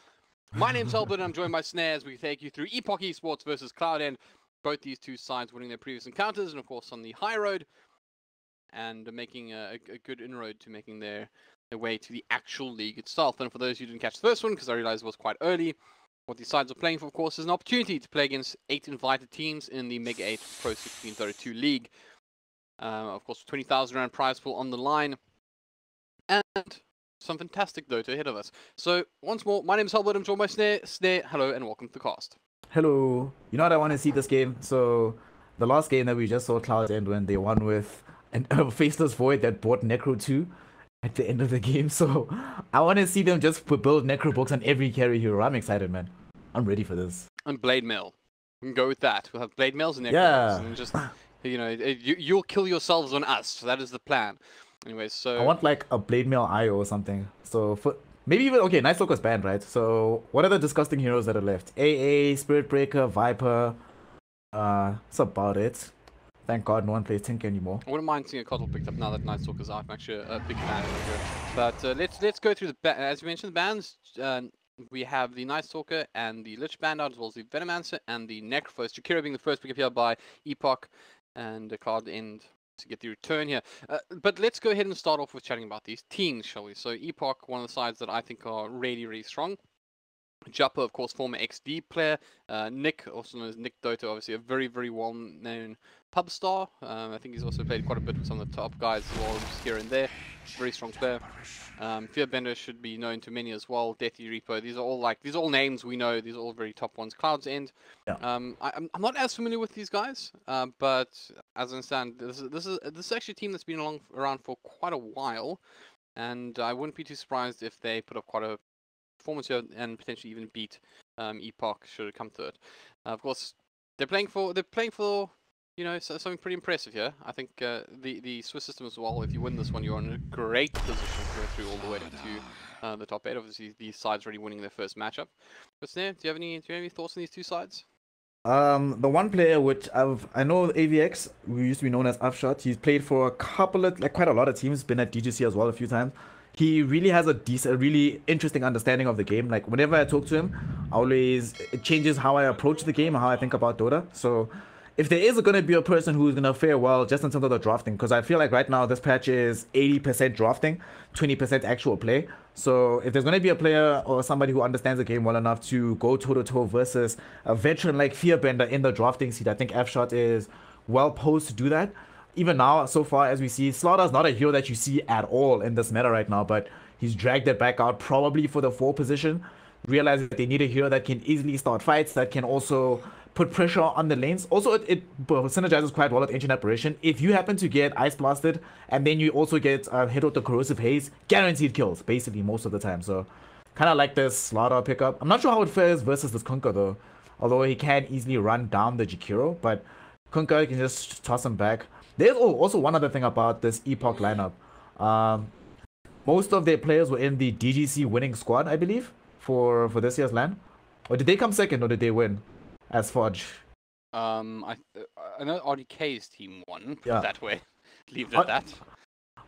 My name's Albert, and I'm joined by Snare as we take you through Epoch Esports versus Cloud. Both these two sides winning their previous encounters, and of course on the high road, and making a good inroad to making their way to the actual league itself. And for those who didn't catch the first one, because I realized it was quite early, what these sides are playing for, of course, is an opportunity to play against 8 invited teams in the Mega 8 Pro 16 Dota 2 League. Of course, 20,000 rand prize pool on the line, and some fantastic Dota ahead of us. So, once more, my name is Albert, I'm joined by Snare. Snare, hello, and welcome to the cast. Hello. You know what I want to see this game? So, the last game that we just saw Cloud end when they won with a Faceless Void that bought Necro 2 at the end of the game. So, I want to see them just build Necro books on every carry hero. I'm excited, man. I'm ready for this. And Blade Mail. We can go with that. We'll have Blade Mails and Necro books, and just... You know, you'll kill yourselves on us. So that is the plan. Anyway, so... I want like a Blade Mail IO or something. So, for maybe even... Okay, Night Stalker's banned, right? So, what are the disgusting heroes that are left? AA, Spirit Breaker, Viper. That's about it. Thank God no one plays Tink anymore. I wouldn't mind seeing a Cottle picked up now that Night Stalker's out. I'm actually a big fan of it. But let's go through the... As you mentioned, the bans... we have the Night Stalker and the Lich banned out, as well as the Venomancer and the Necrophos. Jakiro being the first pick up here by Epoch. And the Cloud end to get the return here. But let's go ahead and start off with chatting about these teams, shall we? So Epoch, one of the sides that I think are really, really strong. Jupper, of course, former XD player. Nick, also known as Nick Dota, obviously a very, very well-known pub star. I think he's also played quite a bit with some of the top guys as well, just here and there. Very strong player. Fearbender should be known to many as well. Deathy Reaper. These are all names we know. These are all very top ones. Cloud's End. Yeah. I'm not as familiar with these guys, but as I understand, this is actually a team that's been around for quite a while, and I wouldn't be too surprised if they put up quite a performance here and potentially even beat Epoch should it come to it. Of course, they're playing for you know, something pretty impressive here. I think the Swiss system as well. If you win this one, you're in a great position to go through all the way to the top 8. Obviously, these sides already winning their first matchup. But Snare, do you have any thoughts on these two sides? The one player which I know AVX, who used to be known as Upshot, he's played for quite a lot of teams, been at DGC as well a few times. He really has a really interesting understanding of the game. Like, whenever I talk to him, it changes how I approach the game and how I think about Dota. So, if there is going to be a person who's going to fare well just in terms of the drafting, because I feel like right now this patch is 80% drafting, 20% actual play. So if there's going to be a player or somebody who understands the game well enough to go toe-to-toe versus a veteran like Fearbender in the drafting seat, I think F-Shot is well posed to do that. Even now, so far as we see, Slaughter's not a hero that you see at all in this meta right now, but he's dragged it back out probably for the 4 position. Realizes that they need a hero that can easily start fights, that can also put pressure on the lanes. Also, it synergizes quite well with Ancient Apparition. If you happen to get Ice Blasted, and then you also get hit with the Corrosive Haze, guaranteed kills, basically, most of the time. So, kind of like this Slaughter pickup. I'm not sure how it fares versus this Kunkka, though. Although he can easily run down the Jakiro, but Kunkka can just toss him back. There's also one other thing about this Epoch lineup. Most of their players were in the DGC winning squad, I believe, for this year's LAN. Or did they come second, or did they win? As Forge. I know RDK's team won, put Yeah. it that way. Leave it at that.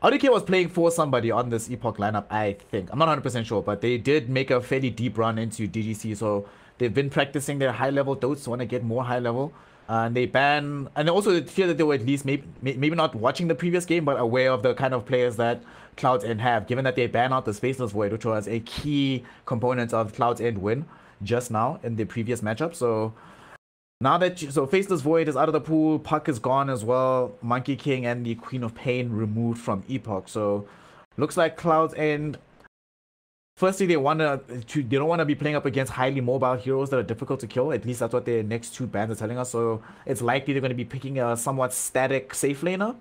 RDK was playing for somebody on this Epoch lineup, I think. I'm not 100% sure, but they did make a fairly deep run into DGC, so they've been practicing their high-level dotes, want to get more high-level. And they ban... And also feel that they were at least maybe not watching the previous game, but aware of the kind of players that Cloud's End have, given that they ban out the Faceless Void, which was a key component of Cloud's End win just now in the previous matchup. So now that Faceless Void is out of the pool, Puck is gone as well, Monkey King and the Queen of Pain removed from Epoch. So looks like Cloud's End, firstly, they don't want to be playing up against highly mobile heroes that are difficult to kill. At least that's what their next 2 bans are telling us. So it's likely they're going to be picking a somewhat static safe laner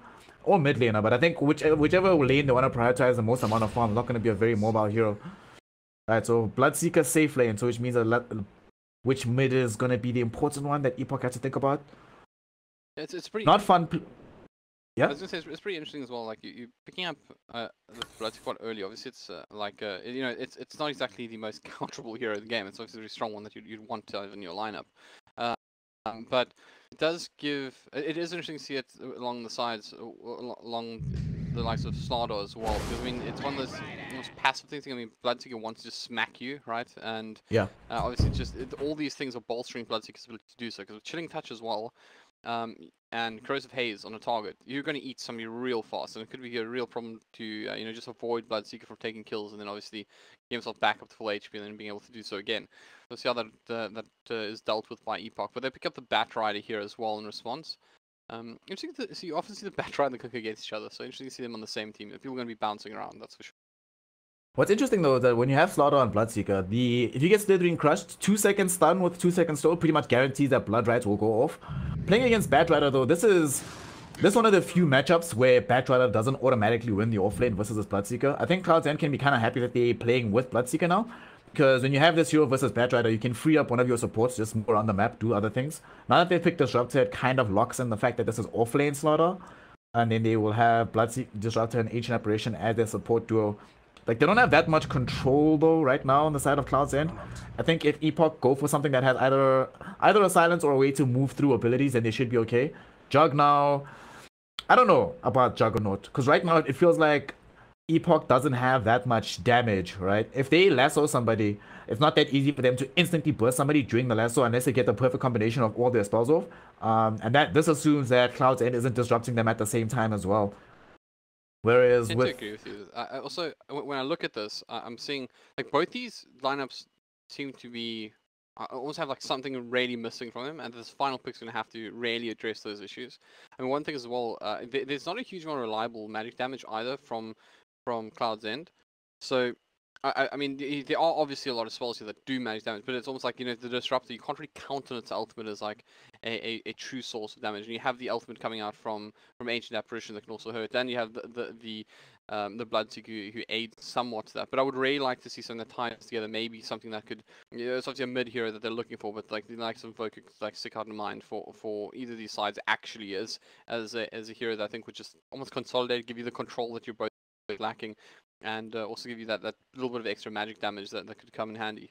or mid laner. But I think whichever lane they want to prioritize the most amount of farm is not going to be a very mobile hero. Alright, so Bloodseeker safe lane, so which means which mid is going to be the important one that Epoch has to think about. It's pretty... Not fun. Yeah. I was going to say, it's pretty interesting as well, like, you picking up the Bloodseeker quite early. Obviously, it's, you know, it's not exactly the most counterable hero of the game. It's obviously a very strong one that you'd want to have in your lineup. But it does give. It is interesting to see it along the sides, along the likes of Slardar as well. Because I mean, it's one of those most passive things. I mean, Bloodseeker wants to just smack you, right? And Yeah. obviously, all these things are bolstering Bloodseeker's ability to do so. Because with Chilling Touch as well, and Corrosive Haze on a target, you're going to eat somebody real fast, and it could be a real problem to you know, just avoid Bloodseeker from taking kills, and then obviously get himself back up to full HP, and then being able to do so again. We'll see how that is dealt with by Epoch. But they pick up the Bat Rider here as well in response. Interesting to see. You often see the Bat Rider and the Cook against each other, so interesting to see them on the same team. People are going to be bouncing around, that's for sure. What's interesting though is that when you have Slaughter on Bloodseeker, if you get Slithering Crushed, 2 seconds stun with 2 seconds slow pretty much guarantees that Blood Rights will go off. Playing against Bat Rider though, this is one of the few matchups where Bat Rider doesn't automatically win the offlane versus this Bloodseeker. I think Cloud's End can be kind of happy that they're playing with Bloodseeker now, because when you have this hero versus Bat Rider, you can free up one of your supports, just move around the map, do other things. Now that they picked Disruptor, it kind of locks in the fact that this is offlane Slaughter, and then they will have Disruptor and Ancient Apparition as their support duo. Like, they don't have that much control though right now on the side of Cloud's End. I think if Epoch go for something that has either a silence or a way to move through abilities, then they should be okay. Jug now, I don't know about Juggernaut, because right now it feels like Epoch doesn't have that much damage, right? If they lasso somebody, it's not that easy for them to instantly burst somebody during the lasso unless they get the perfect combination of all their spells off. And this assumes that Cloud's End isn't disrupting them at the same time as well. Whereas I agree with you. I also, when I look at this, I'm seeing like both these lineups seem to be almost have like something really missing from them, and this final pick's going to have to really address those issues. I mean, one thing as well, there's not a huge amount of reliable magic damage either from Cloud's End. So I mean, there are obviously a lot of spells here that do magic damage, but it's almost like, you know, the Disruptor, you can't really count on its ultimate as like a true source of damage. And you have the ultimate coming out from Ancient Apparition that can also hurt. Then you have the Bloodseeker who aids somewhat to that. But I would really like to see something that ties together, maybe something that could, you know, it's obviously a mid hero that they're looking for, but like the likes of Invoker like stick out in mind for either of these sides actually as a hero that I think would just almost consolidate, give you the control that you're both lacking, and also give you that little bit of extra magic damage that could come in handy.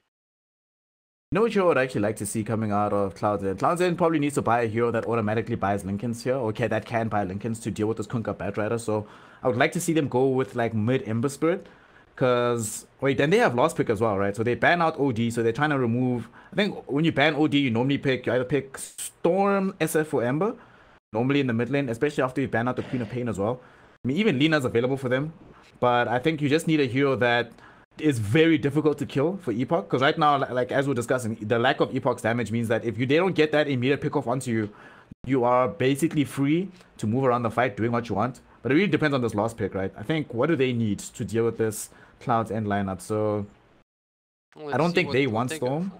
You know what hero I'd actually like to see coming out of Cloud's End? Cloud's End probably needs to buy a hero that automatically buys Lincolns here, or that can buy Lincolns to deal with this Kunkka Bat Rider. So I would like to see them go with like mid Ember Spirit, because then they have Lost Pick as well, right? So they ban out OD, so they're trying to remove. I think when you ban OD, you normally either pick Storm, SF, or Ember, normally in the mid lane, especially after you ban out the Queen of Pain as well. I mean, even Lina's available for them, but I think you just need a hero that is very difficult to kill for Epoch, because right now, like as we're discussing, the lack of Epoch's damage means that if they don't get that immediate pick off onto you, you are basically free to move around the fight doing what you want. But it really depends on this last pick, right? I think, what do they need to deal with this Cloud's End lineup? So I don't think they want Storm.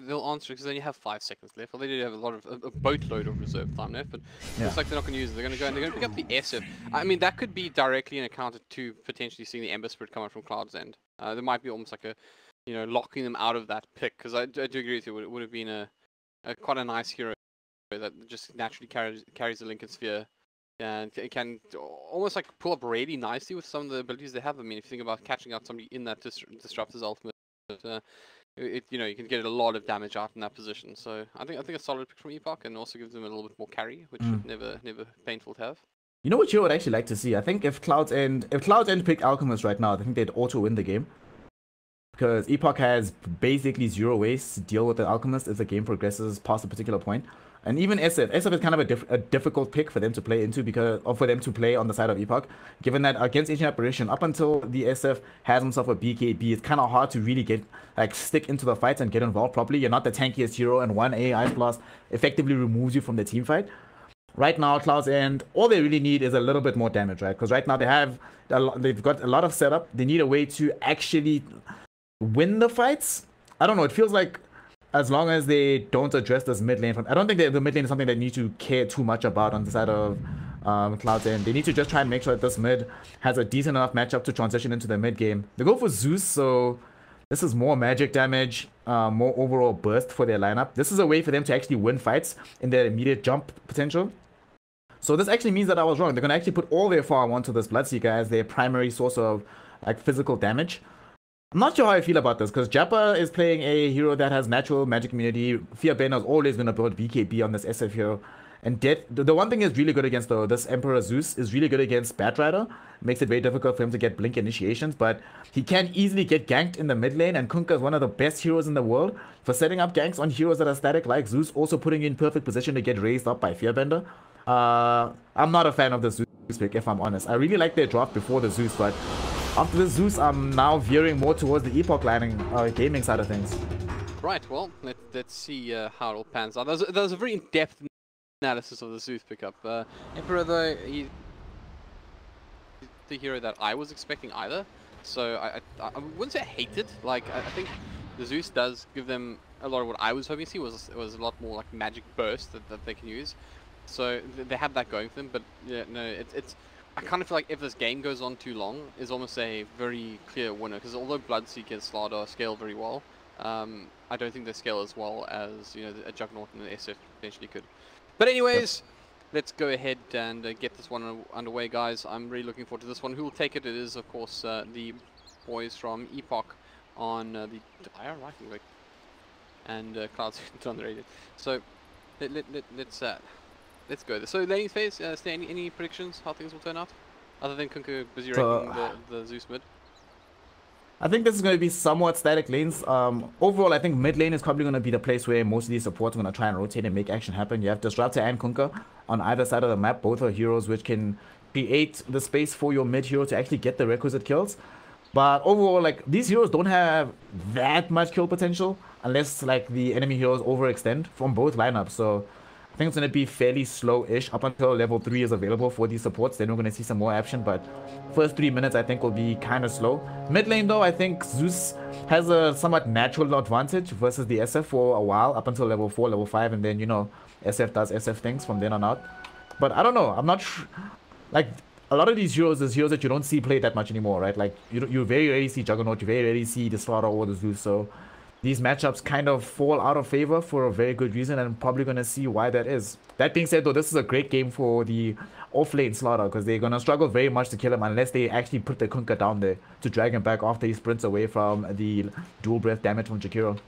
They'll answer, because then you have 5 seconds left. Well, they do have a boatload of reserve time left, but it looks like they're not going to use it. They're going to go and they're going to pick up the SF. I mean, that could be directly in a counter to potentially seeing the Ember Spirit coming from Cloud's End. There might be almost like a, you know, locking them out of that pick, because I do agree with you. It would have been quite a nice hero that just naturally carries the Lincoln Sphere, and it can almost like pull up really nicely with some of the abilities they have. I mean, if you think about catching out somebody in that Disruptor's ultimate, you know, you can get a lot of damage out in that position. So I think a solid pick from Epoch, and also gives them a little bit more carry, which is never painful to have. You know what you would actually like to see? I think if Cloud's End pick Alchemist right now, I think they'd auto win the game, because Epoch has basically 0 ways to deal with the Alchemist as the game progresses past a particular point. And even SF is kind of a difficult pick for them to play into, for them to play on the side of Epoch, given that against Ancient Apparition, up until the SF has himself a BKB, it's kind of hard to really stick into the fights and get involved properly. You're not the tankiest hero, and one Ice Blast effectively removes you from the team fight. Right now, Cloud's End, all they really need is a little bit more damage, right? Because right now they've got a lot of setup. They need a way to actually win the fights. I don't know. It feels like, as long as they don't address this mid lane, I don't think the mid lane is something they need to care too much about on the side of Cloud's End. They need to just try and make sure that this mid has a decent enough matchup to transition into the mid game. They go for Zeus, so this is more magic damage, more overall burst for their lineup. This is a way for them to actually win fights in their immediate jump potential. So this actually means that I was wrong. They're going to actually put all their farm onto this Bloodseeker as their primary source of like physical damage. I'm not sure how I feel about this, because Jappa is playing a hero that has natural magic immunity. Fearbender is always going to build BKB on this SF hero. And the one thing is really good against this Emperor Zeus is really good against Batrider. Makes it very difficult for him to get blink initiations, but he can easily get ganked in the mid lane, and Kunkka is one of the best heroes in the world for setting up ganks on heroes that are static like Zeus, also putting you in perfect position to get raised up by Fearbender. I'm not a fan of the Zeus pick, if I'm honest. I really like their draft before the Zeus, but after the Zeus, I'm now veering more towards the Epoch lining, gaming side of things. Right, well, let's see how it all pans out. That was a very in-depth analysis of the Zeus pickup. Emperor, though, he's the hero that I was expecting either. So I wouldn't say I hate it. Like, I think the Zeus does give them a lot of what I was hoping to see was a lot more like magic burst that they can use. So they have that going for them, but yeah, no, it's I kind of feel like if this game goes on too long, is almost a very clear winner, because although Bloodseeker and Slardar scale very well, I don't think they scale as well as, you know, a Juggernaut and an SF potentially could. But anyways, let's go ahead and get this one underway, guys. I'm really looking forward to this one. Who will take it? It is, of course, the boys from Epoch on the Dire Viking Wick and Clouds underrated. So let's go. So laning phase, any predictions how things will turn out? Other than Kunkka busy ranking the Zeus mid? I think this is going to be somewhat static lanes. Overall, I think mid lane is probably going to be the place where most of these supports are going to try and rotate and make action happen. You have Disruptor and Kunkka on either side of the map. Both are heroes which can create the space for your mid hero to actually get the requisite kills. But overall, like, these heroes don't have that much kill potential unless, like, the enemy heroes overextend from both lineups. So I think it's going to be fairly slow-ish up until level 3 is available for these supports. Then we're going to see some more action, but first 3 minutes I think will be kind of slow. Mid lane though, I think Zeus has a somewhat natural advantage versus the SF for a while, up until level 4, level 5, and then, you know, SF does SF things from then on out. But I don't know, I'm not sure. Like, a lot of these heroes is heroes that you don't see play that much anymore, right? Like, you very rarely see Juggernaut, you very rarely see the Slardar or the Zeus, so these matchups kind of fall out of favor for a very good reason, and I'm probably going to see why that is. That being said, though, this is a great game for the off-lane Slardar, because they're going to struggle very much to kill him unless they actually put the Kunkka down there to drag him back after he sprints away from the dual breath damage from Jakiro.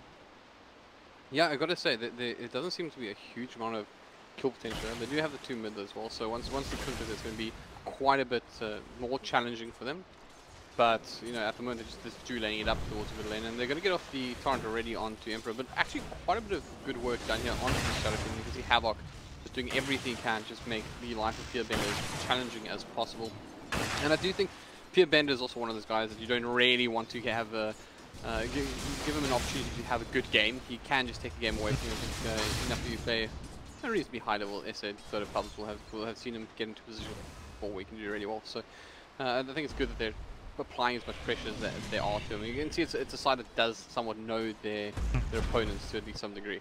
Yeah, I gotta say, that it doesn't seem to be a huge amount of kill potential. They do have the 2 mid as well, so once the Kunkka, it's going to be quite a bit more challenging for them. But, you know, at the moment they're just dual-laning it up towards mid lane, and they're going to get off the torrent already onto Emperor. But actually quite a bit of good work done here onto the Shadow King. You can see Havoc just doing everything he can to just make the life of Fearbender as challenging as possible. And I do think Fearbender is also one of those guys that you don't really want to have a give him an opportunity to have a good game. He can just take the game away from you. Enough of you play a reasonably high level SA, Dota pubs will have seen him get into position before we can do really well. So I think it's good that they're applying as much pressure as they are to him. You can see it's a side that does somewhat know their opponents to at least some degree.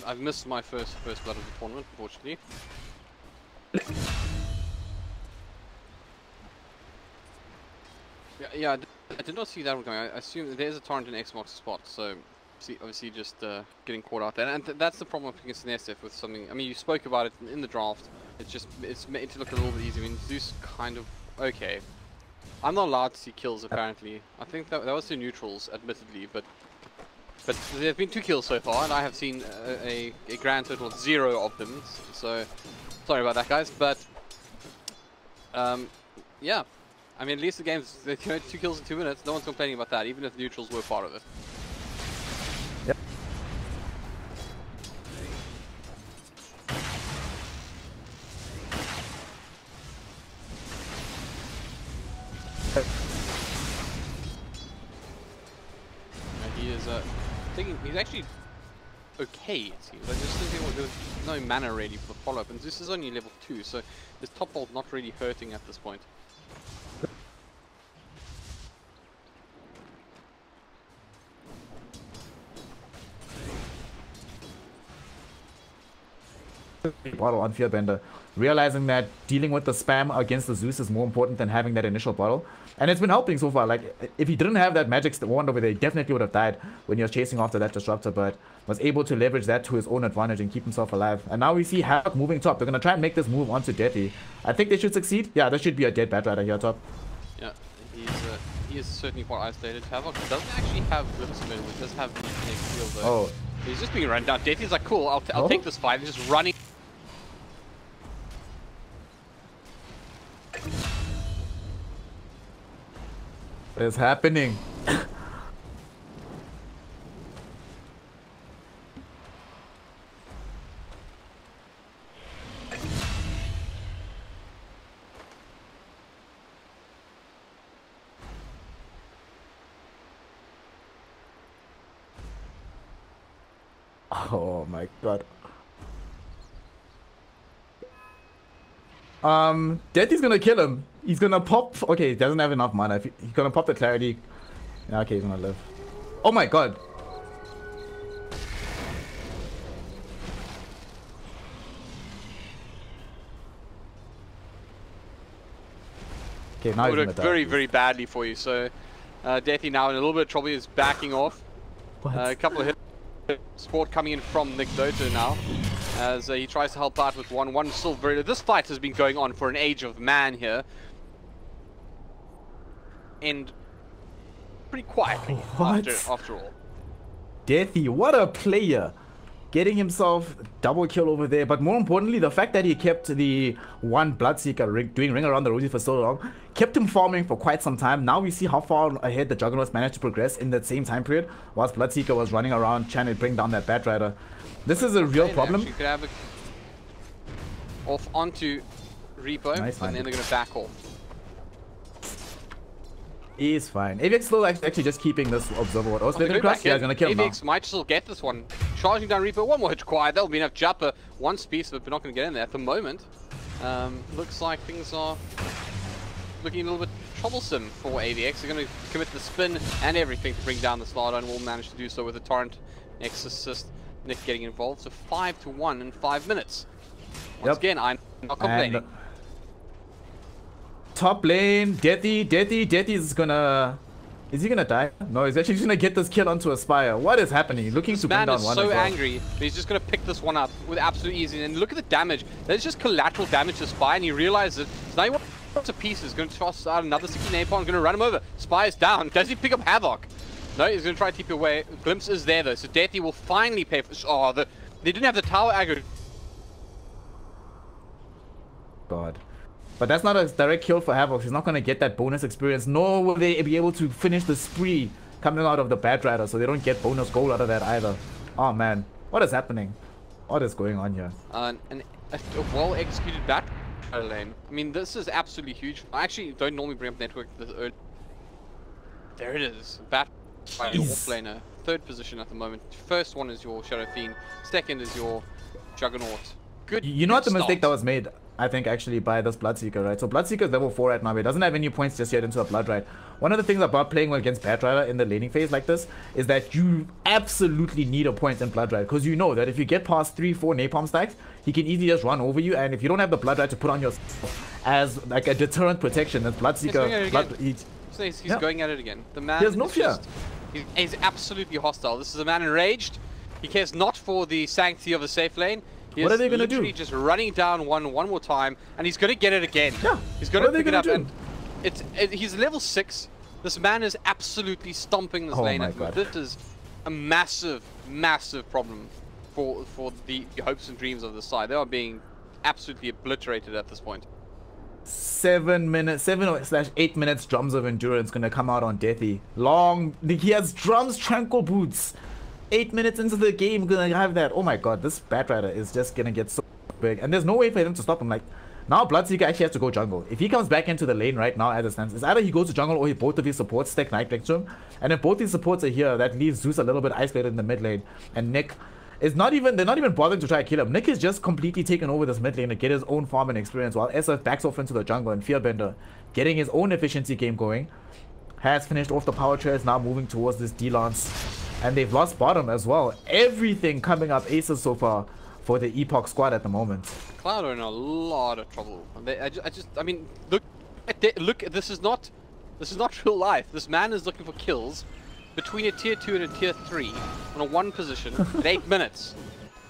I've missed my first blood of the tournament, unfortunately. Yeah, I did not see that one coming. I assume there's a torrent in Xbox spot, so obviously just getting caught out there. And that's the problem against an SF with something. I mean, you spoke about it in the draft. It's made to look a little bit easier. I mean, Zeus kind of okay. I'm not allowed to see kills apparently. I think that was the neutrals, admittedly, but there have been 2 kills so far, and I have seen a grand total of 0 of them. So sorry about that, guys. But yeah, I mean, at least the game's 2 kills in 2 minutes. No one's complaining about that, even if the neutrals were part of it. Yep. He is he's actually okay, it seems. I just think there's no mana really for the follow-up, and this is only level 2, so his top ult not really hurting at this point. bottle on Fearbender, realizing that dealing with the spam against the Zeus is more important than having that initial bottle. And it's been helping so far. Like, if he didn't have that magic wand over there, he definitely would have died when he was chasing after that disruptor, but was able to leverage that to his own advantage and keep himself alive. And now we see Havoc moving top. They're going to try and make this move onto Deadly. I think they should succeed. Yeah, there should be a dead Batrider here top. Yeah, he is certainly quite isolated. Havoc doesn't actually have glimpse of it. He does have the field though. Oh. He's just being run down. Deadly's like, cool, I'll take this fight. He's just running. What is happening? Oh my god. Deadly's gonna kill him. He's gonna pop. Okay, he doesn't have enough mana. He's gonna pop the clarity. Yeah, okay, he's gonna live. Oh my god. Okay, now It he's would gonna look die. very, very badly for you. So, Deathy now in a little bit of trouble. He's backing off. A couple of hits. Support coming in from Nick Dota now, as he tries to help out with one still very. This fight has been going on for an age of man here, and pretty quietly after all. Deathy, what a player! Getting himself double kill over there, but more importantly, the fact that he kept the one Bloodseeker doing ring around the rosy for so long, kept him farming for quite some time. Now we see how far ahead the Juggernauts managed to progress in that same time period, whilst Bloodseeker was running around trying to bring down that Batrider. This is a real problem. You could have it off onto Reaper, Nice, and then they're going to back off. He's fine. AVX still actually just keeping this observer. Oh, yeah, he's gonna kill him AVX might still get this one. Charging down Reaper, one more hit required. That'll be enough. Japper, one piece, but we're not going to get in there at the moment. Looks like things are looking a little bit troublesome for AVX. They're going to commit the spin and everything to bring down the Slardar, and will manage to do so with a Torrent next assist. Nick getting involved, so 5-1 in 5 minutes. Once again, I'm not complaining. And top lane, Deathy is gonna... Is he gonna die? No, he's actually gonna get this kill onto a Spire. What is happening? He's looking to bring down one as well. Man is so angry, but he's just gonna pick this one up with absolute ease. And look at the damage. There's just collateral damage to Spire, and he realizes it. So now he wants to pieces. Going to toss out another 60 napalm, gonna run him over. Spire's down. Does he pick up Havoc? No, he's gonna try to keep it away. Glimpse is there though, so Deathy will finally pay for... Oh, they didn't have the tower aggro. God. But that's not a direct kill for Havoc. He's not going to get that bonus experience, nor will they be able to finish the spree coming out of the Batrider, so they don't get bonus gold out of that either. Oh man, what is happening? What is going on here? A well-executed Batrider lane. I mean, this is absolutely huge. I actually don't normally bring up network this early. There it is. Batrider offlaner. Third position at the moment. First one is your Shadow Fiend. Second is your Juggernaut. Good. You know what the mistake that was made? I think actually by this Bloodseeker, right? So Bloodseeker is level 4 right now. He doesn't have any points just yet into a Blood Rite. One of the things about playing against Batrider in the laning phase like this is that you absolutely need a point in Blood Rite, because you know that if you get past 3-4 napalm stacks, he can easily just run over you, and if you don't have the Blood Rite to put on yourself as like a deterrent protection, then Bloodseeker... He's going at it again. The man... He has no fear. He's absolutely hostile. This is a man enraged. He cares not for the sanctity of the safe lane. What are they going to do? Just running down one more time, and he's going to get it again. Yeah. He's going to pick it up, and he's level 6. This man is absolutely stomping this lane. This is a massive, massive problem for the hopes and dreams of the side. They are being absolutely obliterated at this point. 7/8 minutes drums of endurance going to come out on Deathy. He has drums, tranquil boots. 8 minutes into the game, gonna have that. Oh my god, this Batrider is just gonna get so big, and there's no way for him to stop him. Like, now Bloodseeker actually has to go jungle. If he comes back into the lane right now as it stands, it's either he goes to jungle or both of his supports stack Knight next to him. And if both his supports are here, that leaves Zeus a little bit isolated in the mid lane. And Nick is they're not even bothering to try to kill him. Nick is just completely taken over this mid lane to get his own farm and experience, while SF backs off into the jungle, and Fearbender getting his own efficiency game going. Has finished off the power trails, now moving towards this D-Lance. And they've lost bottom as well. Everything coming up aces so far for the Epoch squad at the moment. Cloud are in a lot of trouble. I mean, look. This is not real life. This man is looking for kills between a tier 2 and a tier 3 on a 1 position at 8 minutes.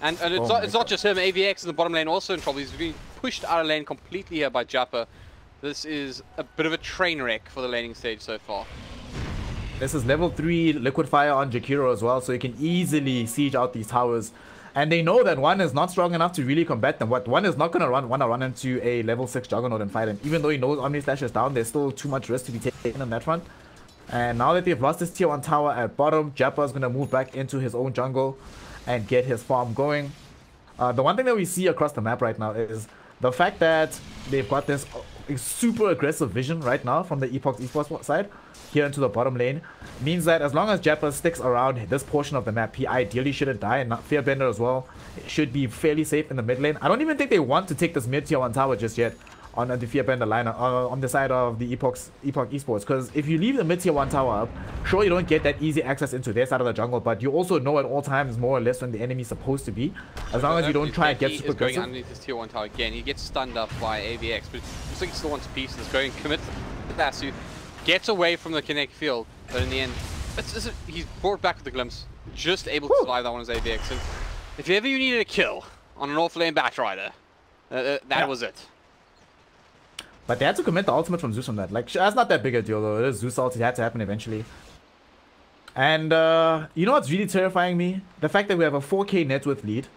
And it's not just him. AVX in the bottom lane also in trouble. He's being pushed out of lane completely here by Jappa. This is a bit of a train wreck for the laning stage so far. This is level 3 liquid fire on Jakiro as well, so he can easily siege out these towers. And they know that one is not strong enough to really combat them. What one is not going to want to run into a level 6 Juggernaut and fight him. Even though he knows Omni Slash is down, there's still too much risk to be taken on that front. And now that they've lost this tier 1 tower at bottom, Jappa is going to move back into his own jungle and get his farm going. The one thing that we see across the map right now is the fact that they've got this super aggressive vision right now from the Epoch Esports side here into the bottom lane, means that as long as Jappa sticks around this portion of the map, he ideally shouldn't die, and Fearbender as well should be fairly safe in the mid lane. I don't even think they want to take this mid tier 1 tower just yet on the Fearbender line on the side of the Epoch Esports, because if you leave the mid tier 1 tower up, sure, you don't get that easy access into their side of the jungle, but you also know at all times more or less when the enemy is supposed to be, as long as you don't try and get super aggressive. Going underneath this tier 1 tower again. He gets stunned up by AVX, but looks like he still wants pieces. Going commit the Basu, gets away from the Connect field, but in the end, he's brought back with the glimpse, just able to survive that one as AVX. And if ever you needed a kill on an off-lane Batrider, that was it. But they had to commit the ultimate from Zeus on that. Like, that's not that big a deal though. It is Zeus ult, it had to happen eventually. And you know what's really terrifying me? The fact that we have a 4k net worth lead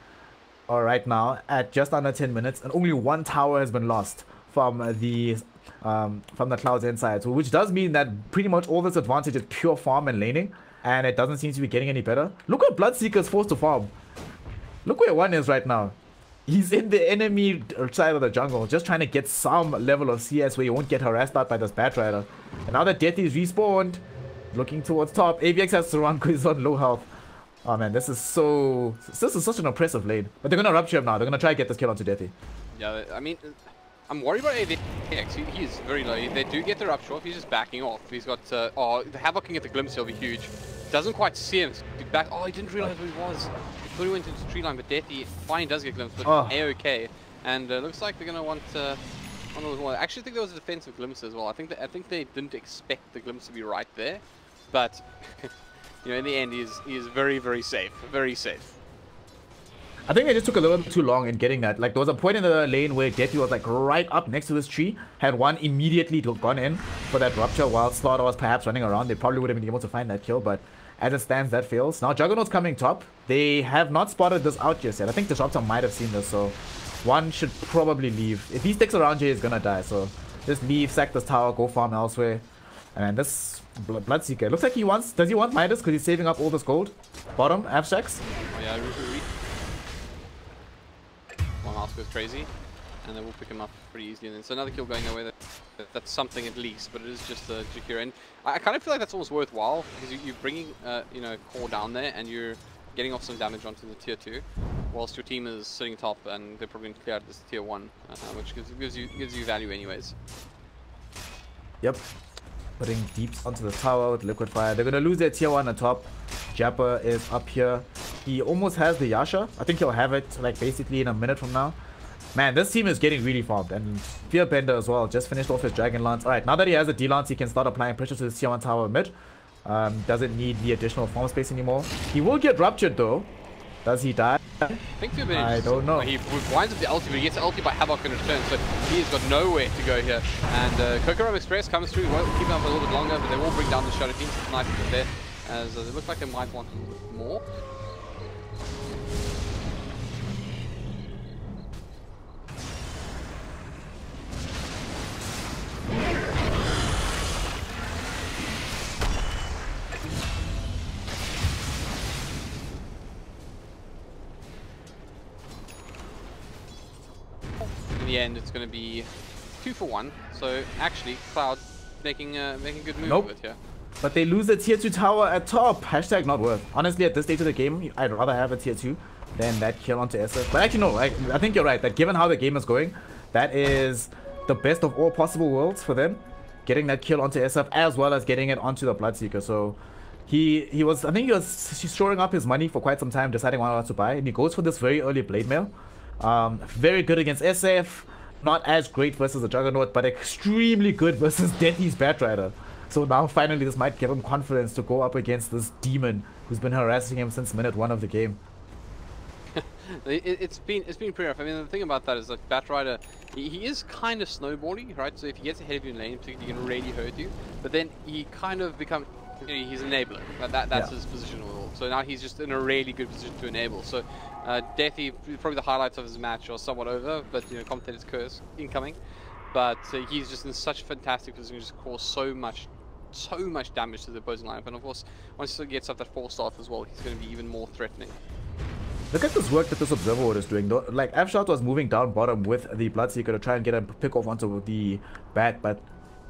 right now at just under 10 minutes, and only 1 tower has been lost from the Cloud's inside. So, which does mean that pretty much all this advantage is pure farm and laning, and it doesn't seem to be getting any better. Look what Bloodseeker is forced to farm. Look where one is right now. He's in the enemy side of the jungle, just trying to get some level of CS where you won't get harassed out by this Batrider. And now that Death is respawned, looking towards top, AVX has to run because he's on low health. Oh man, this is such an oppressive lane. But they're gonna rupture him now. They're gonna try to get this kill onto Deathy. Yeah, I mean, I'm worried about AVX. He's very low. They do get the rupture off. He's just backing off. He's got the Havoc can get the glimpse. He'll be huge. Doesn't quite see him. Back. Oh, he didn't realize where he was. He went into the tree line, but Deathy finally does get glimpse, but A-OK. And looks like they're gonna want one of those more. I actually think there was a defensive glimpse as well. I think they didn't expect the glimpse to be right there, but you know, in the end, he is very, very safe. Very safe. I think they just took a little bit too long in getting that. Like, there was a point in the lane where Deathy was like right up next to this tree, had one immediately gone in for that rupture while Slaughter was perhaps running around. They probably would have been able to find that kill, but as it stands, that fails. Now Juggernaut's coming top. They have not spotted this out just yet. I think Disruptor might have seen this, so one should probably leave. If he sticks around here, he's gonna die, so just leave, sack this tower, go farm elsewhere. And this Bloodseeker, looks like he wants, does he want Midas because he's saving up all this gold? Bottom, abstracts. Oh yeah, one house goes crazy, and then we'll pick him up pretty easily. And then so another kill going their way. That's something at least, but it is just a Jakiro. And I kind of feel like that's almost worthwhile because you're bringing you know, core down there, and you're getting off some damage onto the tier 2, whilst your team is sitting top, and they're probably going to clear out this tier 1, which gives you value anyways. Yep. Putting deeps onto the tower with liquid fire. They're gonna lose their tier 1 on top. Jappa is up here. He almost has the Yasha. I think he'll have it like basically in a minute from now. Man, this team is getting really farmed, and Fearbender as well just finished off his Dragon Lance. Alright, now that he has a D-Lance, he can start applying pressure to the tier 1 tower mid. Doesn't need the additional farm space anymore. He will get ruptured though. Does he die? I think Fearbender, I don't know. He winds up the ulti, but he gets the ulti by Havoc in return, so he has got nowhere to go here. And Kokoram Express comes through, won't keep him up a little bit longer, but they will bring down the Shadow Fiends. It's nice to put there, as they look like they might want more. In the end, it's going to be 2 for 1. So actually, Cloud making a good move with it here. But they lose the tier 2 tower at top. Hashtag not worth. Honestly, at this stage of the game, I'd rather have a tier 2 than that kill onto SF. But actually, no, I think you're right. That given how the game is going, that is the best of all possible worlds for them. Getting that kill onto SF as well as getting it onto the Bloodseeker. So he was, I think he was storing up his money for quite some time, deciding what to buy, and he goes for this very early blade mail. Very good against SF, not as great versus the Juggernaut, but extremely good versus Deathy's Batrider. So now finally this might give him confidence to go up against this demon who's been harassing him since minute 1 of the game. It's been pretty rough. I mean, the thing about that is that Batrider, he is kind of snowballing, right? So if he gets ahead of you in lane, he can really hurt you. But then he kind of becomes, you know, he's an enabler. That's his position. So now he's just in a really good position to enable. So Deathy, probably the highlights of his match are somewhat over, but you know, commentator's curse incoming. But he's just in such a fantastic position to just cause so much damage to the opposing lineup. And of course, once he gets up that 4-star as well, he's going to be even more threatening. Look at this work that this Observer Ward is doing. Though, like, F-Shot was moving down bottom with the Bloodseeker to try and get a pick off onto the bat, but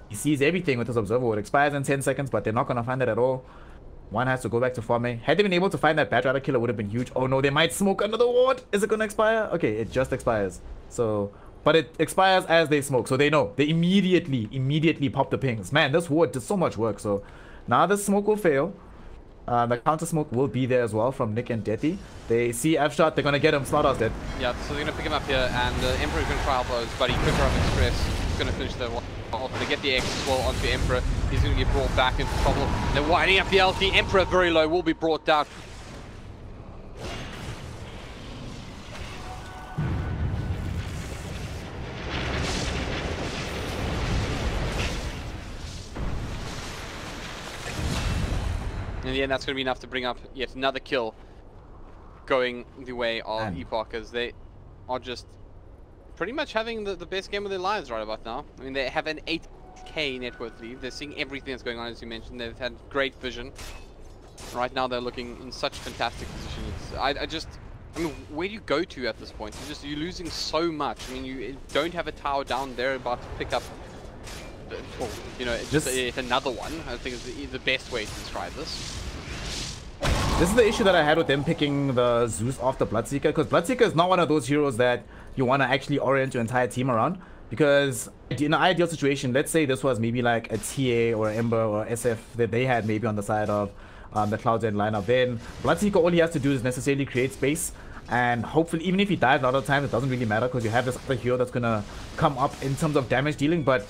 he sees everything with this Observer Ward. Expires in 10 seconds, but they're not going to find it at all. One has to go back to farming. Had they been able to find that Batrider killer, would have been huge. Oh no, they might smoke under the ward. Is it going to expire? Okay, it just expires. So, but it expires as they smoke, so they know. They immediately pop the pings. Man, this ward did so much work. So now the smoke will fail. The counter smoke will be there as well from Nick and Deathy. They see F-Shot, they're going to get him. Slaughter's dead. Yeah, so they're going to pick him up here, and Emperor's going to try help those, but he quicker up Express. He's going to finish the off. They get the X as well onto Emperor. He's going to get brought back into trouble. They're winding up the LT. Emperor very low, will be brought down. In the end, that's going to be enough to bring up yet another kill going the way of Epoch, as they are just pretty much having the best game of their lives right about now. I mean, they have an 8k net worth lead. They're seeing everything that's going on, as you mentioned. They've had great vision. Right now, they're looking in such fantastic positions. I mean, where do you go to at this point? You're losing so much. I mean, you don't have a tower down there about to pick up. You know, it's another one. I think it's the best way to describe this. This is the issue that I had with them picking the Zeus off the Bloodseeker, because Bloodseeker is not one of those heroes that you want to actually orient your entire team around. Because in an ideal situation, let's say this was maybe like a TA or Ember or SF that they had maybe on the side of the Cloud's End lineup, then Bloodseeker, all he has to do is necessarily create space, and hopefully, even if he dies a lot of times, it doesn't really matter because you have this other hero that's gonna come up in terms of damage dealing. But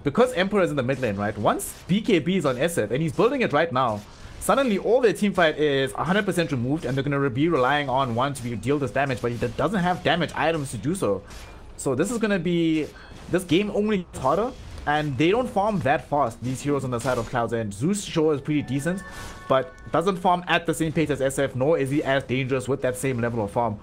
because Emperor is in the mid lane, right, once BKB is on SF and he's building it right now, suddenly all their team fight is 100% removed, and they're going to be relying on one to deal this damage, but he doesn't have damage items to do so. So this is going to be, this game only gets harder, and they don't farm that fast, these heroes on the side of Clouds. And Zeus sure is pretty decent, but doesn't farm at the same pace as SF, nor is he as dangerous with that same level of farm,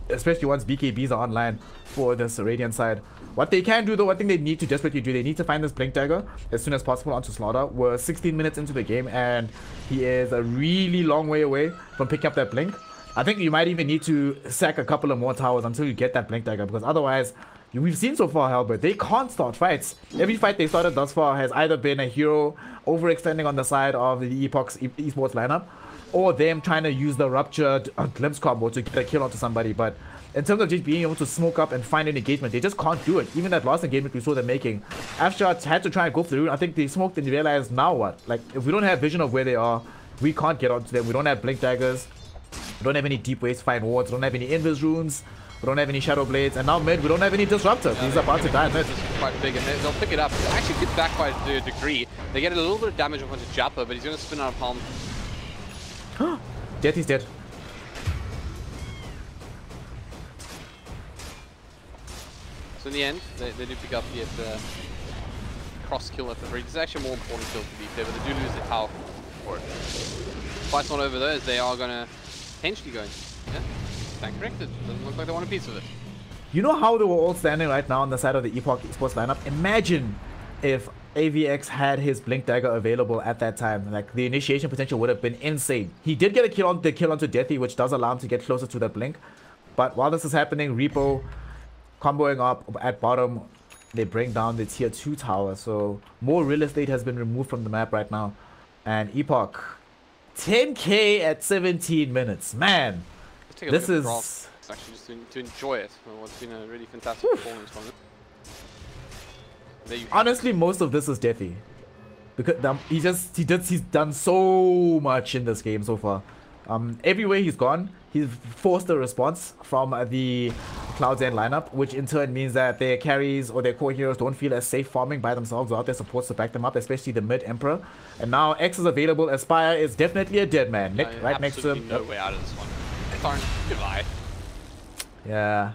especially once BKBs are online for this Radiant side. What they can do though, I think they need to desperately do, they need to find this Blink Dagger as soon as possible onto Slaughter. We're 16 minutes into the game and he is a really long way away from picking up that Blink. I think you might even need to sack a couple of more towers until you get that Blink Dagger, because otherwise, we've seen so far, Halbert, they can't start fights. Every fight they started thus far has either been a hero overextending on the side of the Epoch's esports lineup, or them trying to use the ruptured glimpse combo to get a kill onto somebody. But in terms of just being able to smoke up and find an engagement, they just can't do it. Even that last engagement we saw them making, F-Shots had to try and go through. I think they smoked and realized, now what? Like, if we don't have vision of where they are, we can't get onto them. We don't have Blink Daggers. We don't have any deep ways to find wards. We don't have any Invis runes. We don't have any Shadow Blades. And now mid, we don't have any Disruptors. He's about to die mid. This is quite big, and they'll pick it up. They'll actually get back by a degree. They get a little bit of damage onto Jappa, but he's going to spin out of Palm. Deathy's dead. So in the end, they do pick up the cross kill at the very. This is actually a more important kill to be fair, but they do lose the tower for it. Fight's not over though, as they are going to potentially go in. Yeah, stand corrected. Doesn't look like they want a piece of it. You know how they were all standing right now on the side of the Epoch Esports lineup? Imagine if AVX had his Blink Dagger available at that time. Like, the initiation potential would have been insane. He did get a kill on the kill onto Deathy, which does allow him to get closer to that Blink. But while this is happening, Repo comboing up at bottom, they bring down the tier 2 tower. So more real estate has been removed from the map right now. And Epoch, 10k at 17 minutes. Man, this is actually just to enjoy it. Well, it's been a really fantastic performance from it. Honestly, most of this is Deathy. because he's done so much in this game so far. Everywhere he's gone, he's forced a response from the Cloud's End lineup, which in turn means that their carries or their core heroes don't feel as safe farming by themselves without their supports to back them up, especially the mid Emperor. And now X is available. Aspire is definitely a dead man. Nick right next to him. No way out of this one. Thorn, goodbye. Yeah,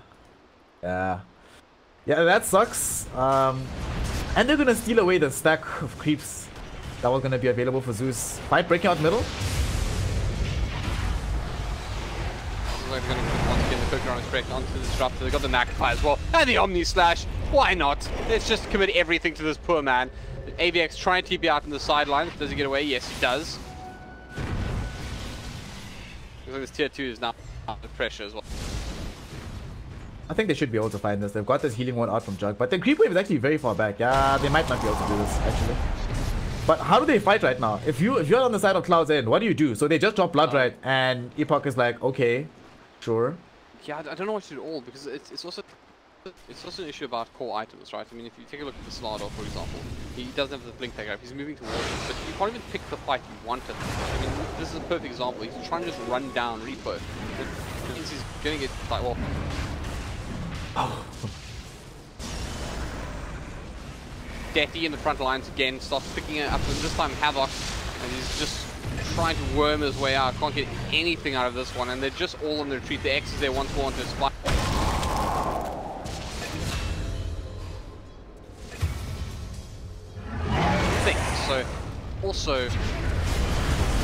that sucks. And they're gonna steal away the stack of creeps that was gonna be available for Zeus. Fight breaking out middle. They're going to once again the quick round is breaking onto the disruptor. They got the Magpie as well, and the Omni Slash. Why not? Let's just commit everything to this poor man. AVX trying to TP out on the sidelines. Does he get away? Yes, he does. Looks like this tier 2 is now under pressure as well. I think they should be able to find this. They've got this healing one out from Jug, but the creep wave is actually very far back. Yeah, they might not be able to do this actually. But how do they fight right now? If you're on the side of Cloud's End, what do you do? So they just drop Blood right, and Epoch is like, okay, sure. Yeah, I don't know what to do at all, because it's also an issue about core items, right? I mean, if you take a look at the Slardor, for example, he doesn't have the blink tag up. He's moving towards it, but you can't even pick the fight you want at. I mean, this is a perfect example. He's trying to just run down Repo. It means he's gonna get like, well. Oh. Deathly in the front lines again, starts picking it up, and this time Havoc, and he's just trying to worm his way out. Can't get anything out of this one, and they're just all on the retreat. The X is there once more onto Spike. So, also,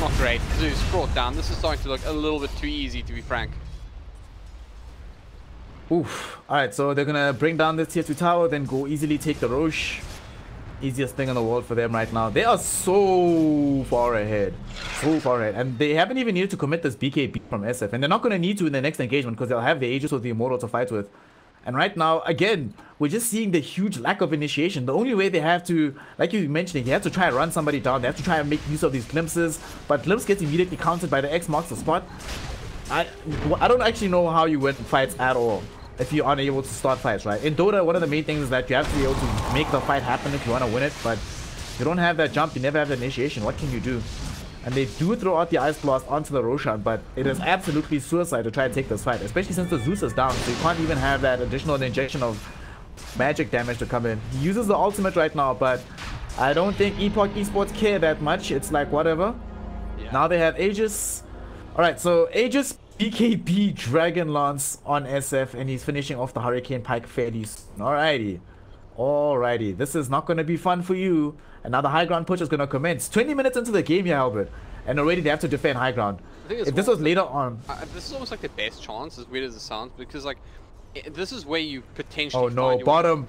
not great. Zeus brought down. This is starting to look a little bit too easy, to be frank. Oof. Alright, so they're gonna bring down this tier 2 tower, then go easily take the Roche. Easiest thing in the world for them right now. They are so far ahead. So far ahead. And they haven't even needed to commit this BKB from SF. And they're not gonna need to in the next engagement because they'll have the Aegis or the Immortal to fight with. And right now, again, we're just seeing the huge lack of initiation. The only way they have to, like you mentioned, they have to try and run somebody down. They have to try and make use of these glimpses. But glimpse gets immediately countered by the X marks the spot. I don't actually know how you win fights at all if you're unable to start fights, right? In Dota, one of the main things is that you have to be able to make the fight happen if you want to win it. But you don't have that jump, you never have the initiation. What can you do? And they do throw out the Ice Blast onto the Roshan, but it is absolutely suicide to try and take this fight, especially since the Zeus is down, so you can't even have that additional injection of magic damage to come in. He uses the ultimate right now, but I don't think Epoch Esports care that much. It's like, whatever. Yeah. Now they have Aegis. Alright, so Aegis, BKB, Dragon Lance on SF, and he's finishing off the Hurricane Pike fairly soon. Alrighty, this is not going to be fun for you. Another high ground push is going to commence. 20 minutes into the game here, Albert. And already they have to defend high ground. If this was later on... this is almost like the best chance, as weird as it sounds, because like, this is where you potentially Oh no, bottom!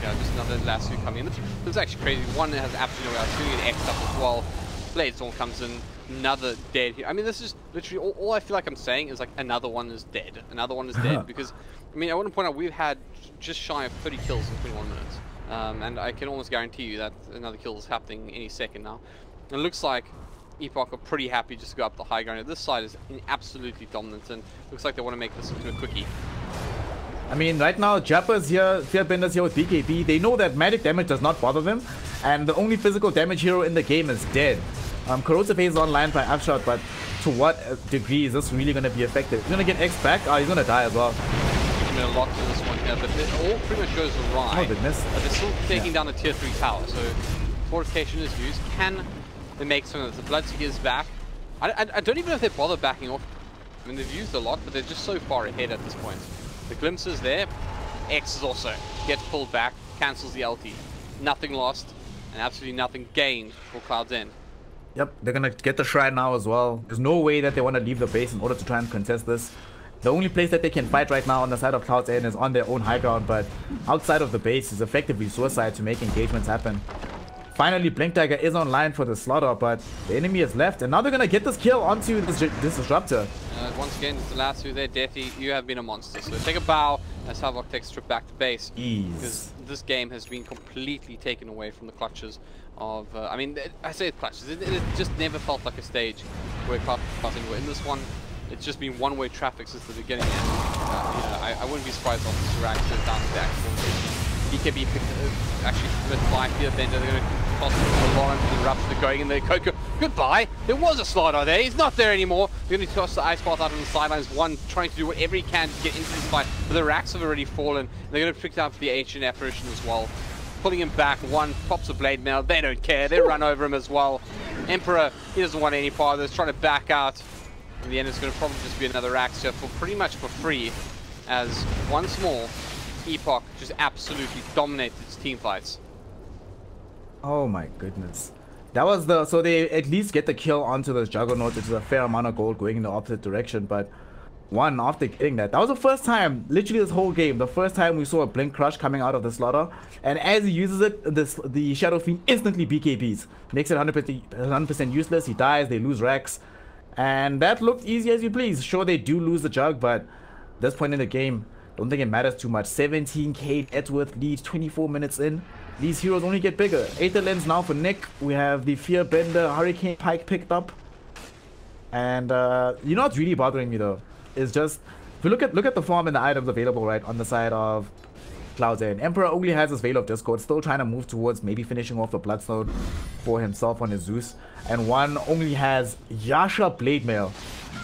Yeah, just another lasso coming in. This is actually crazy. One has absolutely no way out. Doing an X up as well. Bladestorm comes in. Another dead here. I mean, this is literally all I feel like I'm saying is like another one is dead. Another one is dead because, I mean, I want to point out we've had just shy of 30 kills in 21 minutes. And I can almost guarantee you that another kill is happening any second now. And it looks like Epoch are pretty happy just to go up the high ground. This side is absolutely dominant and looks like they want to make this into a quickie. I mean, right now, Jappa's here, Fearbender's here with BKB. They know that magic damage does not bother them, and the only physical damage hero in the game is dead. Corrosive Haze is online by Upshot, but to what degree is this really going to be effective? He's going to get X back? Oh, he's going to die as well. He's going to lock to this one here, but it all pretty much goes awry. Oh, goodness. But they're still taking down the tier 3 tower, so fortification is used. Can they make some of this? The Bloodseeker is back. I don't even know if they bother backing off. I mean, they've used a lot, but they're just so far ahead at this point. The glimpse is there. X is also gets pulled back, cancels the ulti. Nothing lost, and absolutely nothing gained for Cloud's End. Yep, they're gonna get the Shrine now as well. There's no way that they want to leave the base in order to try and contest this. The only place that they can fight right now on the side of Cloud's End is on their own high ground, but outside of the base is effectively suicide to make engagements happen. Finally, Blink Dagger is online for the Slaughter, but the enemy is left, and now they're gonna get this kill onto this Disruptor. Once again, it's the last two there, Deathy. You have been a monster, so take a bow as Havoc takes a trip back to base. Because this game has been completely taken away from the clutches of... I mean, I say it's clutches. It just never felt like a stage where Cloud's were in this one. It's just been one-way traffic since the beginning. I wouldn't be surprised if Sirac goes down to the actual BKB actually missed by Fear Bender. They're going to toss a lot into the Rupture. They're going in there. Coco, goodbye. There was a slot out there. He's not there anymore. They're going to toss the Ice Path out on the sidelines. One trying to do whatever he can to get into this fight, but the racks have already fallen. They're going to pick up the Ancient Apparition as well. Pulling him back. One pops a Blade Mail. They don't care. They run over him as well. Emperor, he doesn't want any part of this. Trying to back out. In the end, it's going to probably just be another Axe here for pretty much for free, as once more, Epoch just absolutely dominated its team fights. Oh my goodness. That was the... So they at least get the kill onto those Juggernauts, which is a fair amount of gold going in the opposite direction, but one, after getting that was the first time, literally this whole game, the first time we saw a Blink Crush coming out of the slaughter, and as he uses it, the Shadow Fiend instantly BKBs. Makes it 100% useless, he dies, they lose racks, and that looked easy as you please. Sure, they do lose the Jug, but at this point in the game, don't think it matters too much. 17k net worth lead, 24 minutes in. These heroes only get bigger. Aether Lens now for Nick. We have the Fear Bender, Hurricane Pike picked up. And you know what's really bothering me though? Is just, if you look at the farm and the items available right on the side of Cloud's End. Emperor only has his Veil of Discord, still trying to move towards maybe finishing off the Bloodstone for himself on his Zeus. And one only has Yasha Blade Mail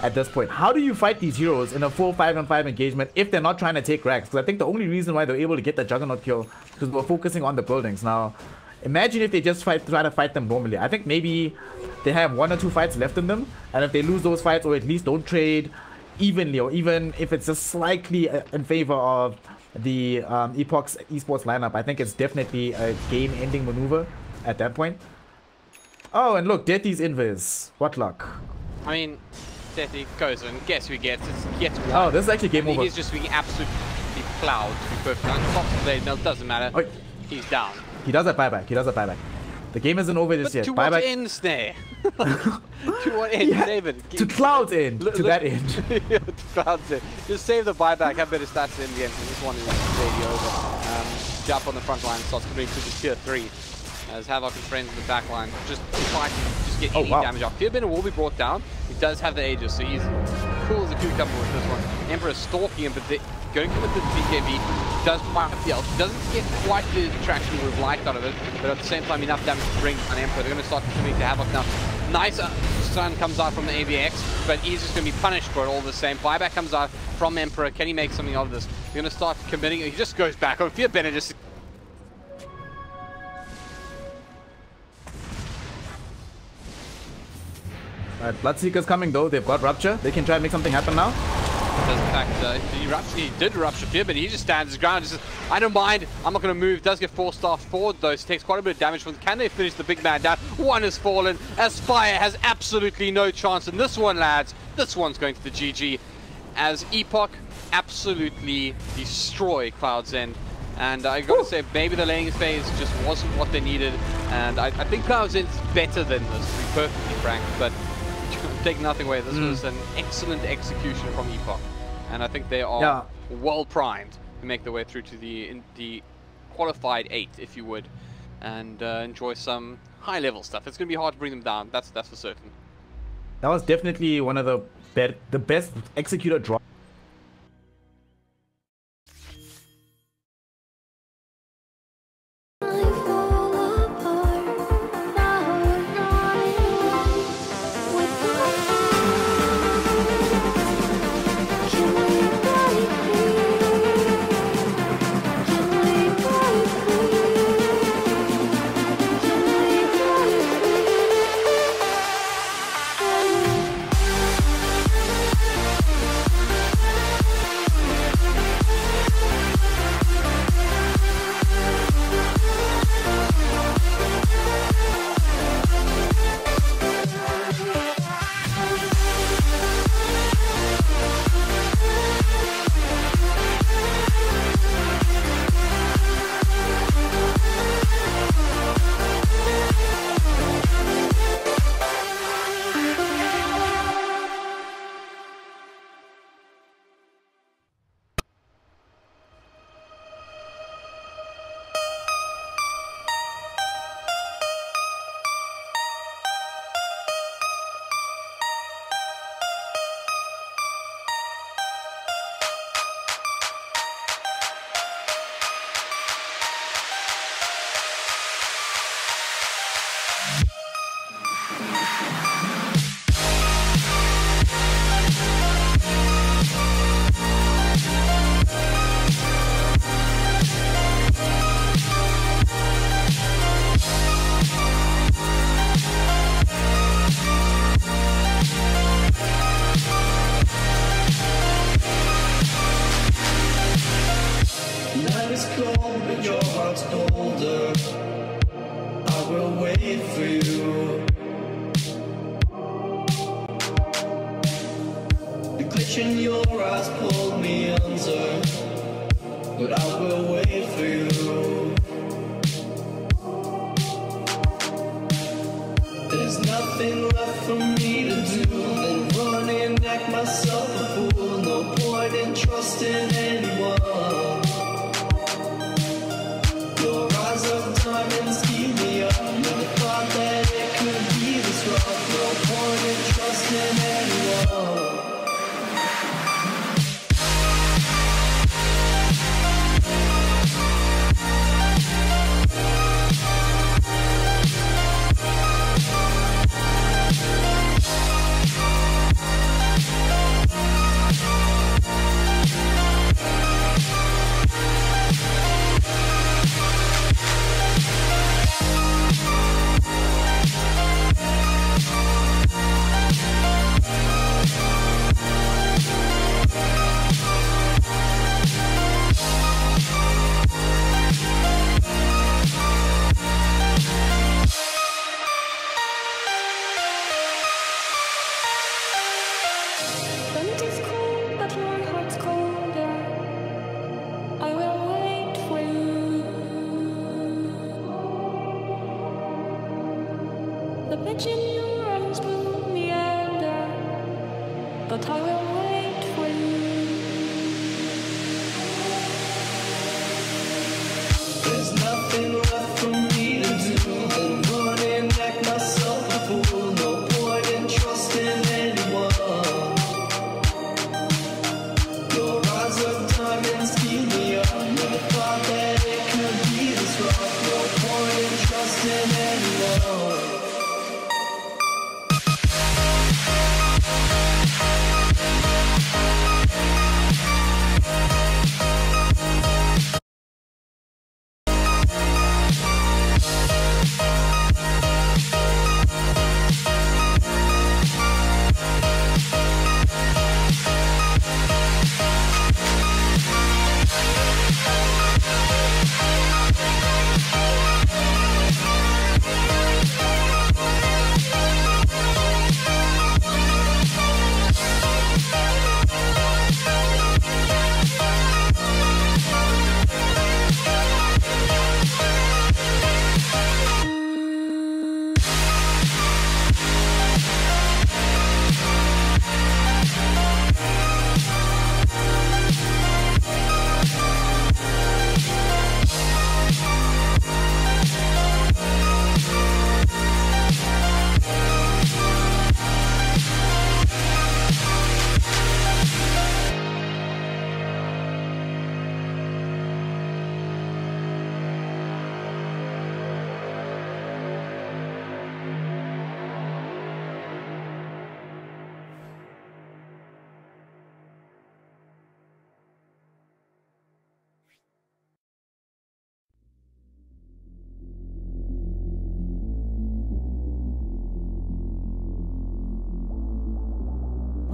at this point. How do you fight these heroes in a full 5-on-5 engagement if they're not trying to take racks? Because I think the only reason why they're able to get the Juggernaut kill is because we're focusing on the buildings. Now, imagine if they just try to fight them normally. I think maybe they have 1 or 2 fights left in them, and if they lose those fights, or at least don't trade evenly, or even if it's just slightly in favor of the Epoch's esports lineup, I think it's definitely a game-ending maneuver at that point. Oh, and look, Deathy's invis. What luck. I mean, Deathy goes and guess who gets it? Gets one. Oh, this is actually game over. He's just being absolutely plowed, to be perfectly honest. Pops the Blade Mail, doesn't matter. Oh. He's down. He does a buyback. He does a buyback. The game isn't over just yet. To what end, Snare? To what end, Yeah, David? to Cloud's end. To that end. Yeah, to Cloud's end. Just save the buyback, have better stats in the end. This one is already over. Jump on the front line, starts coming to the tier 3. As Havoc and friends in the back line just try to just get any damage off. Fearbender will be brought down. He does have the Aegis, so he's cool as a cucumber with this one. Emperor stalking him, but going with the BKB does quite the ult. Doesn't get quite the traction we would have liked out of it, but at the same time enough damage to bring on Emperor. They're going to start coming to Havoc now. Nice stun comes out from the AVX, but he's just going to be punished for it all the same. Buyback comes out from Emperor. Can he make something of this? They're going to start committing. He just goes back. Oh, Fearbender just... Alright, Bloodseeker's coming though. They've got Rupture. They can try and make something happen now. Does in fact, he did rupture Fear, but he just stands his ground. Just says, I don't mind. I'm not going to move. Does get 4-star forward though. So takes quite a bit of damage from. Can they finish the big man down? One has fallen. Aspire has absolutely no chance. And this one, lads, this one's going to the GG. As Epoch absolutely destroy Cloud's End. And I got to say, maybe the laning phase just wasn't what they needed. And I think Cloud's End is better than this, to be perfectly frank. But take nothing away. This was an excellent execution from Epoch, and I think they are well primed to make their way through to the qualified 8, if you would, and enjoy some high-level stuff. It's going to be hard to bring them down. That's for certain. That was definitely one of the best executed drops. is cold, but your heart's colder. I will wait for you. The glitch in your eyes pulled me under, but I will wait for you. There's nothing left for me to do than run and act myself a fool. No point in trusting anyone. Your eyes of diamonds keep me up. Never thought that it could be this rough. No point in trusting anyone.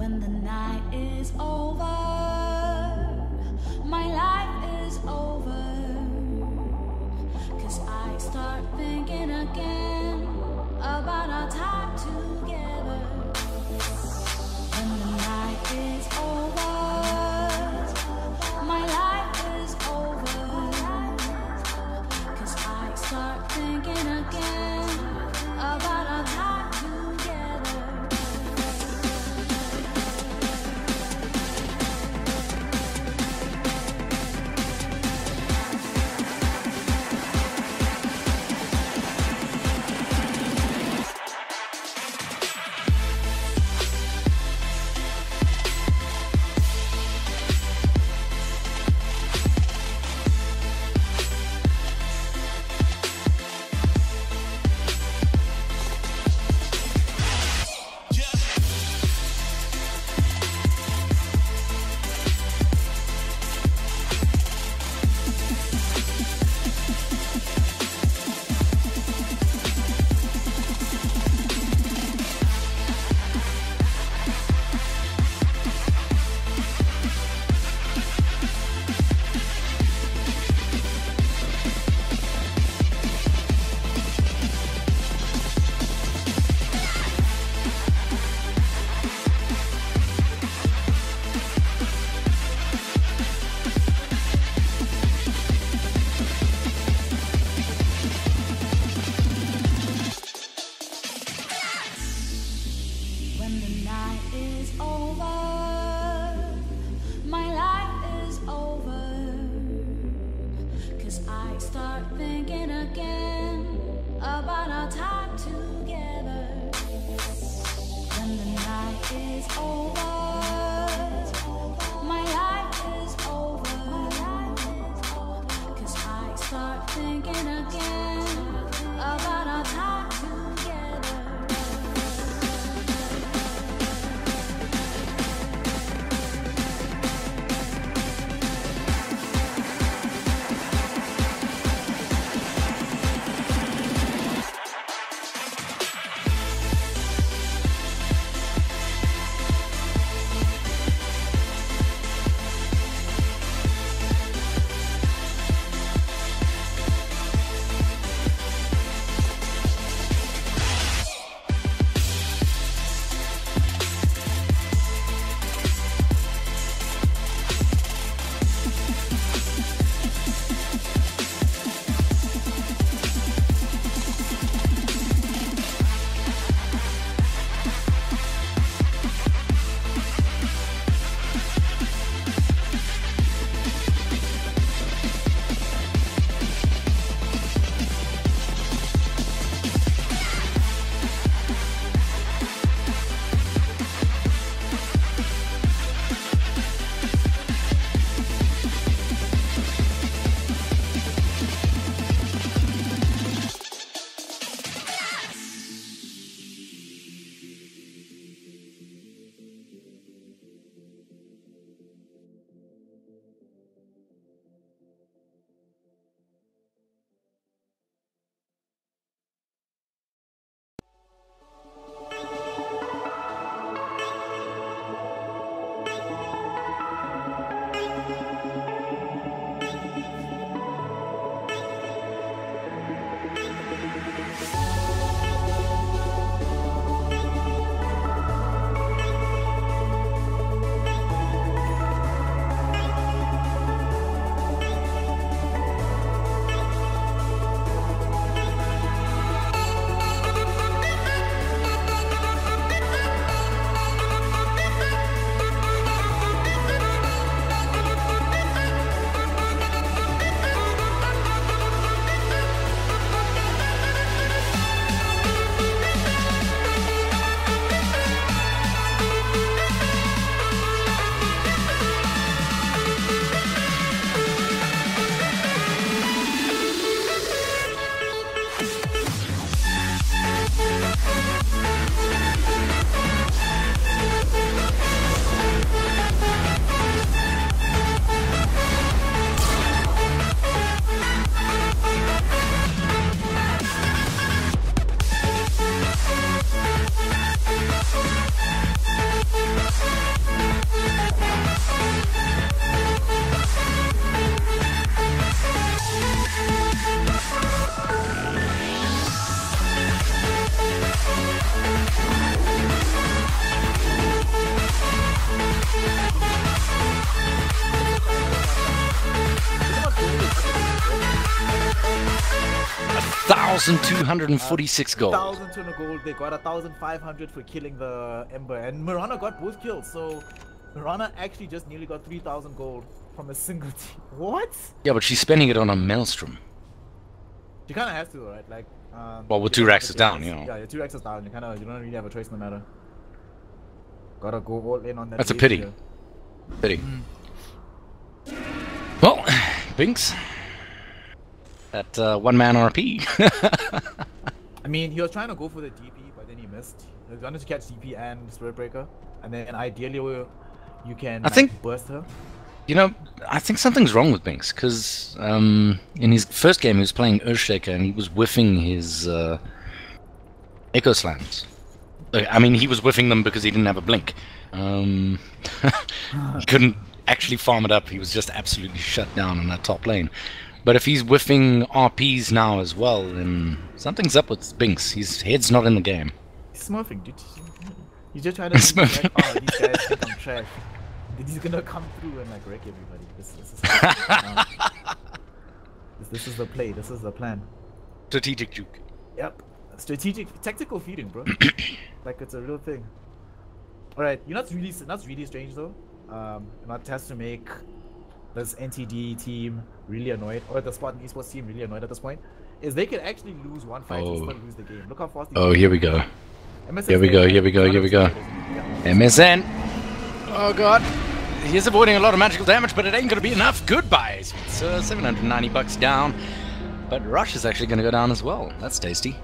When the night is over, my life is over. 'Cause I start thinking again about our time together. When the night is over, my life is over. 'Cause I start thinking again about our time together. 'Cause I start thinking again about our time together. When the night is over, my life is over. 'Cause I start thinking again about our time together. $1,246 gold. 1,200 gold. They got 1,500 for killing the Ember, and Mirana got both kills. So Mirana actually just nearly got 3,000 gold from a single team. What? Yeah, but she's spending it on a Maelstrom. She kind of has to, right? Like, well, with 2 Raxes down, you know. Yeah, 2 Raxes down. You don't really have a choice no matter. Gotta go all in on that. That's a pity. Here. Pity. Well, Binks. That one-man RP. I mean, he was trying to go for the DP, but then he missed. He wanted to catch DP and Spirit Breaker, and then ideally you can burst her. You know, I think something's wrong with Binks, because in his first game he was playing Earthshaker and he was whiffing his Echo Slams. I mean, he was whiffing them because he didn't have a blink. He couldn't actually farm it up. He was just absolutely shut down in that top lane. But if he's whiffing RPs now as well, then something's up with Binks. His head's not in the game. He's smurfing, dude. He's just trying to think like, oh, these guys think I'm trash. He's gonna come through and like wreck everybody. This is the play. This is the plan. Strategic juke. Yep. Strategic, tactical feeding, bro. Like it's a real thing. All right, you're not really strange though. Not has to make this NTD team really annoyed, or the Spartan Esports team really annoyed at this point, is they could actually lose one fight and still lose the game. Look how fast. Oh, here we go. MSN Here we go. Here we go. Here we go. MSN. Oh god. He's avoiding a lot of magical damage, but it ain't gonna be enough. Goodbyes. It's $790 down. But Rush is actually gonna go down as well. That's tasty.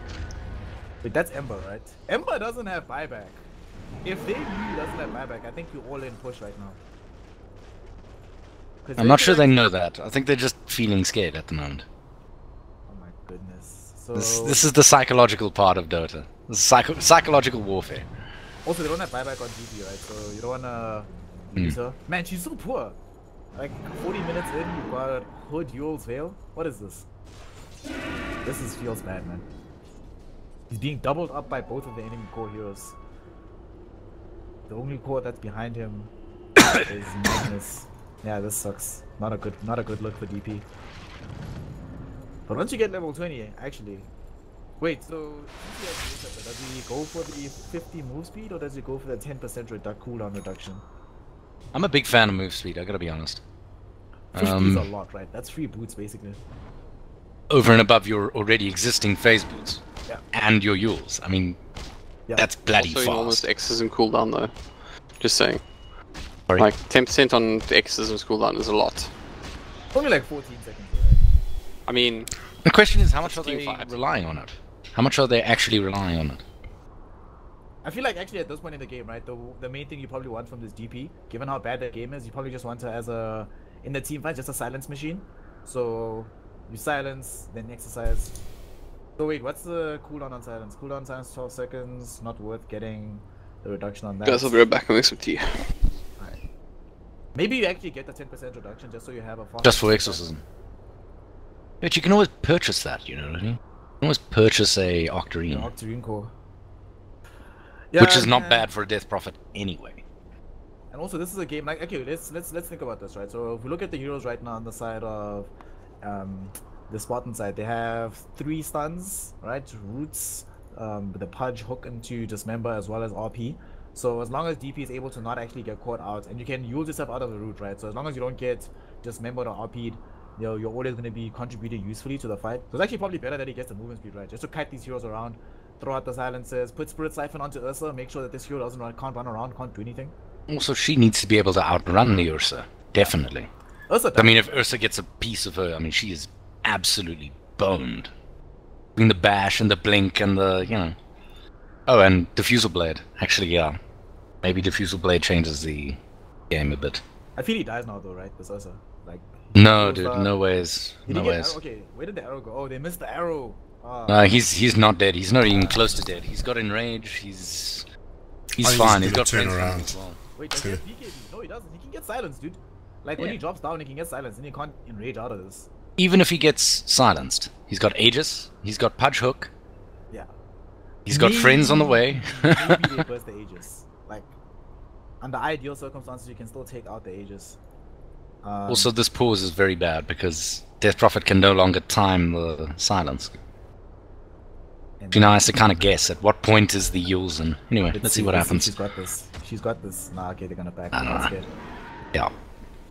Wait, that's Ember, right? Ember doesn't have buyback. If they really doesn't have buyback, I think you're all in push right now. I'm not sure they know that. I think they're just feeling scared at the moment. Oh my goodness. So This is the psychological part of Dota. This is psychological warfare. also they don't have buyback on DP, right? So you don't wanna lose her. Man, she's so poor. Like 40 minutes in, you got Hood, Yule's Veil. What is this? Feels bad, man. He's being doubled up by both of the enemy core heroes. The only core that's behind him is Magnus. Yeah, this sucks. Not a good look for DP. But once you get level 20, actually. Wait, so does he go for the 50 move speed or does he go for the 10% cooldown reduction? I'm a big fan of move speed, I gotta be honest. 50 is a lot, right? That's 3 boots basically. Over and above your already existing phase boots. Yeah. And your Yules. I mean, that's bloody Also, enormous fast. X's and cooldown though. Just saying. Sorry? Like 10% on the X's and cooldown is a lot. Only like 14 seconds, right? I mean, The question is, how much are Team they fight. relying on it? How much are they actually relying on it? I feel like actually at this point in the game, right, the main thing you probably want from this DP, given how bad the game is, you probably just want her as a, in the team fight, just a silence machine. So you silence, then exercise. So wait, what's the cooldown on silence? Cooldown on silence 12 seconds, not worth getting the reduction on that. guys, I'll be right back and mix with you. Alright. Maybe you actually get the 10% reduction just so you have a fast. Just for exorcism. But you can always purchase that, you know what I mean? You can always purchase a Octarine, Octarine core. which is not bad for a Death Prophet anyway. And also, this is a game like, okay, let's think about this, right? So if we look at the heroes right now on the side of the Spartan side, they have 3 stuns, right? Roots, with the Pudge, Hook into Dismember as well as RP. So as long as DP is able to not actually get caught out, and you can use yourself out of the root, right? So as long as you don't get Dismembered or RP'd, you know, you're always going to be contributing usefully to the fight. So it's actually probably better that he gets the movement speed, right? Just to kite these heroes around, throw out the silences, put Spirit Siphon onto Ursa, make sure that this hero can't run around, can't do anything. Also, she needs to be able to outrun the Ursa. Definitely. Ursa I mean, if Ursa gets a piece of her, I mean, she is absolutely boned. Between the bash and the blink and the, you know. Oh, and Diffusal Blade. Actually, yeah. Maybe Diffusal Blade changes the game a bit. I feel he dies now though, right? This Ursa. Like, No, dude, no ways. did No he get ways. arrow? Okay, where did the arrow go? Oh, they missed the arrow. He's not dead. He's not even close to dead. He's got enrage. He's fine. He's got friends around. as well. Wait, does he have BKB? No, he doesn't. He can get silenced, dude. Like, when he drops down, he can get silenced, and he can't enrage out of this. Even if he gets silenced, he's got Aegis. He's got Pudge Hook. Yeah. He's got friends on the way. Maybe they burst the Aegis. Like, under ideal circumstances, you can still take out the Aegis. Also, this pause is very bad because Death Prophet can no longer time the silence. She now has to kind of guess at what point is the Yules in. Anyway, let's see what happens. She's got this. She's got this. Nah, okay, they're gonna back. Nah. I'm scared. Yeah.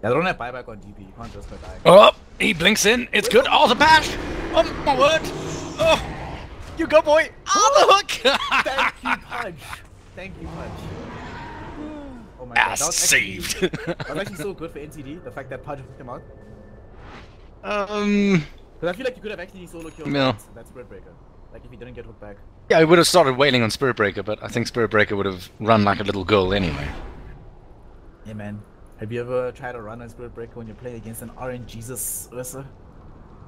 Yeah, they don't have buyback on DP. You can't just go die. Oh, he blinks in. It's good. Oh, the bash. Oh, my word. Oh, you go, boy. Oh, the hook. Thank you, Pudge. Thank you, Pudge. Oh my god, Ass that was saved. That was actually so good for NTD, the fact that Pudge hooked him out. Because I feel like you could have actually solo killed that Spirit Breaker. Like if he didn't get hooked back. Yeah, I would have started wailing on Spirit Breaker, but I think Spirit Breaker would have run like a little girl anyway. Yeah, man. Have you ever tried to run on Spirit Breaker when you're playing against an RNGesus Ursa?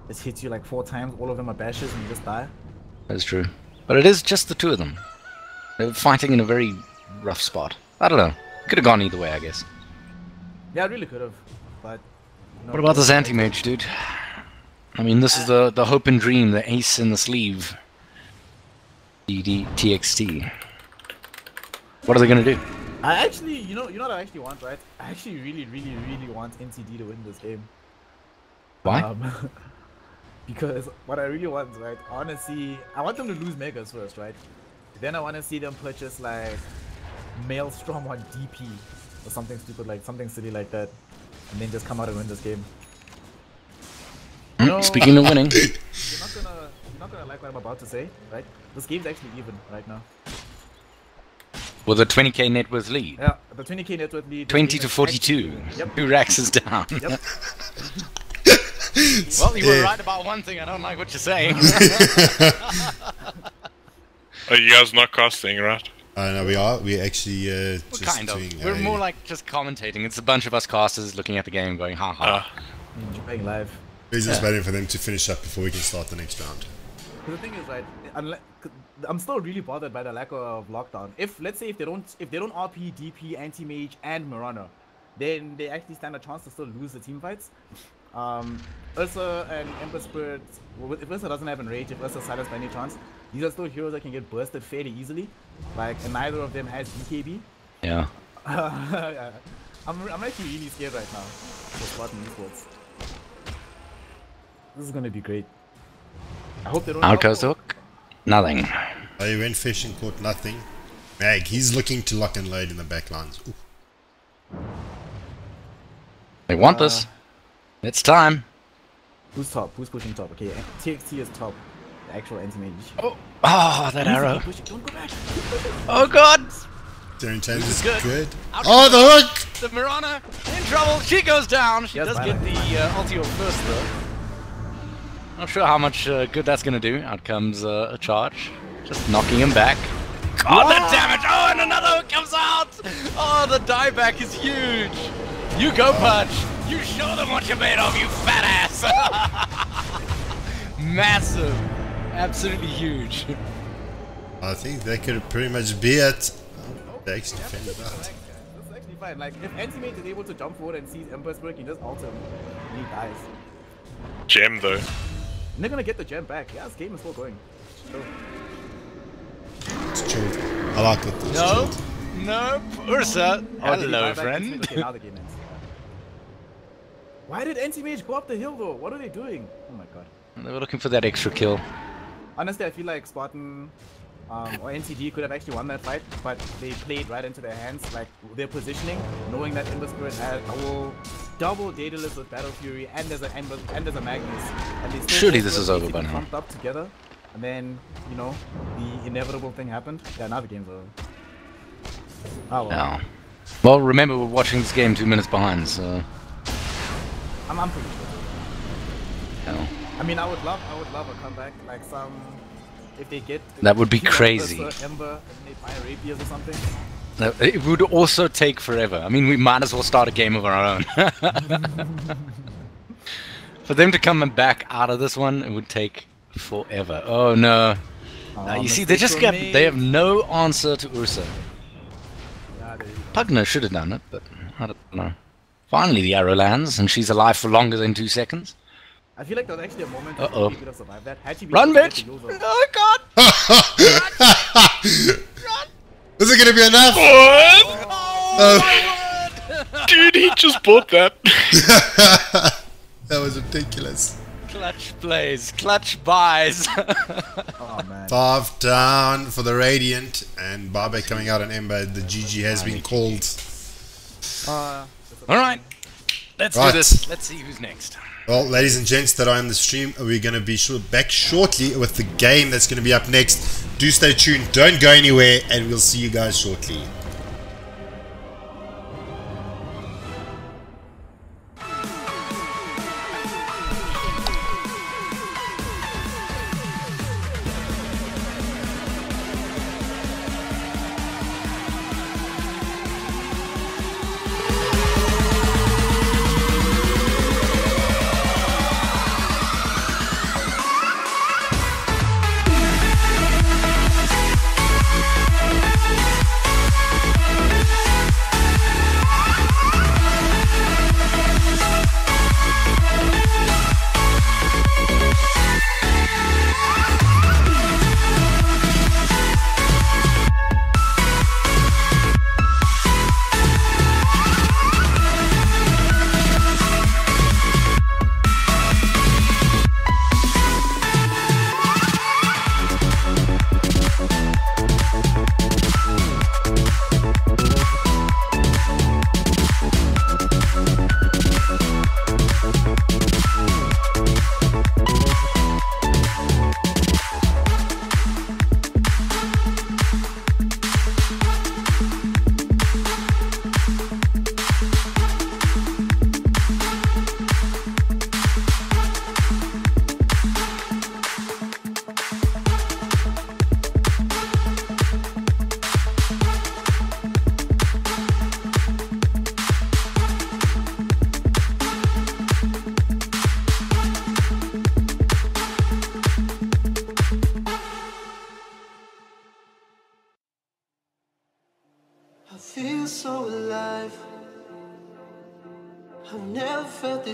It hits you like 4 times, all of them are bashes, and you just die. That's true. But it is just the 2 of them. They're fighting in a very rough spot. I don't know. Could have gone either way, I guess. Yeah, I really could have, but... No, What about this anti-mage, dude? I mean, this is the hope and dream, the ace in the sleeve. TXT. What are they gonna do? I actually, you know what I actually want, right? I actually really want NTD to win this game. Why? Because what I really want, right? I want them to lose Megas first, right? Then I want to see them purchase like Maelstrom on DP or something stupid, like something silly like that. and then just come out and win this game. Speaking of winning, You're not gonna like what I'm about to say, right? This game's actually even right now. with a 20k net worth lead. Yeah, the 20k net worth lead. 20 to 42. Yep. 2 racks is down. Yep. Well, you were right about one thing. I don't like what you're saying. Are you guys not casting, right? No, we are. We're actually just Kind of. doing We're a- more like just commentating. It's a bunch of us casters looking at the game going, ha ha. You're playing live. We're just waiting for them to finish up before we can start the next round. But the thing is, right? I'm still really bothered by the lack of lockdown. Let's say if they don't RP, DP, anti-mage, and Mirana, then they actually stand a chance to still lose the team fights. Ursa and Ember Spirit, if Ursa doesn't have Enrage, if Ursa silenced by any chance, these are still heroes that can get bursted fairly easily. Like, and neither of them has BKB. Yeah. I'm actually really scared right now for Spartan Esports. This is gonna be great. I hope they don't. Out goes the hook. Nothing. Oh, he went fishing, caught nothing. Mag, he's looking to lock and load in the back lines. Ooh. They want this. It's time. Who's top? Who's pushing top? Okay, TXT is top. The actual anti-mage. Oh, that arrow. Don't go back. Oh god! Darren Taylor is good. good. Out Oh, the hook! The Mirana in trouble. She goes down. She Yes, does bye. get the ulti first though. Not sure how much good that's gonna do. Out comes a charge. Just knocking him back. God, that damage! Oh, and another hook comes out! Oh, the dieback is huge! You go, Punch! You show them what you're made of, you fat ass! Massive. Absolutely huge. I think that could pretty much be it. They actually defended that. This is actually fine. Like, if anti-mage is able to jump forward and sees Emperor's work, he just ult him. And he dies. Gem though. And they're gonna get the gem back. Yeah, this game is still going. So, It's chilled. I like it. It's No, chilled. no, Ursa. did he Hello, buy back friend. anti-mage? Okay, now the game ends. Why did anti-mage go up the hill though? What are they doing? Oh my god. They were looking for that extra kill. Honestly, I feel like Spartan or NCD could have actually won that fight, but they played right into their hands, like their positioning, knowing that Ember Spirit had double Daedalus with Battle Fury, and there's a Magnus, and they still Surely both this were is over basically by now. clumped up together, and then the inevitable thing happened. Yeah, now the game's over. Oh well. No. Well, remember we're watching this game 2 minutes behind, so. I'm pretty sure. No. I mean, I would love a comeback, like if they get. That would be Hero, crazy. Ursa, Ember, and they buy Rapiers or something. No, it would also take forever. I mean, we might as well start a game of our own. For them to come back out of this one, it would take forever. Oh no. You see, they just they have no answer to Ursa. Pugner should have done it, but I don't know. Finally the arrow lands, and she's alive for longer than 2 seconds. I feel like there was actually a moment Uh-oh. she could have survived that. Had she been Run, able to get bitch! the Yozo. Oh god! Is it gonna be enough? What? Oh, Dude, he just bought that. That was ridiculous. clutch plays, clutch buys. Oh man. 5 down for the Radiant, and Barbe coming out on Ember. The GG has been called. Alright, let's Right. do this. Let's see who's next. Well, ladies and gents that are on the stream, we're going to be back shortly with the game that's going to be up next. Do stay tuned, don't go anywhere, and we'll see you guys shortly.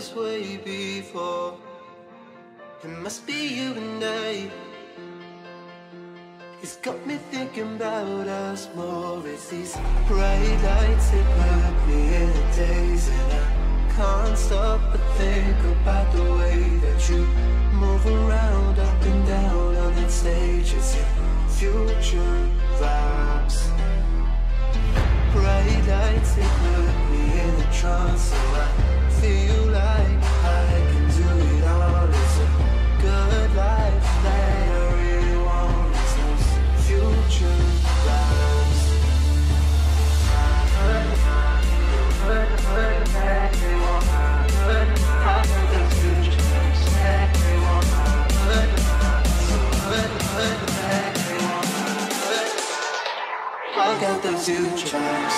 this way before. It must be you and I. It's got me thinking about us more. It's these bright lights that put me in a daze, and I can't stop but think about the way that you move around up and down on that stage. It's your future vibes. Bright lights that put me in a trance, so I feel like I can do it all. It's a good life that I really want. It's those future vibes. I got the future vibes.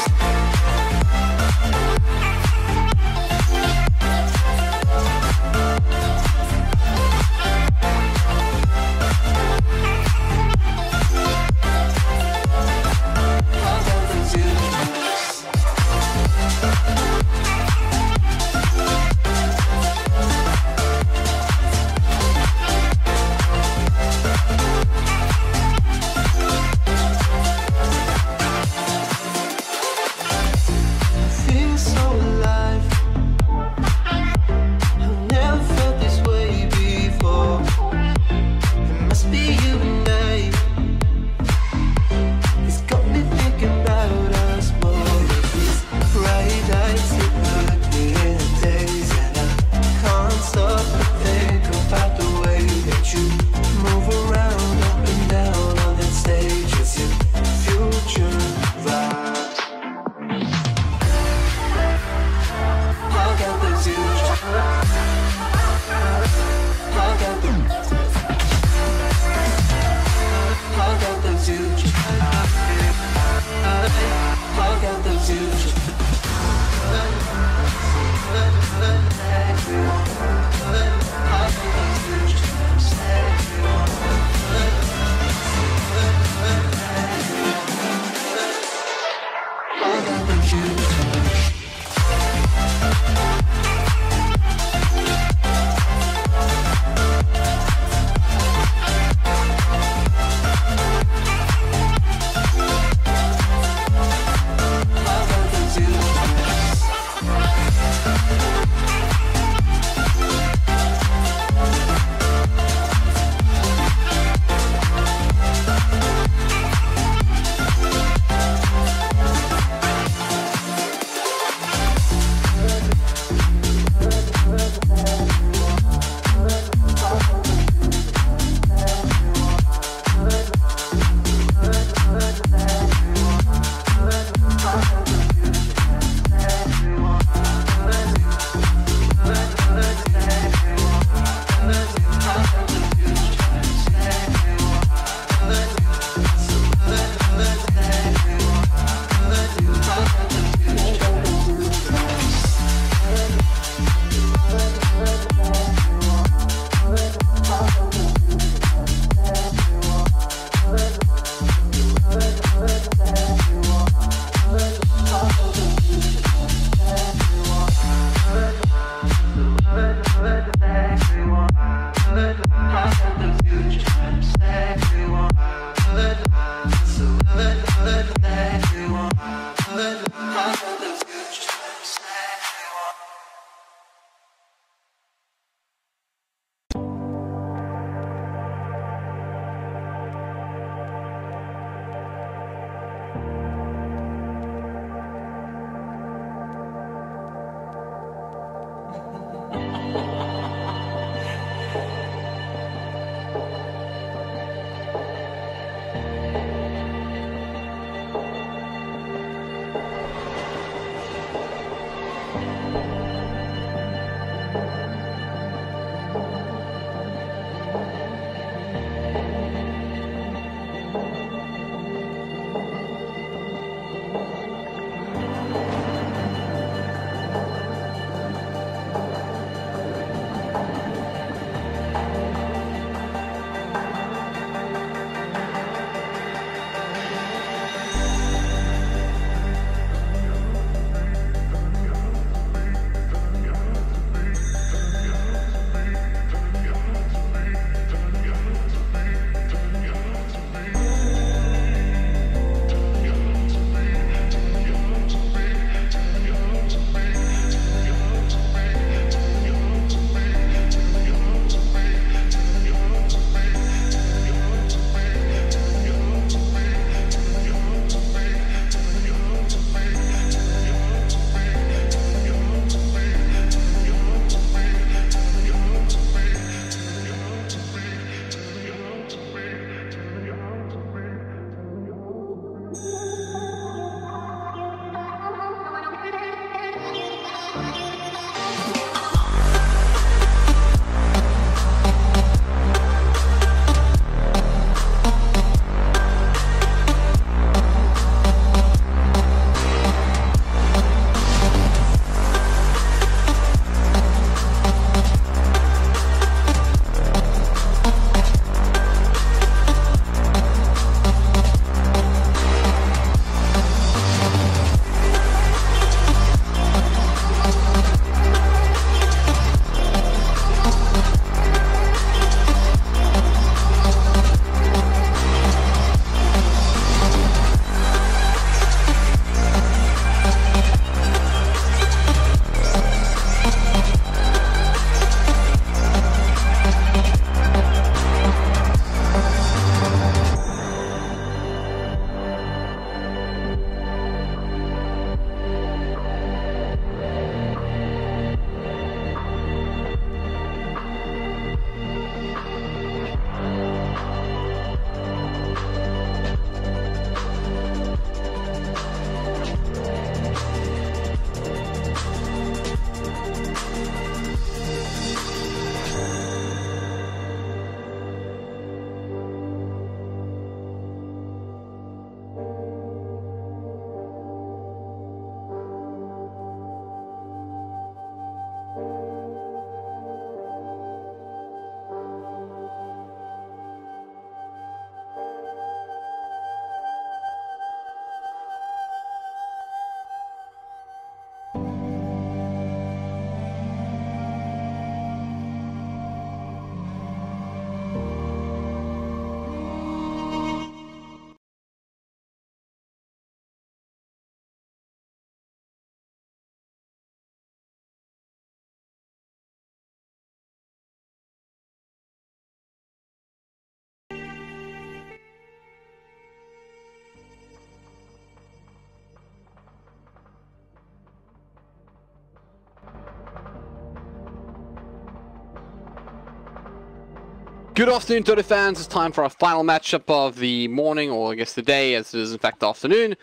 Good afternoon, Dota fans. It's time for our final matchup of the morning, or I guess the day, as it is in fact the afternoon.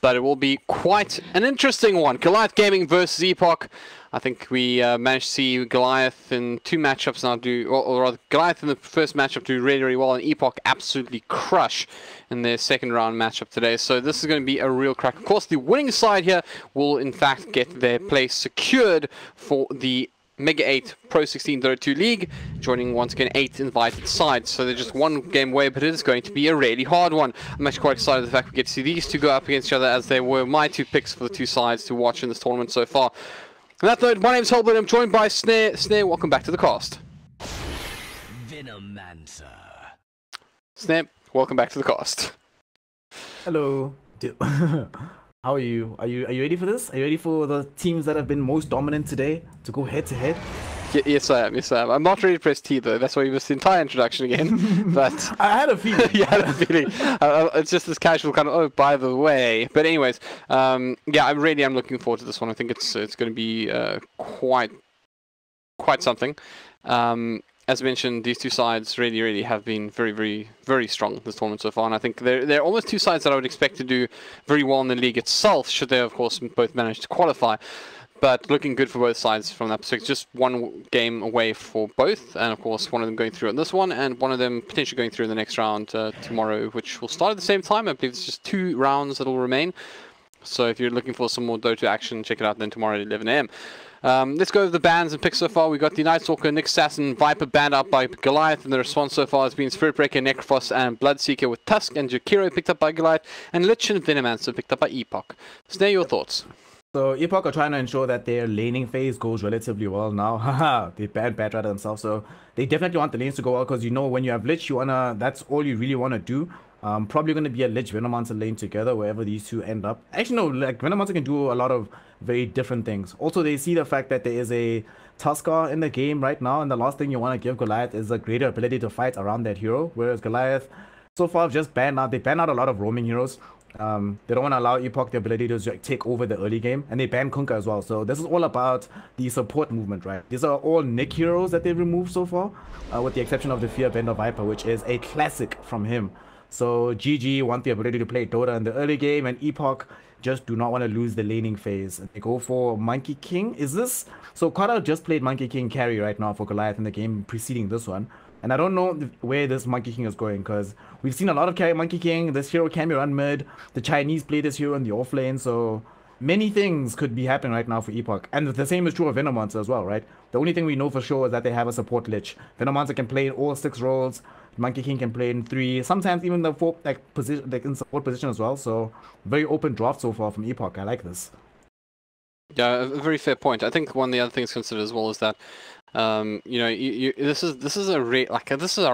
But it will be quite an interesting one. Goliath Gaming versus Epoch. I think we managed to see Goliath in 2 matchups now do, or rather, Goliath in the first matchup do really, really well, and Epoch absolutely crush in their second round matchup today. So this is going to be a real crack. Of course, the winning side here will in fact get their place secured for the Mega8 Pro 16 Dota 2 League, joining once again 8 invited sides. So they're just 1 game away, but it is going to be a really hard one. I'm actually quite excited the fact we get to see these 2 go up against each other, as they were my 2 picks for the 2 sides to watch in this tournament so far. On that note, my name's Holbert, I'm joined by Snare. Snare, welcome back to the cast. Venomancer. Snare, welcome back to the cast. Hello. How are you? Are you ready for this? Are you ready for the teams that have been most dominant today to go head to head? Yes, I am. Yes, I am. I'm not ready to press T though. That's why you missed the entire introduction again. But I had a feeling. Yeah, I had a feeling. It's just this casual kind of, oh, by the way. But anyways, yeah, I'm looking forward to this one. I think it's going to be quite something. As mentioned, these 2 sides really have been very strong this tournament so far, and I think they're almost 2 sides that I would expect to do very well in the league itself, should they of course both manage to qualify. But looking good for both sides from that perspective. Just 1 game away for both, and of course one of them going through in this one, and one of them potentially going through in the next round tomorrow, which will start at the same time. I believe it's just 2 rounds that will remain. So if you're looking for some more Dota action, check it out then tomorrow at 11 AM. Let's go over the bans and picks so far. We got the Night Stalker, Nick Assassin, Viper banned out by Goliath, and the response so far has been Spirit Breaker, Necrophos, and Bloodseeker, with Tusk and Jakiro picked up by Goliath, and Lich and Venomancer picked up by Epoch. Snare, your thoughts? So Epoch are trying to ensure that their laning phase goes relatively well now. Haha, they banned Batrider themselves, so they definitely want the lanes to go well, because you know when you have Lich, that's all you really want to do. Probably going to be a Lich Venomancer lane together wherever these 2 end up. Actually, no, like Venomancer can do a lot of very different things. Also, they see the fact that there is a Tusker in the game right now, and the last thing you want to give Goliath is a greater ability to fight around that hero, whereas Goliath so far just banned out. They banned out a lot of roaming heroes. They don't want to allow Epoch the ability to just take over the early game, and they banned Kunkka as well. So this is all about the support movement, right? These are all Nick heroes that they've removed so far, with the exception of the Fear Bender Viper, which is a classic from him. So GG want the ability to play Dota in the early game, and Epoch just do not want to lose the laning phase. They go for Monkey King. Is this... So Kara just played Monkey King carry right now for Goliath in the game preceding this one. And I don't know where this Monkey King is going, because we've seen a lot of carry Monkey King. This hero can be run mid. The Chinese play this hero in the off lane, so many things could be happening right now for Epoch. And the same is true of Venomancer as well, right? The only thing we know for sure is that they have a support Lich. Venomancer can play in all 6 roles. Monkey King can play in 3, sometimes even the 4 position, like in support position as well. So very open draft so far from Epoch. I like this. Yeah, a very fair point. I think one of the other things to consider as well is that you know, this is a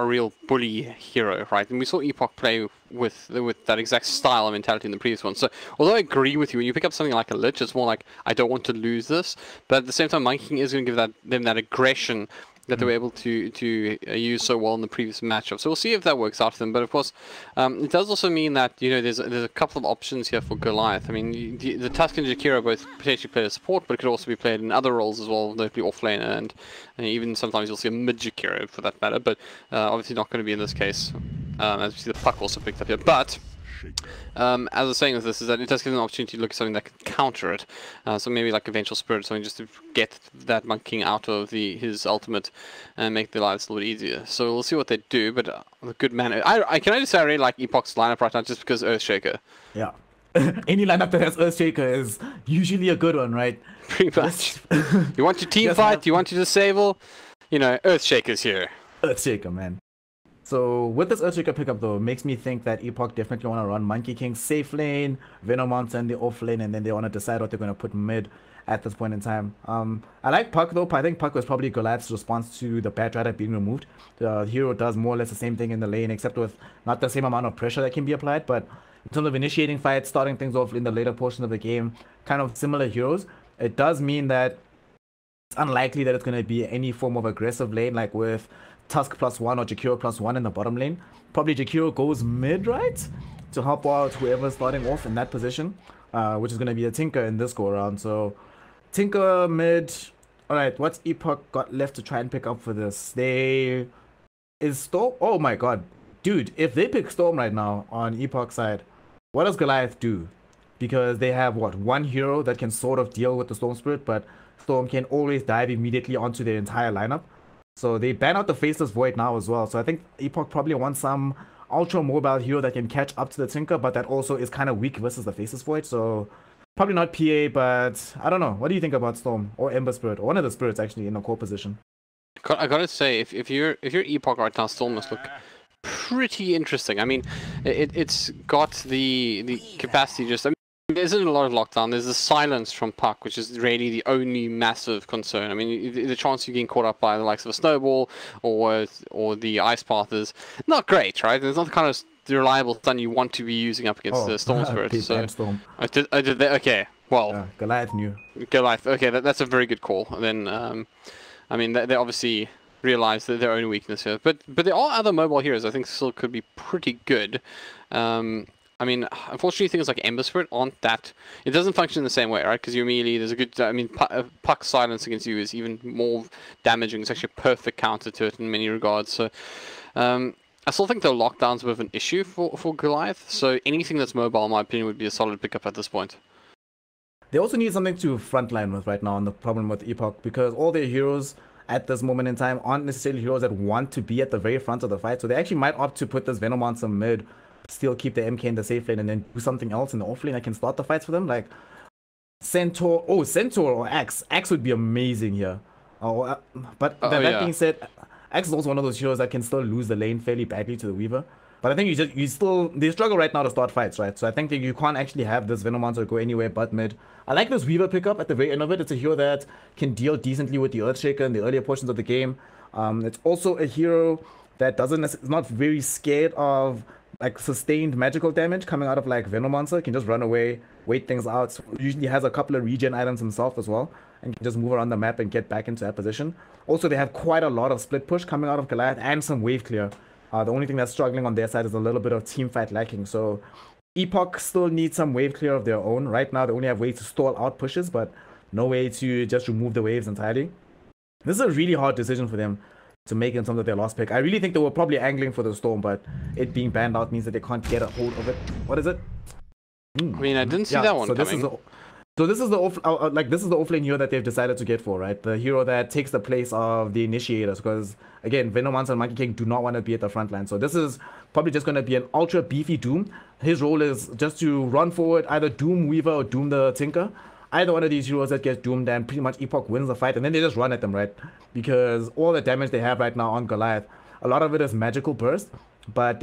real bully hero, right? And we saw Epoch play with that exact style of mentality in the previous one. So although I agree with you, when you pick up something like a Lich, it's more like, I don't want to lose this. But at the same time, Monkey King is going to give them that aggression that they were able to use so well in the previous matchup. So we'll see if that works out for them. But of course, it does also mean that, you know, there's a couple of options here for Goliath. I mean, the Tusk and Jakiro both potentially play as support, but it could also be played in other roles as well, notably offlaner, and even sometimes you'll see a mid Jakiro for that matter. But obviously not going to be in this case, as we see the puck also picked up here. But as I was saying with this, is that it does give them an opportunity to look at something that can counter it. So maybe like a Vengeful Spirit, something just to get that Monkey King out of his ultimate and make their lives a little bit easier. So we'll see what they do, but the good man... I can just say I really like Epoch's lineup right now just because Earthshaker. Yeah. Any lineup that has Earthshaker is usually a good one, right? Pretty much. You want your team fight, you want your disable, you know, Earthshaker's here. Earthshaker, man. So with this Earthshaker pickup though, it makes me think that Epoch definitely want to run Monkey King safe lane, Venomancer in the off lane, and then they want to decide what they're going to put mid at this point in time. I like Puck though. I think Puck was probably Goliath's response to the Batrider being removed. The hero does more or less the same thing in the lane, except with not the same amount of pressure that can be applied. But in terms of initiating fights, starting things off in the later portion of the game, kind of similar heroes, it does mean that it's unlikely that it's going to be any form of aggressive lane, like with Tusk +1 or Jakiro +1 in the bottom lane. Probably Jakiro goes mid, right? To help out whoever's starting off in that position, which is going to be a Tinker in this go around. So Tinker mid. Alright, what's Epoch got left to try and pick up for this? They Is Storm? Oh my god. Dude, if they pick Storm right now on Epoch side, what does Goliath do? Because they have, what, one hero that can sort of deal with the Storm Spirit, but Storm can always dive immediately onto their entire lineup. So they ban out the Faceless Void now as well. So I think Epoch probably wants some ultra mobile hero that can catch up to the Tinker, but that also is kind of weak versus the Faceless Void. So probably not PA, but I don't know. What do you think about Storm or Ember Spirit, or one of the spirits actually in a core position? I gotta say, if you're Epoch right now, Storm must look pretty interesting. I mean, it's got the capacity. Just, I mean, there isn't a lot of lockdown. There's the silence from Puck, which is really the only massive concern. I mean, the chance of getting caught up by the likes of a snowball or the ice path is not great, right? It's not the kind of reliable stun you want to be using up against the Storm Spirit. So Storm. I did that. Okay, well, Goliath knew. Goliath. Okay, that's a very good call. And then, I mean, they obviously realize that their own weakness here, but there are other mobile heroes I think still could be pretty good. I mean, unfortunately, things like Ember Spirit aren't that. It doesn't function the same way, right? Because you immediately there's a good. I mean, Puck's silence against you is even more damaging. It's actually a perfect counter to it in many regards. So, I still think the lockdown's a bit of an issue for Goliath. So anything that's mobile, in my opinion, would be a solid pickup at this point. They also need something to frontline with right now on the problem with Epoch, because all their heroes at this moment in time aren't necessarily heroes that want to be at the very front of the fight. So they actually might opt to put this Venom on some mid, still keep the MK in the safe lane, and then do something else in the off lane that can start the fights for them. Like Centaur, Centaur or Axe. Axe would be amazing here. But that being said, Axe is also one of those heroes that can still lose the lane fairly badly to the Weaver. But I think they struggle right now to start fights, right? So I think that you can't actually have this Venom Monster go anywhere but mid. I like this Weaver pickup at the very end of it. It's a hero that can deal decently with the Earthshaker in the earlier portions of the game. It's also a hero that is not very scared of like sustained magical damage coming out of like Venom Monster. Can just run away, wait things out. Usually has a couple of regen items himself as well, and can just move around the map and get back into that position. Also, they have quite a lot of split push coming out of Goliath and some wave clear. The only thing that's struggling on their side is a little bit of team fight lacking. So Epoch still needs some wave clear of their own. Right now, they only have ways to stall out pushes, but no way to just remove the waves entirely. This is a really hard decision for them to make in terms of their last pick. I really think they were probably angling for the Storm, but it being banned out means that they can't get a hold of it. What is it? I mean, I didn't see that one coming. This is the offlane hero that they've decided to get for, right? The hero that takes the place of the initiators, because again, Venom Monster and Monkey King do not want to be at the front line. So this is probably just going to be an ultra beefy Doom. His role is just to run forward, either Doom Weaver or Doom the Tinker. Either one of these heroes that gets doomed, and pretty much Epoch wins the fight, and then they just run at them, right? Because all the damage they have right now on Goliath, a lot of it is magical burst, but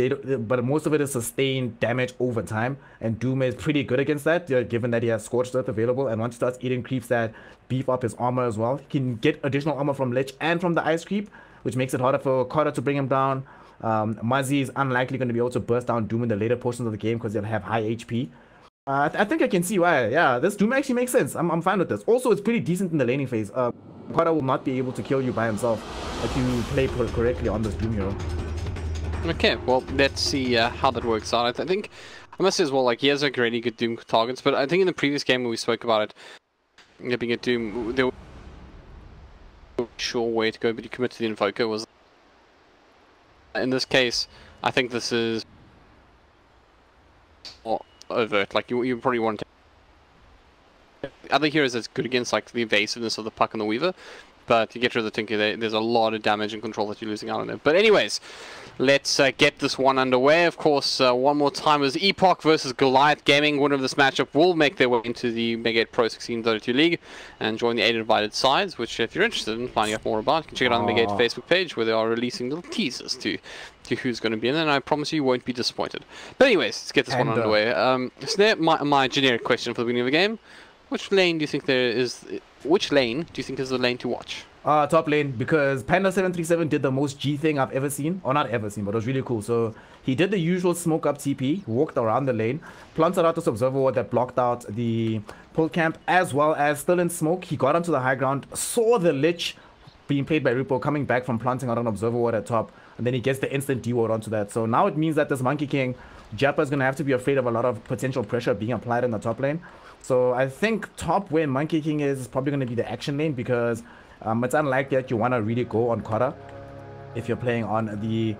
most of it is sustained damage over time, and Doom is pretty good against that, given that he has Scorched Earth available, and once he starts eating creeps that beef up his armor as well, he can get additional armor from Lich and from the ice creep, which makes it harder for Carter to bring him down. Muzzy is unlikely going to be able to burst down Doom in the later portions of the game because he'll have high HP. I think I can see why. Yeah, this Doom actually makes sense. I'm fine with this. Also, it's pretty decent in the laning phase. Carter will not be able to kill you by himself if you play correctly on this Doom hero. Okay, well, let's see how that works out. I think, I must say as well, like, he has like really good Doom targets, but I think in the previous game when we spoke about it, being a Doom, there was no sure way to go, but you commit to the Invoker was... In this case, I think this is more overt. Like, you probably want to... Other heroes that's good against, like, the evasiveness of the Puck and the Weaver, but you get rid of the Tinker, there's a lot of damage and control that you're losing out on it. But anyways, let's get this one underway. Of course, one more time as Epoch versus Goliath Gaming. Winner of this matchup will make their way into the Mega8 Pro 16 Dota 2 League and join the 8 Invited Sides, which if you're interested in finding out more about, you can check it out on the Mega8 Facebook page, where they are releasing little teasers to who's going to be in there, and I promise you won't be disappointed. But anyways, let's get this one underway. So my generic question for the beginning of the game. Which lane do you think is the lane to watch? Top lane, because Panda737 did the most G thing I've ever seen. Or not ever seen, but it was really cool. So he did the usual smoke up TP, walked around the lane, planted out this observer ward that blocked out the pull camp, as well as still in smoke. He got onto the high ground, saw the Lich being played by Rupo coming back from planting out an observer ward at top, and then he gets the instant D-ward onto that. So now it means that this Monkey King Jappa is going to have to be afraid of a lot of potential pressure being applied in the top lane. So I think top where Monkey King is probably going to be the action lane, because it's unlikely that you want to really go on Kota if you're playing on the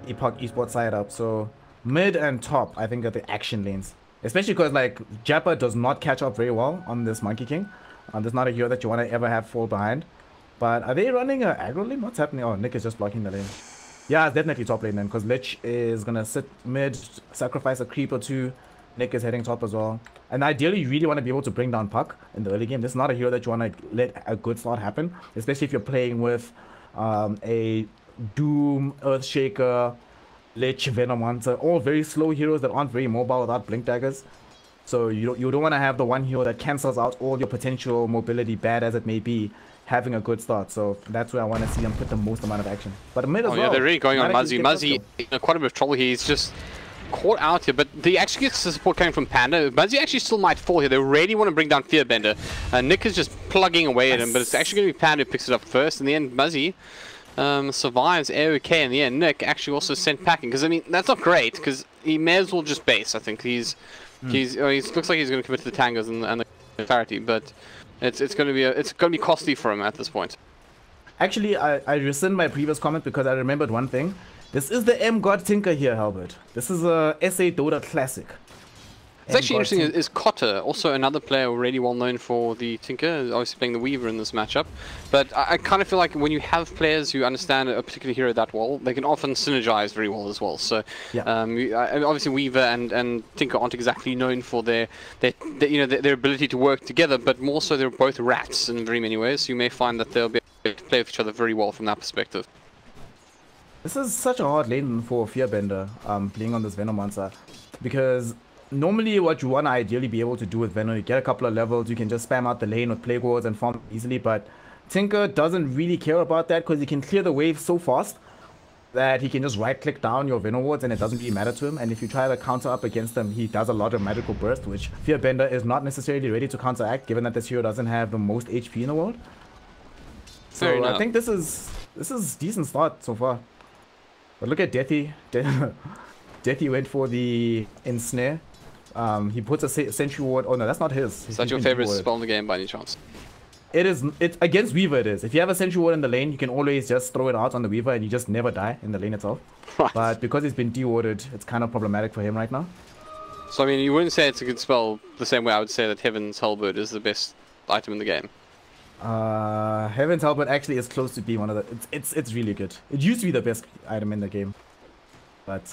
Epoch Esports side up. So mid and top, I think, are the action lanes. Especially because like Jappa does not catch up very well on this Monkey King. There's not a hero that you want to ever have fall behind. But are they running an aggro lane? What's happening? Oh, Nick is just blocking the lane. Yeah, it's definitely top lane then, because Lich is going to sit mid, sacrifice a creep or two. Nick is heading top as well. And ideally, you really want to be able to bring down Puck in the early game. This is not a hero that you want to let a good start happen, especially if you're playing with a Doom, Earthshaker, Lich, Venom Hunter, all very slow heroes that aren't very mobile without blink daggers. So you don't want to have the one hero that cancels out all your potential mobility, bad as it may be, having a good start. So that's where I want to see them put the most amount of action. But mid as well. Yeah, they're really going on Muzzy. Muzzy, quite a bit of trouble here. He's just caught out here, but he actually gets the support coming from Panda. Muzzy actually still might fall here. They really want to bring down Fearbender. Nick is just plugging away at him, but it's actually going to be Panda who picks it up first. In the end, Muzzy survives okay in the end. Nick actually also sent packing, because I mean that's not great, because he may as well just base. I think he looks like he's going to commit to the tangos and the clarity, but it's going to be costly for him at this point. Actually, I rescind my previous comment because I remembered one thing. This is the M God Tinker here, Halbert. This is a SA Dota classic. It's actually interesting is Cotter, also another player already well known for the Tinker, obviously playing the Weaver in this matchup. But I kind of feel like when you have players who understand a particular hero that well, they can often synergize very well as well. So yeah. Obviously Weaver and Tinker aren't exactly known for their ability to work together, but more so they're both rats in very many ways. So you may find that they'll be able to play with each other very well from that perspective. This is such a hard lane for Fearbender, playing on this Venom monster, because normally what you want to ideally be able to do with Venom, you get a couple of levels, you can just spam out the lane with Plague Wards and farm easily, but Tinker doesn't really care about that because he can clear the wave so fast that he can just right click down your Venom Wards and it doesn't really matter to him. And if you try to counter up against him, he does a lot of magical burst, which Fearbender is not necessarily ready to counteract, given that this hero doesn't have the most HP in the world. So I think this is decent start so far. But look at Deathy. Deathy went for the ensnare. He puts a sentry ward. Oh no, that's not his. Is that your favorite spell in the game by any chance? It is. It's against Weaver. It is. If you have a sentry ward in the lane, you can always just throw it out on the Weaver and you just never die in the lane itself. Right. But because he's been de-warded, it's kind of problematic for him right now. So I mean, you wouldn't say it's a good spell the same way I would say that Heaven's Halberd is the best item in the game. Heaven's Halberd actually is close to being one of the. It's really good. It used to be the best item in the game, but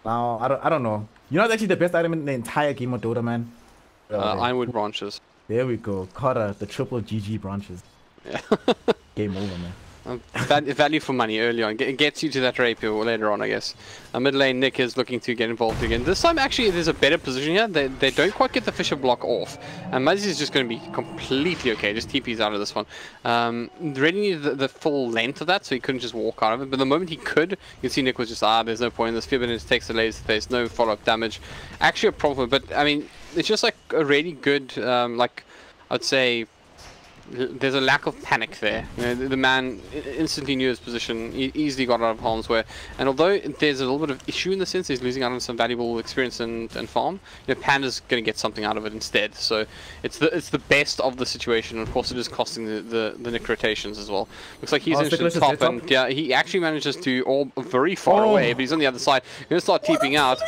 now I don't know. You know, it's actually the best item in the entire game of Dota, man. Ironwood branches. There we go. Carter, the triple GG branches. Yeah. Game over, man. Value for money early on. It gets you to that rapier later on, I guess. Mid lane, Nick is looking to get involved again. This time, actually, there's a better position here. They don't quite get the Fisher block off. And Muzzy is just going to be completely okay. Just TP's out of this one. Really needed the full length of that, so he couldn't just walk out of it. But the moment he could, you can see Nick was just, there's no point in this. Fearbender takes the laser face, no follow-up damage. Actually a problem, but, I mean, it's just like a really good, like, I'd say, there's a lack of panic there. You know, the man instantly knew his position, easily got out of harm's way. And although there's a little bit of issue in the sense he's losing out on some valuable experience and farm, you know, Panda's going to get something out of it instead. So it's the best of the situation. Of course, it is costing the Nick rotations as well. Looks like he's in top, and yeah, he actually manages to all very far away, but he's on the other side. He's going to start TPing out.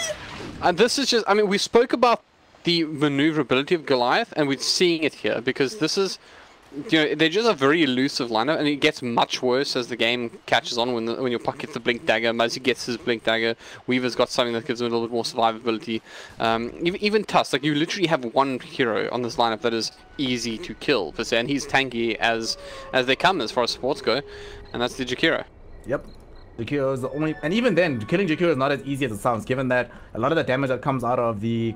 And this is just, I mean, we spoke about the maneuverability of Goliath, and we're seeing it here because this is. You know, they're just a very elusive lineup, and it gets much worse as the game catches on when your Puck gets the Blink Dagger, Muzzy gets his Blink Dagger, Weaver's got something that gives him a little bit more survivability. Even Tusk, like you literally have one hero on this lineup that is easy to kill, per se, and he's tanky as they come as far as supports go, and that's the Jakiro. Yep. Jakiro is the only, and even then, killing Jakiro is not as easy as it sounds, given that a lot of the damage that comes out of the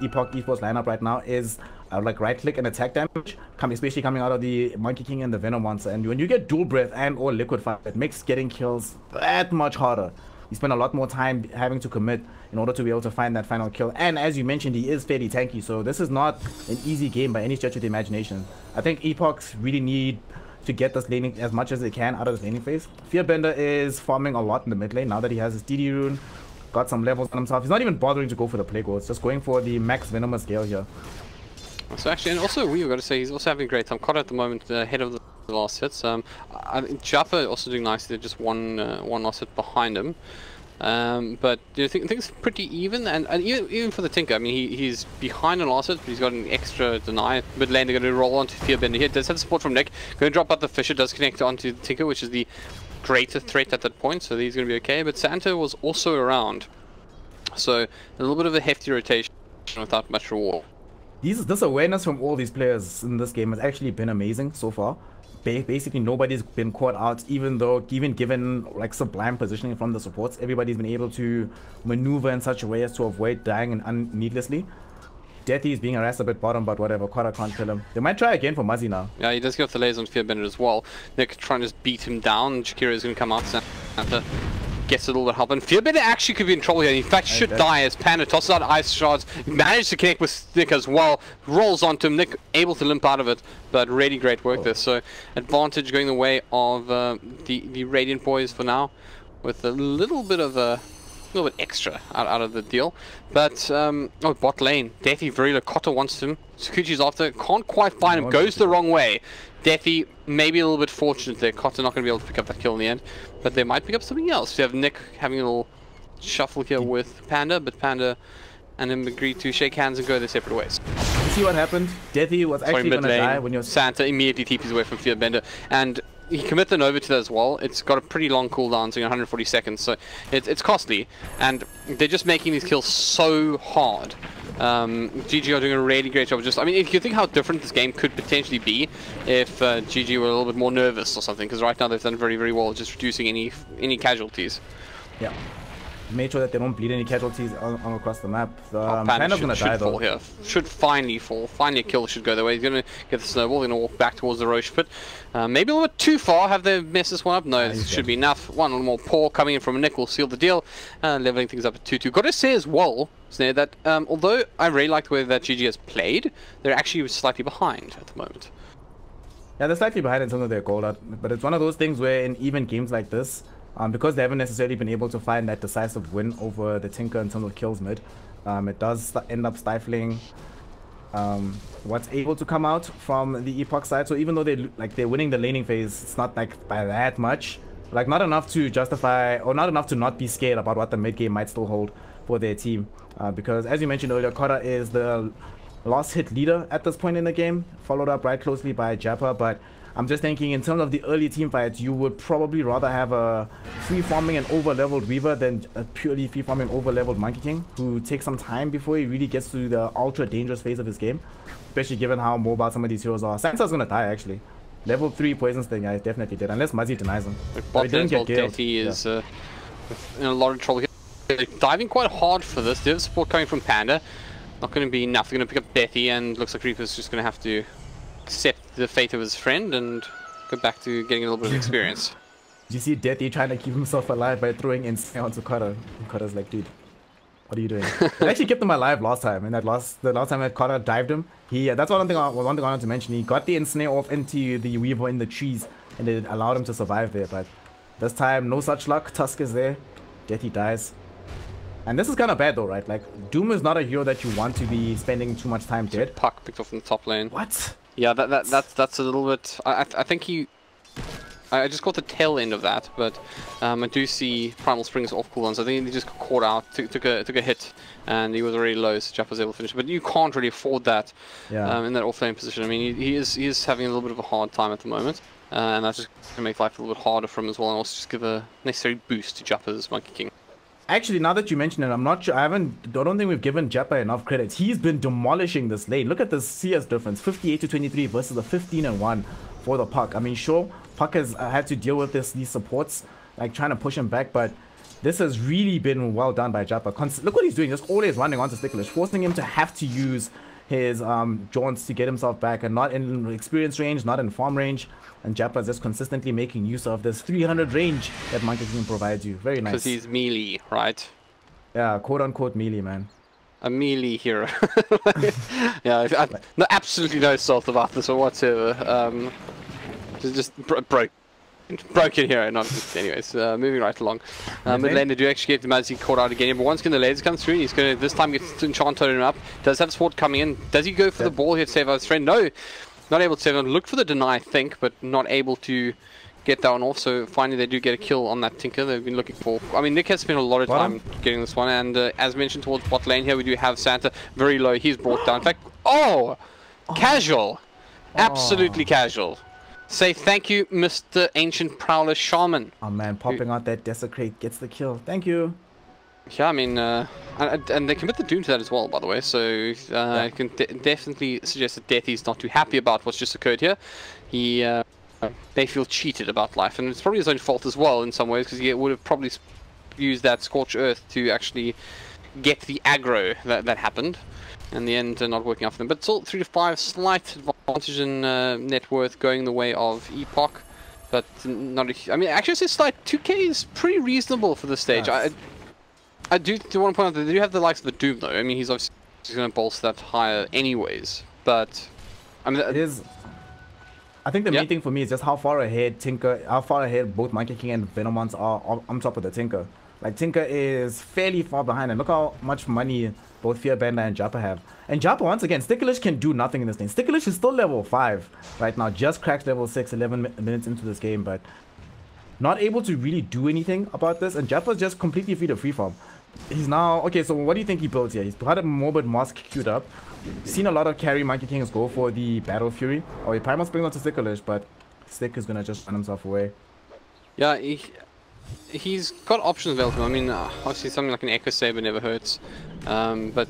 Epoch Esports lineup right now is like right click and attack damage, especially coming out of the Monkey King and the Venom monster. And when you get dual breath and or liquid fire, it makes getting kills that much harder. You spend a lot more time having to commit in order to be able to find that final kill. And as you mentioned, he is fairly tanky, so this is not an easy game by any stretch of the imagination. I think Epochs really need to get this laning as much as they can out of this laning phase. Fearbender is farming a lot in the mid lane now that he has his DD rune, got some levels on himself. He's not even bothering to go for the Plague Wards, just going for the max venomous scale here. So actually, and also we've got to say he's also having a great time. Caught at the moment ahead of the last hits. I think Japa also doing nicely. Just one last hit behind him. But I think it's pretty even, and even for the Tinker, I mean he's behind on last hit, but he's got an extra deny. Mid lane they're going to roll onto Fearbender here. Does have support from Nick. Going to drop out the Fisher. Does connect onto the Tinker, which is the greater threat at that point. So he's going to be okay. But Santa was also around, so a little bit of a hefty rotation without much reward. This awareness from all these players in this game has actually been amazing so far. Basically nobody's been caught out, even given like sublime positioning from the supports. Everybody's been able to maneuver in such a way as to avoid dying needlessly. Deathy is being harassed a bit bottom, but whatever, Kota can't kill him. They might try again for Muzzy now. Yeah, he does get off the layers on Fearbender as well. Nick trying to just beat him down. Shakira is going to come out. Santa gets a little bit of help, and Fearbender actually could be in trouble here. In fact, should die as Panda tosses out ice shards, manages to connect with Nick as well, rolls onto him. Nick able to limp out of it, but really great work there. So advantage going the way of the Radiant boys for now, with a little bit extra out of the deal. But oh, bot lane, Deathy very low. Kota wants him. Sakuchi's after, can't quite find him, goes the wrong way. Deathy maybe a little bit fortunate there. Kota not going to be able to pick up that kill in the end, but they might pick up something else. We have Nick having a little shuffle here with Panda, but Panda and him agreed to shake hands and go their separate ways. You see what happened? Deathy was actually going to die when you're... Santa immediately TPs away from Fearbender, and he commit the Nova to that as well. It's got a pretty long cooldown, so 140 seconds, so it's costly, and they're just making these kills so hard. GG are doing a really great job. I mean, if you think how different this game could potentially be if GG were a little bit more nervous or something, because right now they've done very, very well just reducing any casualties. Yeah. Made sure that they don't bleed any casualties on across the map. Panda's gonna die though. Here. Should finally fall. Finally a kill should go their way. He's gonna get the snowball, gonna walk back towards the Roche pit. Maybe a little bit too far. Have they messed this one up? No, this should be enough. One little more paw coming in from Nick will seal the deal. Leveling things up at 2-2. Gotta say as well, Snare, that although I really like the way that GG has played, they're actually slightly behind at the moment. Yeah, they're slightly behind in terms of their goal, but it's one of those things where in even games like this, because they haven't necessarily been able to find that decisive win over the Tinker in terms of kills mid, it does end up stifling what's able to come out from the Epoch side. So even though they're winning the laning phase, it's not like by that much, like not enough to justify or not enough to not be scared about what the mid game might still hold for their team. Because as you mentioned earlier, Kota is the last hit leader at this point in the game, followed up right closely by Japa, but I'm just thinking in terms of the early team fights, you would probably rather have a free farming and over leveled Weaver than a purely free farming over leveled Monkey King, who takes some time before he really gets to the ultra dangerous phase of his game, especially given how mobile some of these heroes are. Sansa's gonna die actually. Level 3 poison sting, I definitely did, unless Muzzy denies him. But he didn't get killed. He is in a lot of trouble here. They're diving quite hard for this. They have support coming from Panda. Not going to be enough. They're going to pick up Deathy, and looks like Reaper's just going to have to accept the fate of his friend and go back to getting a little bit of experience. Did you see Deathy trying to keep himself alive by throwing insane onto Kota? And Kota's like, dude, what are you doing? They actually kept him alive last time, and the last time that Kota dived him, that's one thing I wanted to mention. He got the ensnare off into the Weaver in the trees, and it allowed him to survive there. But this time, no such luck. Tusk is there. Deathy dies. And this is kind of bad though, right? Like, Doom is not a hero that you want to be spending too much time dead. Puck picked off from the top lane. What? Yeah, that's a little bit... I think I just caught the tail end of that, but I do see Primal Springs off cooldowns. I think he just got caught out, took a hit, and he was already low, so Jap was able to finish. But you can't really afford that in that off lane position. I mean, he is having a little bit of a hard time at the moment, and that's just going to make life a little bit harder for him as well, and also just give a necessary boost to Jappa's Monkey King. Actually, now that you mention it, I'm not sure. I don't think we've given Japa enough credit. He's been demolishing this lane. Look at the CS difference: 58 to 23 versus a 15 and 1 for the Puck. I mean, sure, Puck has had to deal with these supports, like trying to push him back, but this has really been well done by Japa. Look what he's doing, just always running onto Sticklish, forcing him to have to use his jaunts to get himself back, and not in experience range, not in farm range. And Japa is just consistently making use of this 300 range that Monkey King provides you. Very nice. Because he's melee, right? Yeah, quote-unquote melee, man. A melee hero. Yeah, absolutely no salt about this or whatsoever. Just broke. Broken hero, not anyways. Moving right along. Mid lane, they do actually get the Mazzy caught out again. But once again, the lasers come through. He's going to this time get Enchant him up. Does have support coming in. Does he go for the ball here to save out his friend? No, not able to save him. Look for the deny, I think, but not able to get that one off. So finally, they do get a kill on that Tinker they've been looking for. I mean, Nick has spent a lot of time getting this one, and as mentioned towards bot lane here, we do have Santa very low. He's brought down. In fact, casual, absolutely casual. Say thank you, Mr. Ancient Prowler Shaman. Oh man, popping out that Desecrate gets the kill. Thank you. Yeah, I mean, and they commit the Doom to that as well, by the way. So I can definitely suggest that Deathy's not too happy about what's just occurred here. They feel cheated about life, and it's probably his own fault as well in some ways, because he would have probably used that Scorch Earth to actually get the aggro that happened. In the end, not working out for them. But still, 3 to 5, slight advantage in net worth going the way of Epoch. But not a... I mean, actually, it's slight 2k is pretty reasonable for this stage. Yes. I do want to point out that they do have the likes of the Doom, though. I mean, he's obviously going to bolster that higher anyways. But, I mean... It is... I think the main thing for me is just how far ahead both Monkey King and Venomons are on top of the Tinker. Like, Tinker is fairly far behind, and look how much money both Fearbender and Jappa have. And Jappa, once again, Sticklish can do nothing in this game. Sticklish is still level 5 right now, just cracked level 6, 11 minutes into this game, but not able to really do anything about this, and Jappa's just completely free to freeform. He's now... Okay, so what do you think he builds here? He's had a Morbid Mask queued up. Seen a lot of carry Monkey Kings go for the Battle Fury. Oh, he probably must bring on to Sticklish, but Stick is going to just run himself away. Yeah, he's got options available to him. I mean, obviously something like an Echo Saber never hurts, but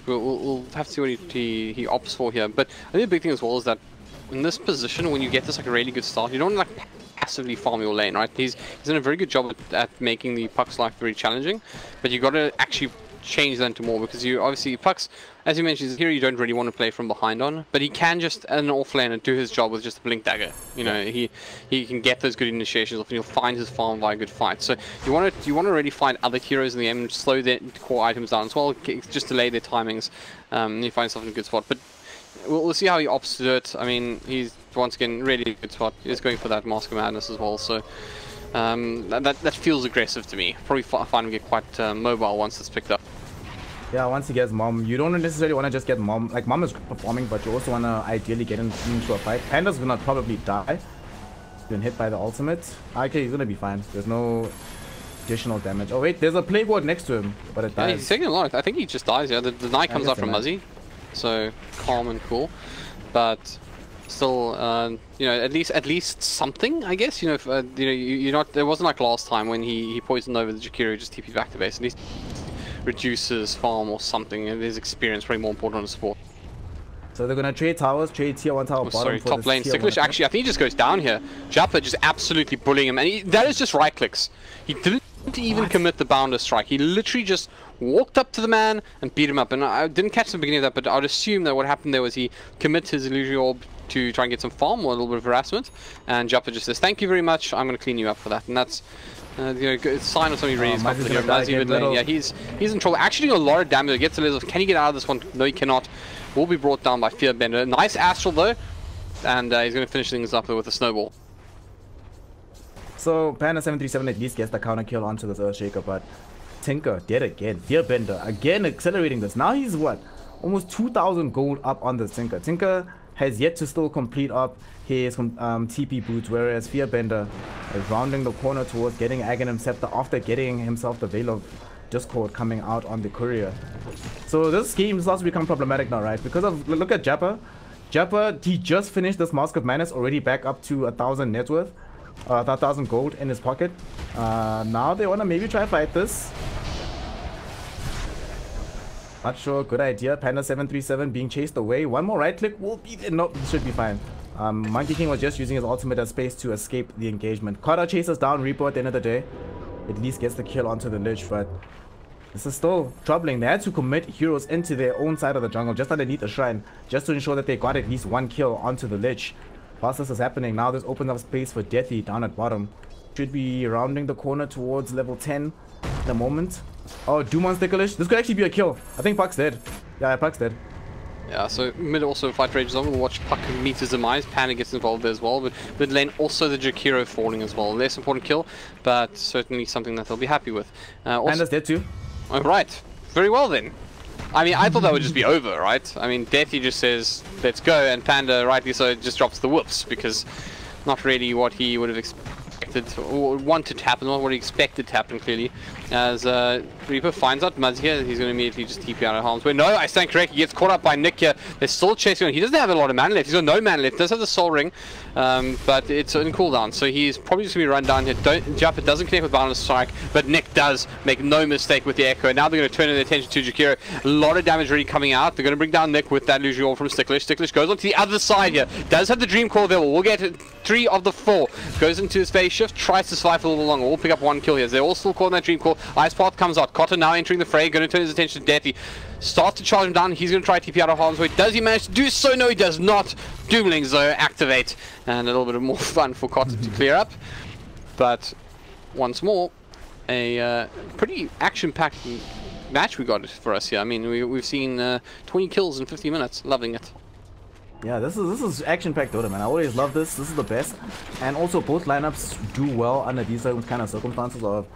we'll have to see what he opts for here. But I think the big thing as well is that in this position, when you get this like a really good start, you don't like passively farm your lane, right? He's done a very good job at making the Puck's life very challenging, but you got to actually change that into more, because you obviously Puck's, as you mentioned, here you don't really want to play from behind on, but he can just an off lane and do his job with just a blink dagger. You know, he can get those good initiations off, and he'll find his farm via good fight. So you want to really find other heroes in the game and slow their core items down as well, just delay their timings, and you find yourself in a good spot. But we'll see how he opts to do it. I mean, he's once again really a good spot. He's going for that Mask of Madness as well, so that feels aggressive to me. Probably find him get quite mobile once it's picked up. Yeah, once he gets Mom, you don't necessarily want to just get Mom. Like, Mom is performing, but you also want to ideally get into a fight. Panda's gonna probably die. He's been hit by the ultimate. Okay, he's gonna be fine. There's no additional damage. Oh wait, there's a Plague Ward next to him, but it dies. Yeah, he's taking a lot. I think he just dies. Yeah, the knight comes out from Muzzy, so calm and cool. But still, you know, at least something, I guess. You know, you're not. It wasn't like last time when he poisoned over the Jakiro, just TP back to base. At least reduces farm or something, and his experience probably more important on the support. So they're gonna trade towers, trade tier 1 tower bottom. Sorry, for top lane. Sticklish actually, I think he just goes down here. Jappa just absolutely bullying him, and that is just right clicks. He didn't even commit the bounder strike. He literally just walked up to the man and beat him up. And I didn't catch the beginning of that, but I would assume that what happened there was he commits his illusory orb to try and get some farm or a little bit of harassment, and Jappa just says, "Thank you very much. I'm gonna clean you up for that." And that's you know, sign of somebody really is confident here. Mazzy mid lane, yeah, he's in trouble. Actually doing a lot of damage. Gets a little. Can he get out of this one? No, he cannot. Will be brought down by Fearbender. Nice Astral though, and he's going to finish things up with a snowball. So Panda 737 at least gets the counter kill onto this Earthshaker, but Tinker dead again. Fearbender again accelerating this. Now he's what? Almost 2,000 gold up on the Tinker. Tinker has yet to still complete up his TP boots, whereas Fearbender is rounding the corner towards getting Aghanim Scepter after getting himself the Veil of Discord coming out on the Courier. So this game starts to become problematic now, right? Because of, look at Jappa. Jappa, he just finished this Mask of Madness, already back up to 1,000 net worth, 1,000 gold in his pocket. Now they want to maybe try fight this. Not sure, good idea. Panda 737 being chased away. One more right click will be there. Nope, should be fine. Monkey King was just using his ultimate as space to escape the engagement. Kata chases down Reaper at the end of the day. At least gets the kill onto the Lich, but this is still troubling. They had to commit heroes into their own side of the jungle, just underneath the shrine, just to ensure that they got at least one kill onto the Lich. Whilst this is happening, now this opens up space for Deathy down at bottom. Should be rounding the corner towards level 10 at the moment. Oh, Doom on Sticklish. This could actually be a kill. I think Puck's dead. Yeah, Puck's dead. Yeah, so mid also fight rages on. We'll watch Puck meet his demise. Panda gets involved there as well, but mid lane also the Jakiro falling as well. Less important kill, but certainly something that they'll be happy with. Panda's dead too. Oh, right. Very well then. I mean, I thought that would just be over, right? I mean, Deathy just says, let's go, and Panda, rightly so, just drops the whoops, because not really what he would have expected, or wanted to happen, not what he expected to happen, clearly. As Reaper finds out Muzz here, he's going to immediately just TP out of harm's way. No, I stand correct, he gets caught up by Nick here. They're still chasing him. He doesn't have a lot of mana left, he's got no mana left, does have the Soul Ring, but it's in cooldown, so he's probably just going to be run down here. Jappa doesn't connect with Boundless Strike, but Nick does make no mistake with the Echo. Now they're going to turn their attention to Jakiro. A lot of damage really coming out. They're going to bring down Nick with that illusion orb from Sticklish. Sticklish goes on to the other side here. Does have the Dream Core available. We'll get 3 of the 4. Goes into his phase shift, tries to survive a little longer. We'll pick up 1 kill here. They're all still caught in that Dream Core. Ice Path comes out. Cotter now entering the fray. Going to turn his attention to Deathy. Starts to charge him down. He's going to try TP out of harm's way. Does he manage to do so? No, he does not. Doomlings though activate, and a little bit of more fun for Cotter to clear up. But once more, a pretty action-packed match we got for us here. I mean, we've seen 20 kills in 50 minutes. Loving it. Yeah, this is action-packed Dota, man. I always love this. This is the best. And also, both lineups do well under these kind of circumstances of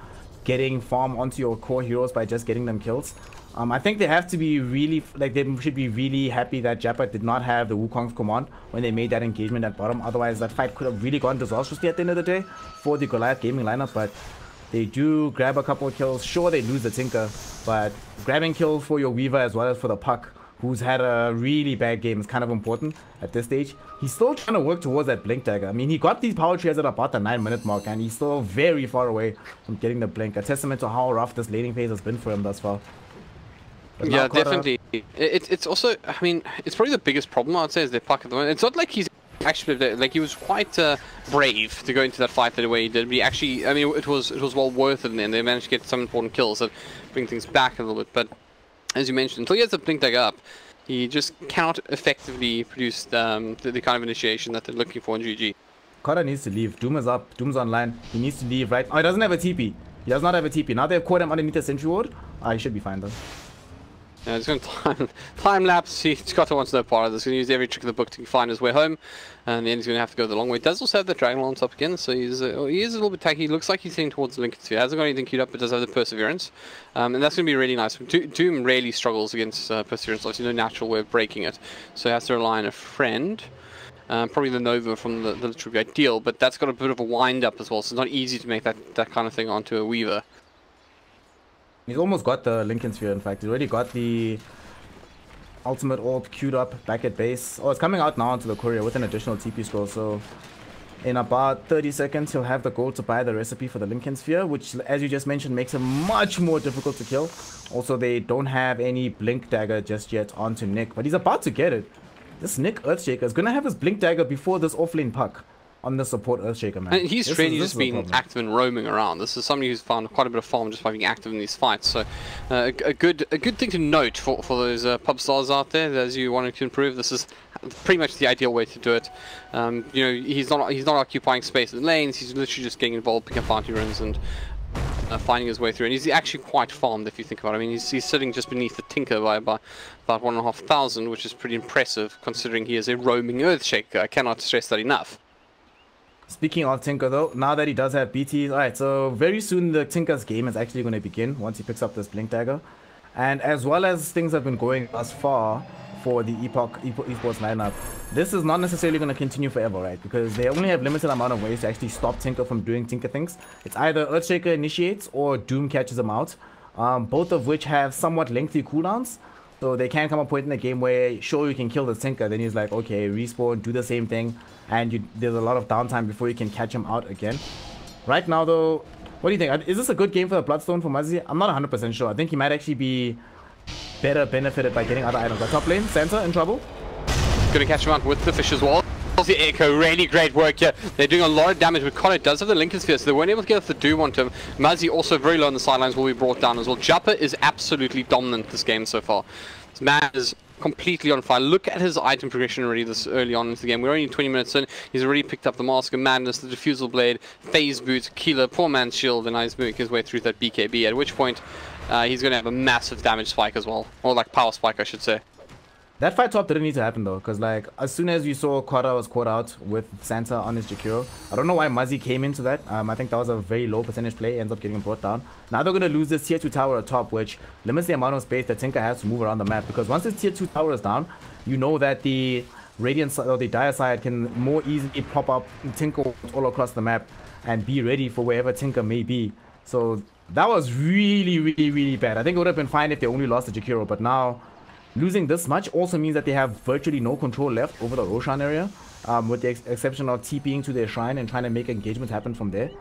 getting farm onto your core heroes by just getting them kills. I think they have to be really, like, they should be really happy that Jappa did not have the Wukong's command when they made that engagement at bottom. Otherwise, that fight could have really gone disastrously at the end of the day for the Goliath gaming lineup. But they do grab a couple of kills. Sure, they lose the Tinker, but grabbing kills for your Weaver as well as for the Puck, who's had a really bad game, is kind of important at this stage. He's still trying to work towards that Blink Dagger. I mean, he got these power trees at about the 9-minute mark, and he's still very far away from getting the Blink. A testament to how rough this laning phase has been for him thus far. But yeah, definitely. It's also, I mean, it's probably the biggest problem I'd say is their Puck at the moment. It's not like he's actually, like, he was quite brave to go into that fight the way he did. But he actually, I mean, it was well worth it in the end. They managed to get some important kills that bring things back a little bit. But as you mentioned, until he has the Blink Dagger up, he just cannot effectively produce the kind of initiation that they're looking for in GG. Cotter needs to leave. Doom is up. Doom's online. He needs to leave, right? Oh, he doesn't have a TP. He does not have a TP. Now they've caught him underneath the Sentry Ward. He should be fine, though. Yeah, he's going to time lapse. Cotter wants no part of this. He's going to use every trick of the book to find his way home. And then he's going to have to go the long way. He does also have the Dragon on top again, so he is a little bit tacky. He looks like he's heading towards the Lincoln Sphere. Hasn't got anything queued up, but does have the Perseverance. And that's going to be really nice. Doom rarely struggles against Perseverance. Obviously, no natural way of breaking it. So he has to rely on a friend. Probably the Nova from the Literally be ideal, but that's got a bit of a wind-up as well, so it's not easy to make that kind of thing onto a Weaver. He's almost got the Lincoln Sphere, in fact. He's already got the ultimate orb queued up back at base. Oh, it's coming out now onto the courier with an additional TP scroll, so in about 30 seconds he'll have the gold to buy the recipe for the Lincoln Sphere, which, as you just mentioned, makes him much more difficult to kill. Also, they don't have any Blink Dagger just yet onto Nick, but he's about to get it. This Nick Earthshaker is going to have his Blink Dagger before this offlane Puck on the support Earthshaker, man. And he's really just been active and roaming around. This is somebody who's found quite a bit of farm just by being active in these fights. So a good thing to note for those pub stars out there, as you wanted to improve. This is pretty much the ideal way to do it. You know, he's not occupying space in the lanes. He's literally just getting involved, picking up bounty runs, and finding his way through. And he's actually quite farmed if you think about it. I mean, he's sitting just beneath the Tinker by about 1,500, which is pretty impressive considering he is a roaming Earthshaker. I cannot stress that enough. Speaking of Tinker, though, now that he does have BTs, alright, so very soon the Tinker's game is actually going to begin once he picks up this Blink Dagger. And as well as things have been going thus far for the esports lineup, this is not necessarily going to continue forever, right? Because they only have limited amount of ways to actually stop Tinker from doing Tinker things. It's either Earthshaker initiates or Doom catches him out, both of which have somewhat lengthy cooldowns. So they can come a point in the game where, sure, you can kill the Tinker, then he's like, okay, respawn, do the same thing, and there's a lot of downtime before you can catch him out again. Right now, though, what do you think? Is this a good game for the Bloodstone for Muzzy? I'm not 100% sure. I think he might actually be better benefited by getting other items. Like top lane, Santa in trouble. Gonna catch him out with the fish as well. The Echo, really great work here. They're doing a lot of damage, but Connor does have the Lincoln Sphere, so they weren't able to get off the Doom onto him. Muzzy also very low on the sidelines, will be brought down as well. Jappa is absolutely dominant this game so far. This man is completely on fire. Look at his item progression already this early on into the game. We're only 20 minutes in. He's already picked up the Mask of Madness, the Diffusal Blade, Phase Boot, Keeler, Poor Man's Shield, and now he's moving his way through that BKB, at which point he's going to have a massive damage spike as well. Or like power spike, I should say. That fight top didn't need to happen though, because like as soon as you saw Kota was caught out with Santa on his Jakiro, I don't know why Muzzy came into that. I think that was a very low percentage play, ends up getting brought down. Now they're gonna lose this tier 2 tower at top, which limits the amount of space that Tinker has to move around the map. Because once this tier 2 tower is down, you know that the Radiant side or the Dire side can more easily pop up Tinker all across the map and be ready for wherever Tinker may be. So that was really bad. I think it would have been fine if they only lost the Jakiro, but now losing this much also means that they have virtually no control left over the Roshan area, with the exception of TPing to their shrine and trying to make engagement happen from there.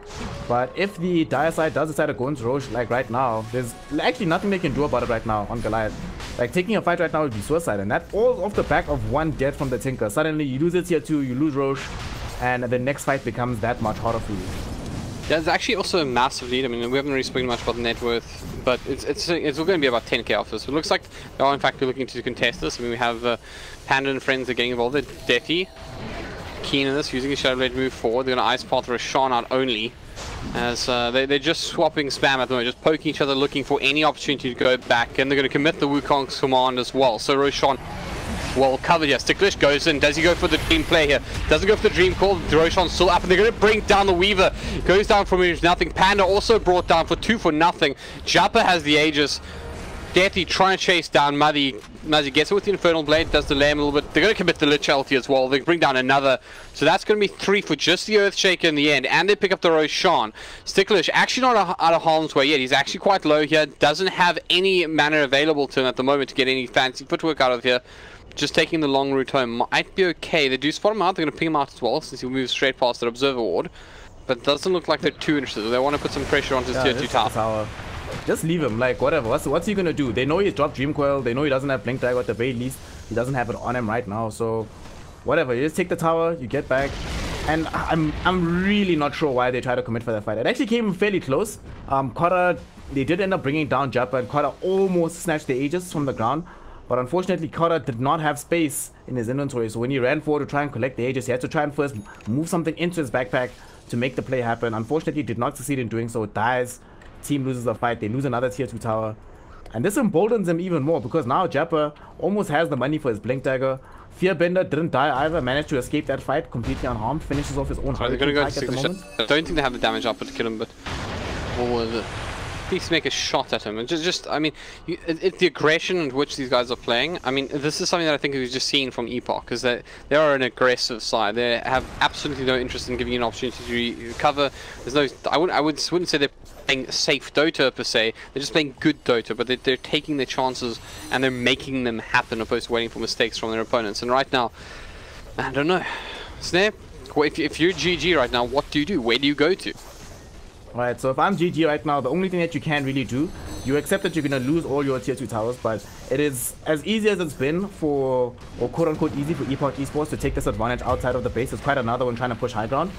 But if the Dire side does decide to go into Rosh, like right now, there's actually nothing they can do about it right now on Goliath. Like taking a fight right now would be suicide, and that all off the back of one death from the Tinker. Suddenly you lose it tier 2, you lose Rosh, and the next fight becomes that much harder for you. There's actually also a massive lead. I mean, we haven't really spoken much about the net worth, but it's going to be about 10k off this. It looks like they are in fact looking to contest this. I mean, we have Panda and friends are getting involved. Dethi keen in this, using a Shadow Blade move forward. They're going to Ice Path Roshan out only, as they're just swapping spam at the moment, just poking each other, looking for any opportunity to go back, and they're going to commit the Wukong's command as well. So Roshan well covered here. Sticklish goes in. Does he go for the dream play here? Doesn't go for the dream call. Roshan's still up, and they're going to bring down the Weaver. Goes down from nothing. Panda also brought down for 2 for nothing. Jappa has the Aegis. Dethi trying to chase down Muzzy. Muzzy gets it with the Infernal Blade, does delay him a little bit. They're going to commit the Lich Ulti as well. They bring down another. So that's going to be 3 for just the Earthshaker in the end. And they pick up the Roshan. Sticklish actually not out of harm's way yet. He's actually quite low here. Doesn't have any mana available to him at the moment to get any fancy footwork out of here. Just taking the long route home might be okay. They do spot him out. They're going to ping him out as well, since he moves straight past the Observer Ward. But it doesn't look like they're too interested. They want to put some pressure onto his tier 2 tower. Just leave him, like whatever. What's he going to do? They know he's dropped Dream Coil. They know he doesn't have Blink Dagger at the very least. He doesn't have it on him right now. So whatever. You just take the tower, you get back. And I'm really not sure why they try to commit for that fight. It actually came fairly close. Kota, they did end up bringing down Jappa, and Kota almost snatched the Aegis from the ground. But unfortunately, Kota did not have space in his inventory, so when he ran forward to try and collect the Aegis, he had to try and first move something into his backpack to make the play happen. Unfortunately, he did not succeed in doing so. It dies. Team loses the fight. They lose another tier 2 tower. And this emboldens him even more, because now Jappa almost has the money for his Blink Dagger. Fearbender didn't die either, managed to escape that fight completely unharmed, finishes off his own hurricane at the moment. I don't think they have the damage output to kill him, but at least make a shot at him. And just I mean, it's the aggression in which these guys are playing. I mean, this is something that I think we've just seen from Epoch, is that they are an aggressive side. They have absolutely no interest in giving you an opportunity to recover. There's no, I wouldn't say they're playing safe Dota per se. They're just playing good Dota, but they're taking their chances and they're making them happen, opposed to waiting for mistakes from their opponents. And right now, I don't know, Snare, if you're GG right now, what do you do? Where do you go to? Right, so if I'm GG right now, the only thing that you can really do, you accept that you're going to lose all your tier 2 towers, but it is as easy as it's been for, or quote-unquote easy for Epoch Esports to take this advantage outside of the base. It's quite another one trying to push high ground.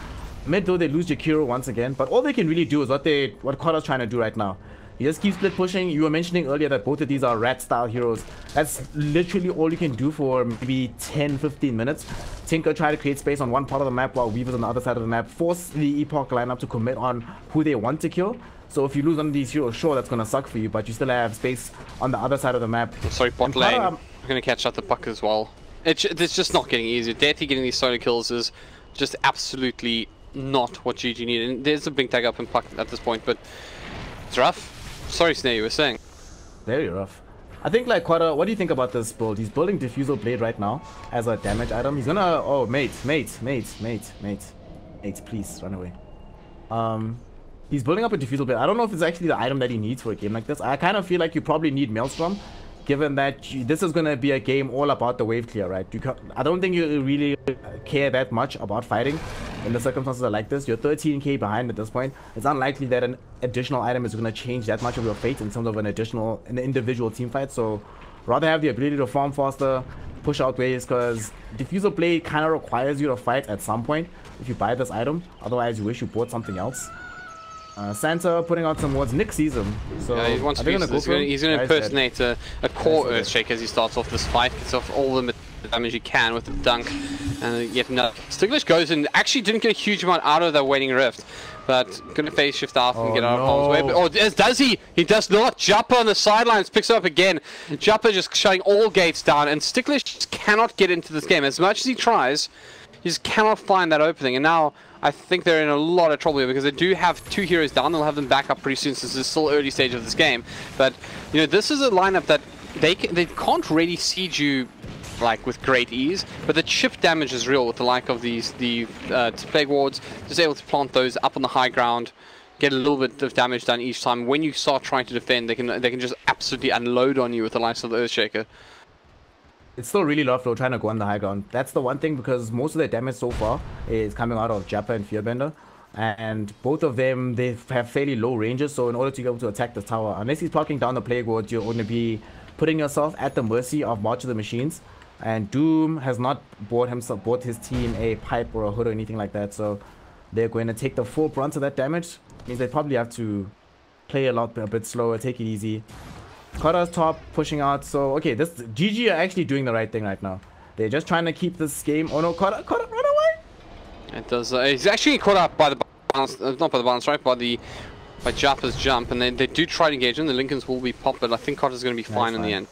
Mid though, they lose Jakiro once again, but all they can really do is what Kota's trying to do right now. You just keep split pushing. You were mentioning earlier that both of these are rat style heroes. That's literally all you can do for maybe 10-15 minutes. Tinker try to create space on one part of the map while Weaver's on the other side of the map. Force the Epoch lineup to commit on who they want to kill. So if you lose one of these heroes, sure, that's gonna suck for you, but you still have space on the other side of the map. Sorry, bot lane. I'm gonna catch out the puck as well. It's just not getting easier. Dethi getting these solo kills is just absolutely not what GG needed. And there's a Blink Tag up and puck at this point, but it's rough. Sorry, Snare, you were saying. Very rough. I think, like, Kota, what do you think about this build? He's building Diffusal Blade right now as a damage item. He's gonna... Oh, mate, please, run away. He's building up a Diffusal Blade. I don't know if it's actually the item that he needs for a game like this. I kind of feel like you probably need Maelstrom, given that this is going to be a game all about the wave clear, right? I don't think you really care that much about fighting in the circumstances like this. You're 13k behind at this point. It's unlikely that an additional item is going to change that much of your fate in terms of an individual team fight. So rather have the ability to farm faster, push out waves, because Diffusal Blade kind of requires you to fight at some point if you buy this item. Otherwise, you wish you bought something else. Santa putting out some wards. Nick sees him. So yeah, he wants to use this. He's going to impersonate a core Earthshake as he starts off this fight. Gets off all the damage he can with the dunk. And yet another. Stiglish goes and actually didn't get a huge amount out of that Waning Rift. but gonna phase shift out and Oh, get out of harm's way. no. But, does he? He does not. Jumper on the sidelines picks it up again. Jumper just shutting all gates down, and Sticklish just cannot get into this game. As much as he tries, he just cannot find that opening. And now I think they're in a lot of trouble here because they do have 2 heroes down. They'll have them back up pretty soon since it's still early stage of this game. But you know, this is a lineup that they can't really siege you like with great ease, but the chip damage is real with the like of the plague wards. Just able to plant those up on the high ground, get a little bit of damage done each time. When you start trying to defend, they can just absolutely unload on you with the likes of the Earthshaker. It's still really rough though, trying to go on the high ground. That's the one thing, because most of their damage so far is coming out of Jappa and Fearbender. And both of them, they have fairly low ranges, so in order to be able to attack the tower, unless he's blocking down the plague ward, you're going to be putting yourself at the mercy of March of the Machines. And Doom has not bought his team a pipe or a hood or anything like that, so they're going to take the full brunt of that damage. Means they probably have to play a bit slower, take it easy. Kotta's top, pushing out. So okay, this GG are actually doing the right thing right now. They're just trying to keep this game. Oh no, Kotta, run away! It does. He's actually caught up by the bounce, not by the bounce, right? By Jappa's jump, and they do try to engage him. The Lincolns will be popped, but I think Kotta's going to be fine in the end.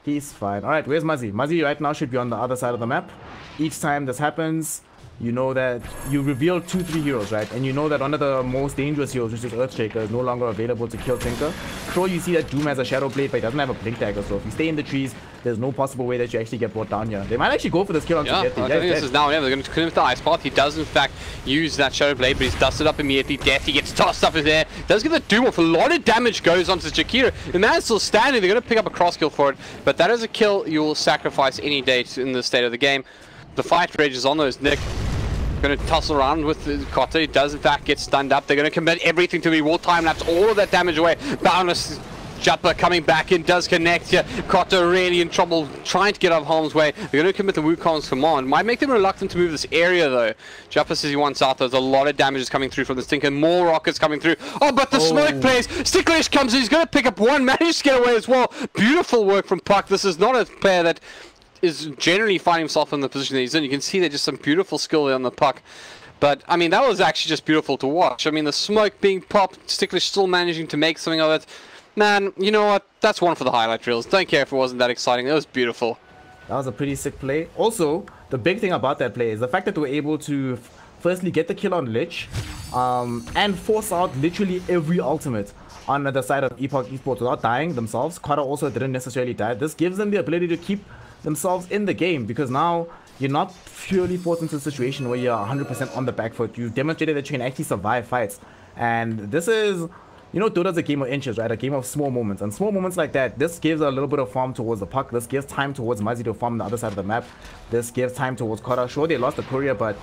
He's fine. Alright, where's Muzzy? Muzzy right now should be on the other side of the map. Each time this happens, you know that you reveal 2-3 heroes, right? And you know that one of the most dangerous heroes, which is Earthshaker, is no longer available to kill Tinker. Crow, you see that Doom has a Shadow Blade, but he doesn't have a Blink Dagger, so if you stay in the trees, there's no possible way that you actually get brought down here. They might actually go for this kill on I think this is now. Yeah, they're going to kill him with the Ice Path. He does, in fact, use that Shadow Blade, but he's dusted up immediately. Death, he gets tossed up in there. Does get the Doom off. A lot of damage goes onto Jakira. The man's still standing. They're going to pick up a cross kill for it, but that is a kill you will sacrifice any day in the state of the game. The fight rages on those. Nick going to tussle around with Kotta. He does, in fact, get stunned up. They're going to commit everything to reward time lapse all of that damage away. Boundless Jappa coming back in, does connect here. Kotta really in trouble, trying to get out of harm's way. They're going to commit the Wukong's command. Might make them reluctant to move this area, though. Jappa says he wants out. There's a lot of damage coming through from the Stinker. More rockets coming through. Oh, but the smoke plays. Sticklish comes in. He's going to pick up one. Managed to get away as well. Beautiful work from Puck. This is not a player that is generally finding himself in the position that he's in. You can see there's just some beautiful skill there on the Puck. But, I mean, that was actually just beautiful to watch. I mean, the smoke being popped, Sticklish still managing to make something of it. Man, you know what? That's one for the highlight reels. Don't care if it wasn't that exciting. It was beautiful. That was a pretty sick play. Also, the big thing about that play is the fact that they were able to firstly get the kill on Lich and force out literally every ultimate on the side of Epoch Esports without dying themselves. Kotta also didn't necessarily die. This gives them the ability to keep themselves in the game, because now you're not purely forced into a situation where you're 100% on the back foot. You've demonstrated that you can actually survive fights. And this is, you know, Dota's a game of inches, right? A game of small moments. And small moments like that, this gives a little bit of farm towards the Puck. This gives time towards Muzzy to farm on the other side of the map. This gives time towards Kotta. Sure, they lost the courier, but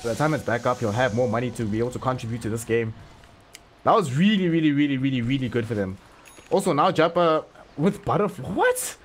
by the time it's back up, he'll have more money to be able to contribute to this game. That was really, really, really, really, really good for them. Also, now Jappa with Butterfly. What?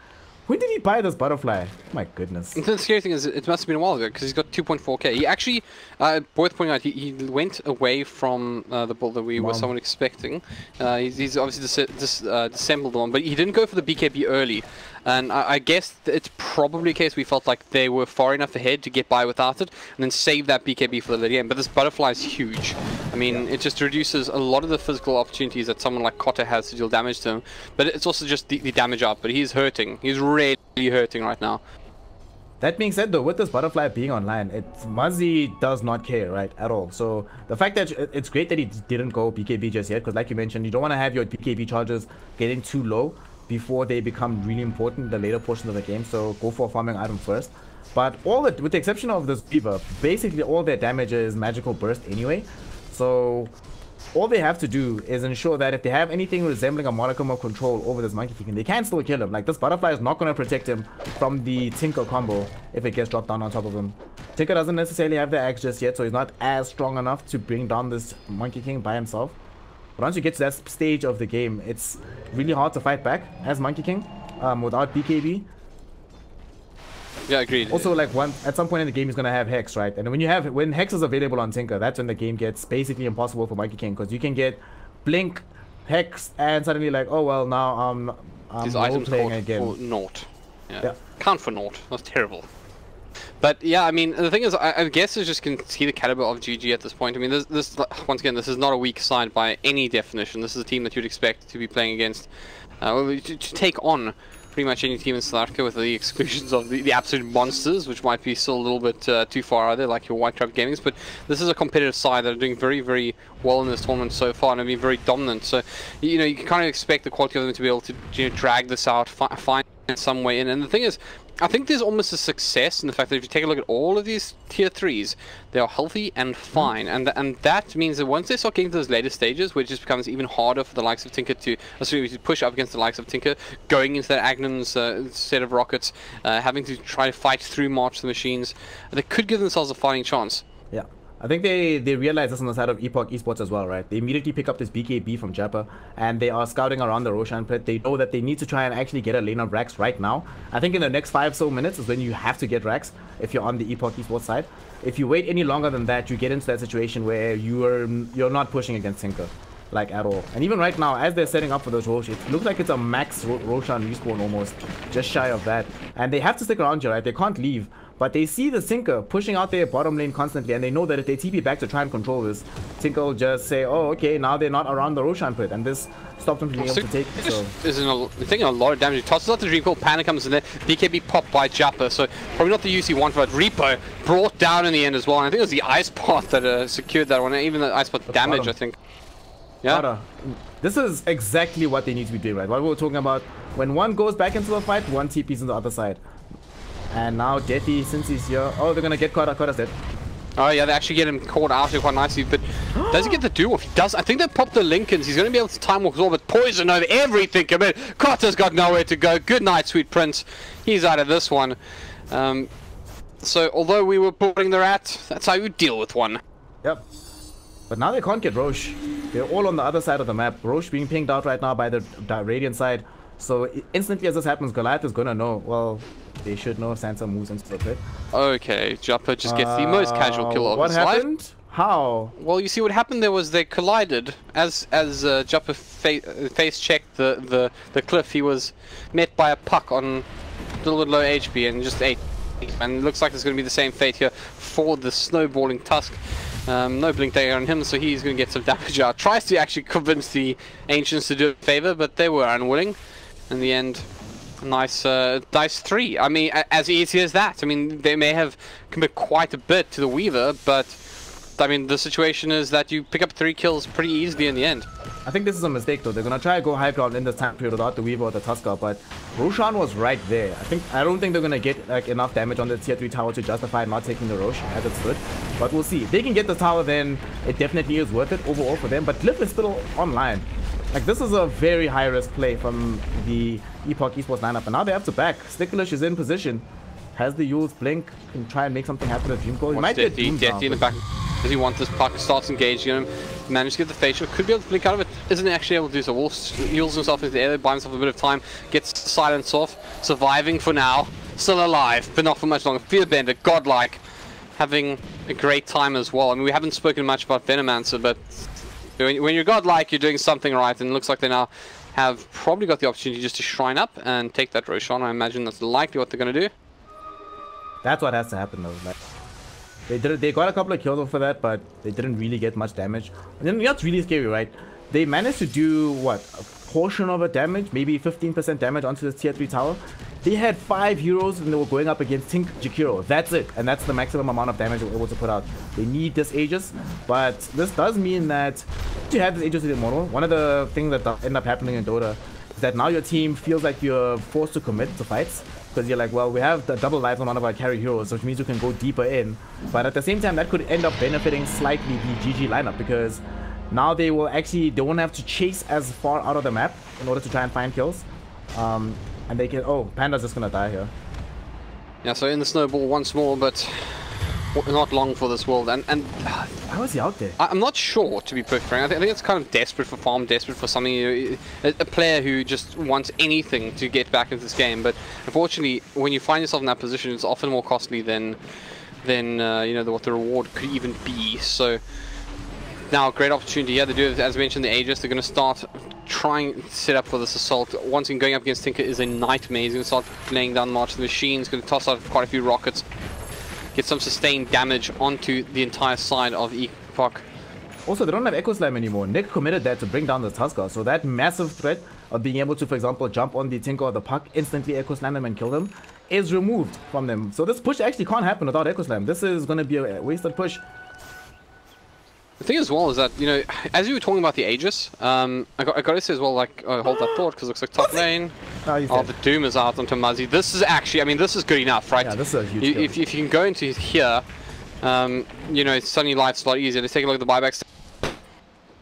When did he buy this butterfly? My goodness. The scary thing is, it must have been a while ago, because he's got 2.4k. He actually, worth pointing out, he went away from the build that we were somewhat expecting. He's obviously disassembled one, but he didn't go for the BKB early. And I guess it's probably a case we felt like they were far enough ahead to get by without it, and then save that BKB for the late game. But this butterfly is huge. I mean, it just reduces a lot of the physical opportunities that someone like Kotta has to deal damage to him. But it's also just the damage up. But he's hurting. He's really hurting right now. That being said, though, with this butterfly being online, Muzzy does not care, right, at all. So the fact that it's great that he didn't go BKB just yet, because like you mentioned, you don't want to have your BKB charges getting too low before they become really important in the later portions of the game. So go for a farming item first. But with the exception of this Weaver, basically all their damage is magical burst anyway. So all they have to do is ensure that if they have anything resembling a modicum of control over this Monkey King, they can still kill him. Like, this butterfly is not going to protect him from the Tinker combo if it gets dropped down on top of him. Tinker doesn't necessarily have the axe just yet, so he's not as strong enough to bring down this Monkey King by himself. But once you get to that stage of the game, it's really hard to fight back as Monkey King without BKB. Yeah, agreed. Also, like, at some point in the game, he's gonna have Hex, right? And when Hex is available on Tinker, that's when the game gets basically impossible for Monkey King, because you can get Blink, Hex, and suddenly like, oh well, now I'm these items playing again. For naught. Yeah. Count for naught. That's terrible. But yeah, I mean, the thing is, I guess I just can see the caliber of GG at this point. I mean, this once again, this is not a weak side by any definition. This is a team that you'd expect to be playing against, to take on pretty much any team in South Africa, with the exclusions of the absolute monsters, which might be still a little bit too far out there, like your White Trap Gamings. But this is a competitive side that are doing very, very well in this tournament so far, and have been very dominant. So, you know, you can kind of expect the quality of them to be able to, you know, drag this out, find some way in. And the thing is, I think there's almost a success in the fact that if you take a look at all of these tier 3s, they are healthy and fine, and that means that once they start getting to those later stages, where it just becomes even harder for the likes of Tinker to push up against the likes of Tinker, going into that Agnum's set of rockets, having to try to fight through March the Machines, they could give themselves a fighting chance. Yeah. I think they realize this on the side of Epoch Esports as well, right? They immediately pick up this BKB from Jappa, and they are scouting around the Roshan pit. They know that they need to try and actually get a lane of Rax right now. I think in the next 5 so minutes is when you have to get Rax if you're on the Epoch Esports side. If you wait any longer than that, you get into that situation where you're not pushing against Tinker, like, at all. And even right now, as they're setting up for those Rosh, it looks like it's a max Roshan respawn almost, just shy of that. And they have to stick around here, right? They can't leave. But they see the Tinker pushing out their bottom lane constantly, and they know that if they TP back to try and control this, Tinker will just say, oh, okay, now they're not around the Roshan pit, and this stops them from being able to take it. So taking a lot of damage. He tosses out the Dream Coil, Panic comes in there, BKB popped by Jappa, so probably not the use he wanted, but Reaper brought down in the end as well, and I think it was the Ice Path that secured that one, even the Ice Path damage, I think. Yeah? This is exactly what they need to be doing, right? What we were talking about, when one goes back into the fight, one TP's on the other side. And now Deathy, since he's here, oh, they're gonna get Kota. Kota's dead. Oh yeah, they actually get him caught out here quite nicely, but does he get the do-off? He does. I think they popped the Lincolns. He's gonna be able to time walk as well, but poison over everything. Come in. Kota's got nowhere to go. Good night, sweet prince. He's out of this one. So although we were pulling the rat, that's how you deal with one. Yep. But now they can't get Roche. They're all on the other side of the map. Roche being pinged out right now by the Radiant side. So instantly as this happens, Goliath is gonna know. Well, they should know Sansa moves into the pit. Okay, Jappa just gets the most casual kill of his life. What happened? How? Well, you see what happened there was they collided. As Jappa face checked the cliff, he was met by a puck on a little bit low HP and just ate. And it looks like it's going to be the same fate here for the snowballing Tusk. No blink dagger on him, so he's going to get some damage out. Tries to actually convince the Ancients to do a favor, but they were unwilling. In the end, nice 3. I mean, as easy as that. I mean, they may have committed quite a bit to the Weaver, but I mean, the situation is that you pick up 3 kills pretty easily in the end. I think this is a mistake though. They're gonna try to go high ground in this time period without the Weaver or the Tusker, but Roshan was right there. I don't think they're gonna get like enough damage on the tier 3 tower to justify not taking the Rosh as it stood. But we'll see. If they can get the tower, then it definitely is worth it overall for them. But Glyph is still online. Like, this is a very high-risk play from the Epoch Esports lineup. And now they have to back. Sticklish is in position. Has the Yule's blink. Can try and make something happen with Dream Coil. He might get Deathy in the back. Does he want this puck? Starts engaging him. Managed to get the facial. Could be able to blink out of it. Isn't actually able to do so. Wolf heals himself into the air. Buys himself a bit of time. Gets silence off. Surviving for now. Still alive. But not for much longer. Fearbender. Godlike. Having a great time as well. I mean, we haven't spoken much about Venomancer, but when you're godlike, you're doing something right, and it looks like they now have probably got the opportunity just to shrine up and take that Roshan. I imagine that's likely what they're going to do. That's what has to happen though. Like, they got a couple of kills off for that, but they didn't really get much damage. And then that's really scary, right? They managed to do, what, a portion of a damage, maybe 15% damage onto the tier 3 tower. They had 5 heroes and they were going up against Tink Jakiro. That's it. And that's the maximum amount of damage they were able to put out. They need this Aegis. But this does mean that to have this Aegis with Immortal, one of the things that end up happening in Dota is that now your team feels like you're forced to commit to fights. Because you're like, well, we have the double lives on one of our carry heroes, which means you can go deeper in. But at the same time, that could end up benefiting slightly the GG lineup, because now they won't have to chase as far out of the map in order to try and find kills. And they can, oh, Panda's just gonna die here. Yeah, so in the snowball once more, but not long for this world. And why was he out there? I'm not sure, to be perfectly frank. I think it's kind of desperate for farm, desperate for something. You know, a player who just wants anything to get back into this game. But unfortunately, when you find yourself in that position, it's often more costly than you know, what the reward could even be. So now, great opportunity here to do it. As mentioned, the Aegis, they're going to start trying to set up for this assault. Once again, going up against Tinker is a nightmare. He's going to start laying down March of the Machines, going to toss out quite a few rockets. get some sustained damage onto the entire side of Epoch. Also, they don't have Echo Slam anymore. Nick committed that to bring down the Tusker, so that massive threat of being able to, for example, jump on the Tinker or the Puck, instantly Echo Slam them and kill them, is removed from them. So this push actually can't happen without Echo Slam. This is going to be a wasted push. The thing as well is that, you know, as you were talking about the Aegis, I got to say as well, like, hold that thought, because it looks like top lane. Oh, the Doom is out onto Muzzy. This is actually, I mean, this is good enough, right? Yeah, this is a huge if you can go into here, you know, suddenly life's a lot easier. Let's take a look at the buybacks.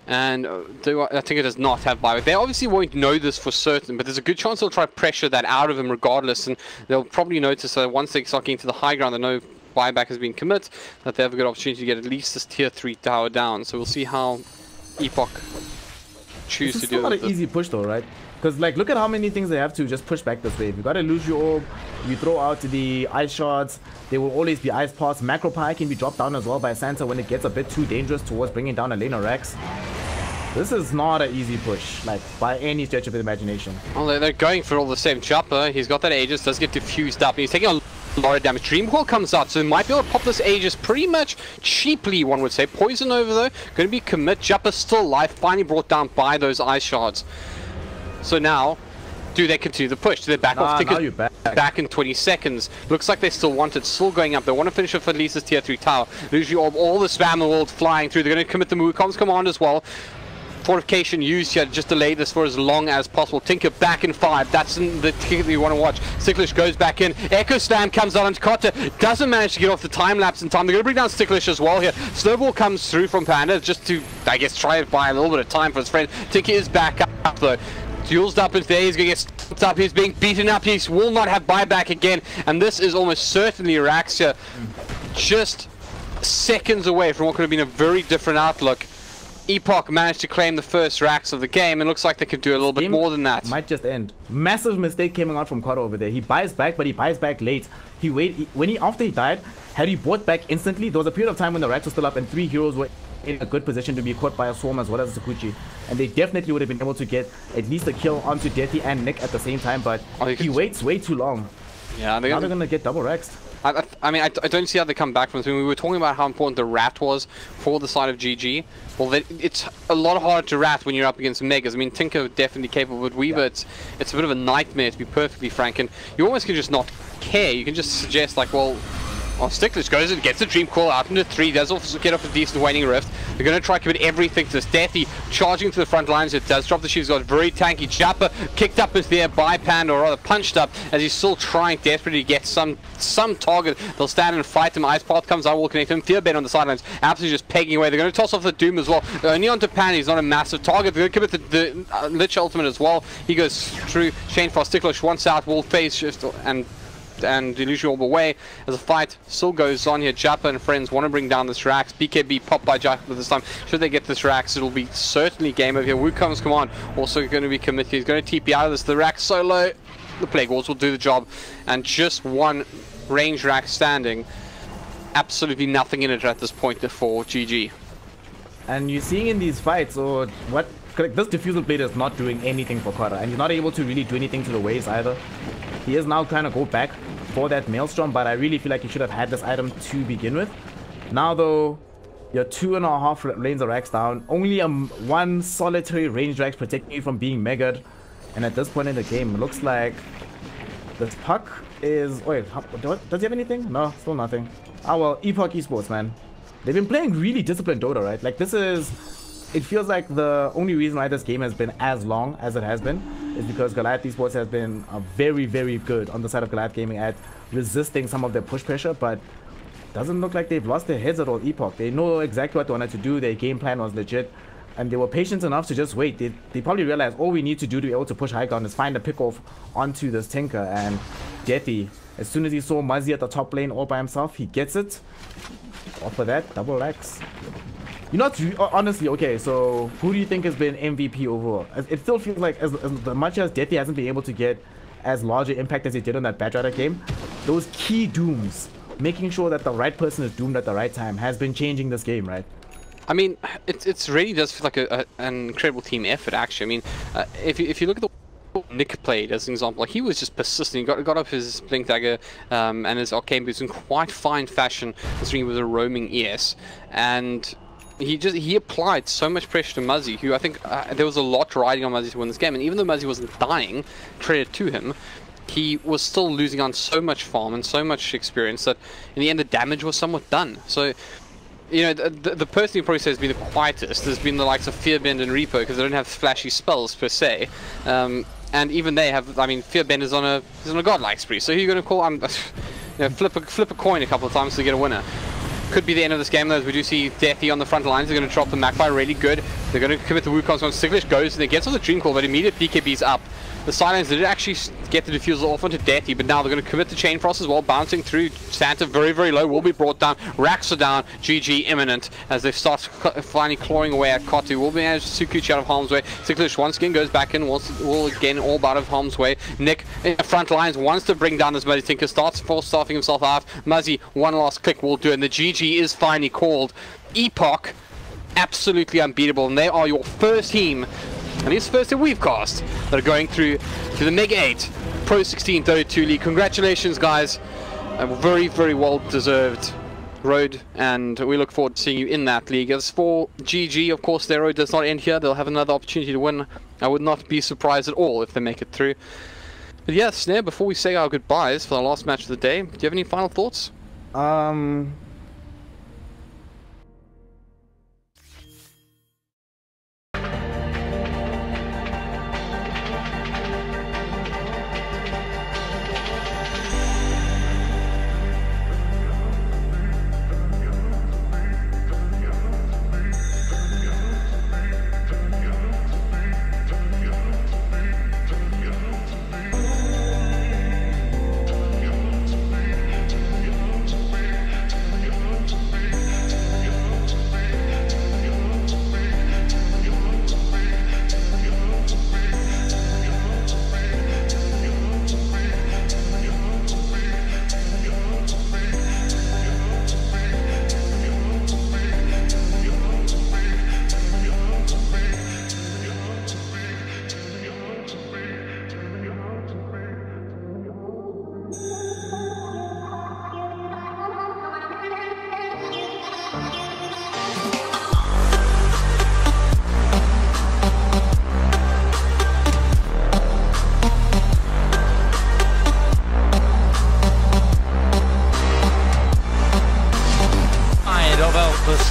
And I think it does not have buyback. They obviously won't know this for certain, but there's a good chance they'll try to pressure that out of him regardless, and they'll probably notice that once they start getting to the high ground, they know buyback has been commit, that they have a good opportunity to get at least this tier 3 tower down. So we'll see how Epoch choose to do it. It's still not an easy push though, right? Because like, look at how many things they have to just push back this wave. You gotta lose your orb, you throw out the ice shards, there will always be ice pots. Macro pie can be dropped down as well by Santa when it gets a bit too dangerous towards bringing down a lane of Rex. This is not an easy push, like, by any stretch of the imagination. Well, they're going for all the same. Chopper, he's got that Aegis, does get diffused up, and he's taking a lot of damage. Dreamcoil comes out, so he might be able to pop this Aegis pretty much cheaply, one would say. Poison over, though, going to be commit. Chopper's still alive, finally brought down by those ice shards. So now, do they continue the push? Do they back off? Now you're back in 20 seconds. Looks like they still want it, still going up. They want to finish off at least this tier 3 tower. Lose your orb, all the spam in the world flying through. They're going to commit the Wukong's command as well. Fortification used here to just delay this for as long as possible. Tinker back in 5. That's the ticket that you want to watch. Sticklish goes back in. Echo Slam comes out onto Cotter. Doesn't manage to get off the time lapse in time. They're going to bring down Sticklish as well here. Snowball comes through from Panda just to, I guess, try to buy a little bit of time for his friend. Tinker is back up though. Duels up into there. He's going to get stumped up. He's being beaten up. He will not have buyback again. And this is almost certainly Raxia just seconds away from what could have been a very different outlook. Epoch managed to claim the first racks of the game, and looks like they could do a little bit more than that. Might just end. Massive mistake coming out from Kotta over there. He buys back, but he buys back late. After he died, had he bought back instantly, there was a period of time when the racks were still up and 3 heroes were in a good position to be caught by a swarm as well as a Sakuchi, and they definitely would have been able to get at least a kill onto Deathy and Nick at the same time, but he waits way too long. Yeah, now they're gonna get double rexed. I mean, I don't see how they come back from this. We were talking about how important the rat was for the side of GG. Well, it's a lot harder to rat when you're up against Megas. I mean, Tinker definitely capable, but Weaver, it's a bit of a nightmare, to be perfectly frank. And you almost can just not care. You can just suggest, like, well, Sticklish goes and gets the Dream Coil out into 3, does also get off a decent Waning Rift. They're going to try to commit everything to this. Deathy charging to the front lines. It does drop the shields, got very tanky. Chopper kicked up into there by Panda, or rather punched up, as he's still trying desperately to get some target. They'll stand and fight him. Ice Path comes out, will connect him. Fearbed on the sidelines, absolutely just pegging away. They're going to toss off the Doom as well. Only onto Panda, he's not a massive target. They're going to commit the Lich Ultimate as well. He goes through. Shane for Sticklish once out, will phase shift and Delusion Orb away as the fight still goes on here. Japa and friends want to bring down this Rax. BKB popped by Japa this time. Should they get this Rax, it'll be certainly game over here. Wukong's command also going to be committed. He's going to TP out of this. The Rax solo. The Plague Walls will do the job. And just one range Rax standing. Absolutely nothing in it at this point for GG. And you're seeing in these fights, or what? This Diffusal Blade is not doing anything for Kotta, and he's not able to really do anything to the waves either. He is now trying to go back for that Maelstrom, but I really feel like he should have had this item to begin with. Now though, you're 2.5 lanes of Rax down, only one solitary ranged Rax protecting you from being megaed, and at this point in the game, it looks like this Puck is... Wait, does he have anything? No, still nothing. Ah well, Epoch Esports, man. They've been playing really disciplined Dota, right? Like, this is... It feels like the only reason why this game has been as long as it has been is because Goliath Esports has been very, very good on the side of Goliath Gaming at resisting some of their push pressure, but doesn't look like they've lost their heads at all. Epoch, they know exactly what they wanted to do. Their game plan was legit, and they were patient enough to just wait. They probably realized all we need to do to be able to push high ground is find a pick off onto this Tinker, and Deathy, as soon as he saw Muzzy at the top lane all by himself, he gets it. Off of that, double X. You're not honestly okay. So who do you think has been MVP overall? It still feels like as much as Deathy hasn't been able to get as large an impact as he did on that Badrider game, those key dooms, making sure that the right person is doomed at the right time, has been changing this game, right? I mean, it's really does feel like an incredible team effort. Actually, I mean, if you look at the Nick played as an example. Like, he was just persistent. He got up his Blink Dagger and his arcane boots in quite fine fashion, considering he was a roaming ES, and he applied so much pressure to Muzzy, who I think there was a lot riding on Muzzy to win this game, and even though Muzzy wasn't dying, credit to him, he was still losing on so much farm and so much experience that in the end the damage was somewhat done. So, you know, the person who probably says has been the quietest has been the likes of Fearbend and Repo, because they don't have flashy spells per se. And even they have, I mean, Fearbend is on a godlike spree, so who are you going to call? You know, flip a coin a couple of times to get a winner. Could be the end of this game though, as we do see Deathy on the front lines. They're going to drop the Magpie really good. They're going to commit the Wukong's on. Siglish goes and they gets on the Dream Call, but immediate BKB's up. The Silence did actually get the defusal off onto Deathy, but now they're going to commit the Chain Frost as well, bouncing through. Santa very, very low, will be brought down. Racks are down, GG imminent as they start finally clawing away at Kotu. Will be managed to Sukuchi out of harm's way. Siglish once again goes back in, will again all out of harm's way. Nick in the front lines wants to bring down this Muzzy Tinker, starts staffing himself off. Muzzy, one last click will do, and the GG is finally called. Epoch, absolutely unbeatable, and they are your first team, and it's first that we've cast, that are going through to the Mega 8 Pro 16 32 League. Congratulations, guys. A very, very well deserved road, and we look forward to seeing you in that league. As for GG, of course, their road does not end here. They'll have another opportunity to win. I would not be surprised at all if they make it through. But yeah, Snare, before we say our goodbyes for the last match of the day, do you have any final thoughts?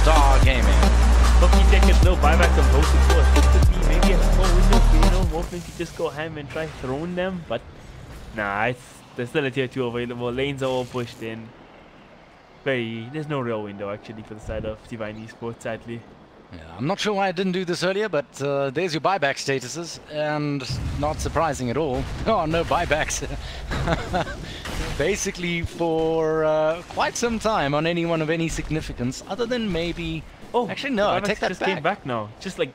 Star Gaming. 50 seconds, no buyback on both the scores. Could be maybe a small window for, you know, Wolfman to just go ham and try throwing them, but nah, there's still a tier 2 available. Lanes are all pushed in. There's no real window actually for the side of Divine Esports, sadly. Yeah, I'm not sure why I didn't do this earlier, but there's your buyback statuses, and not surprising at all. Oh, no buybacks. Basically for quite some time on anyone of any significance, other than maybe... Oh, actually no, I take that just back. Came back now, just like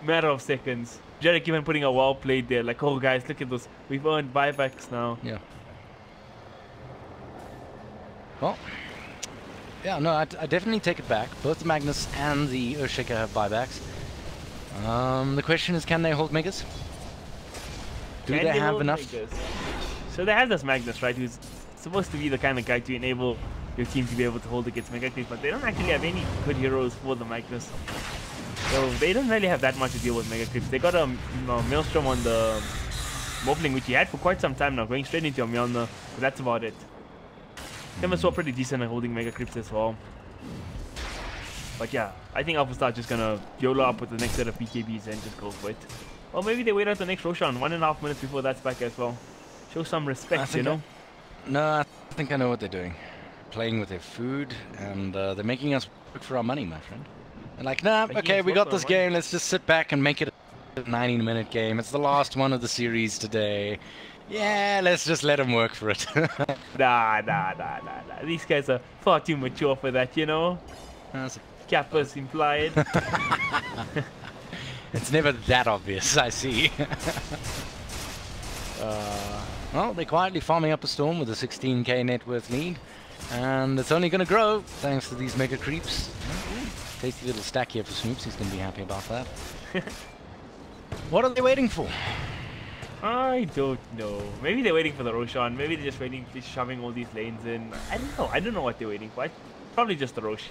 matter of seconds. Jarek even putting a wall played there, like, oh guys, look at those, we've earned buybacks now. Yeah. Well... yeah, no, I definitely take it back. Both the Magnus and the Earthshaker have buybacks. The question is, can they hold Megas? Do they have enough? Megas? So they have this Magnus, right, who's supposed to be the kind of guy to enable your team to be able to hold against Mega Creeps, but they don't actually have any good heroes for the Magnus. So they don't really have that much to deal with Mega Creeps. They got a Maelstrom on the Morphling, which he had for quite some time now, going straight into a Mjolnir, but that's about it. Them as well pretty decent at holding Mega Creeps as well. But yeah, I think Alpha Star's just gonna YOLO up with the next set of BKBs and just go for it. Or maybe they wait out the next Roshan, 1.5 minutes before that's back as well. Show some respect, you know? No, I think I know what they're doing. Playing with their food, and they're making us work for our money, my friend. They're like, nah, okay, we got this game, let's just sit back and make it a 90-minute game. It's the last one of the series today. Yeah, let's just let them work for it. Nah. These guys are far too mature for that, you know? Kappa's implied. It's never that obvious, I see. Well, they're quietly farming up a storm with a 16k net worth lead. And it's only going to grow thanks to these Mega Creeps. Tasty little stack here for Snoops, he's going to be happy about that. What are they waiting for? I don't know. Maybe they're waiting for the Roshan. Maybe they're just waiting, just shoving all these lanes in. I don't know. I don't know what they're waiting for. Probably just the Rosh.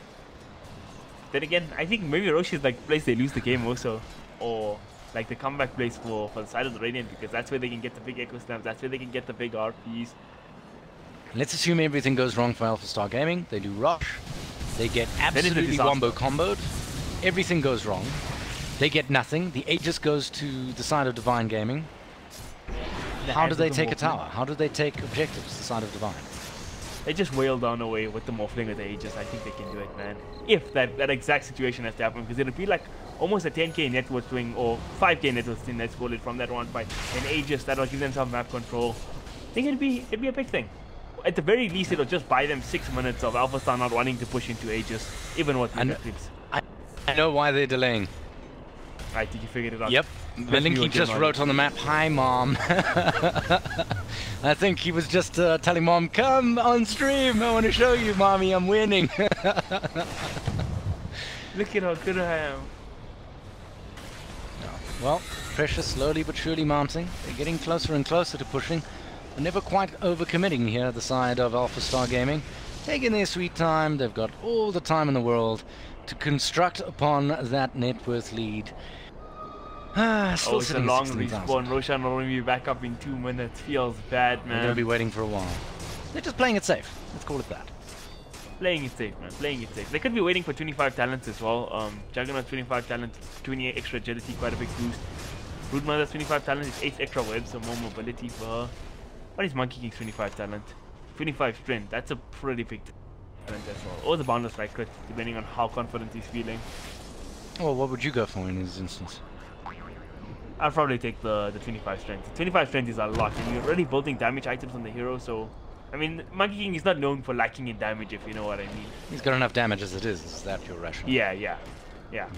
Then again, I think maybe Rosh is like the place they lose the game also. Or like the comeback place for the side of the Radiant, because that's where they can get the big echo stamps. That's where they can get the big RPs. Let's assume everything goes wrong for Alpha Star Gaming. They do rush. They get absolutely wombo comboed. Everything goes wrong. They get nothing. The Aegis goes to the side of Divine Gaming. How do they take a tower? How do they take objectives, the side of Divine? They just wail down away with the Morphling with the Aegis. I think they can do it, man. If that exact situation has to happen, because it'll be like almost a 10k net worth swing, or 5k net worth swing, let's call it, from that one fight. And Aegis, that'll give them some map control. I think it'd be a big thing. At the very least, it'll just buy them 6 minutes of Alpha Star not wanting to push into Aegis, even with Mega clips. I know why they're delaying. I think you figured it out. Yep. Linky just wrote on the map, "Hi, Mom." I think he was just telling Mom, "Come on stream. I want to show you, Mommy, I'm winning." Look at how good I am. Well, pressure slowly but surely mounting. They're getting closer and closer to pushing. They're never quite overcommitting here, the side of Alpha Star Gaming. Taking their sweet time. They've got all the time in the world to construct upon that net worth lead. Still it's a long respawn. Roshan will be back up in 2 minutes. Feels bad, man. They're going to be waiting for a while. They're just playing it safe. Let's call it that. Playing it safe, man. Playing it safe. They could be waiting for 25 talents as well. Juggernaut 25 talent, 28 extra agility, quite a big boost. Broodmother's 25 talent is 8 extra webs, so more mobility for her. What is Monkey King's 25 talent? 25 strength. That's a pretty big talent as well. Or the boundless right crit, depending on how confident he's feeling. Well, what would you go for in this instance? I'd probably take the 25 strength. 25 strength is a lot, and you're already building damage items on the hero, so... I mean, Monkey King is not known for lacking in damage, if you know what I mean. He's got enough damage as it is. Is that your rationale? Yeah. Okay.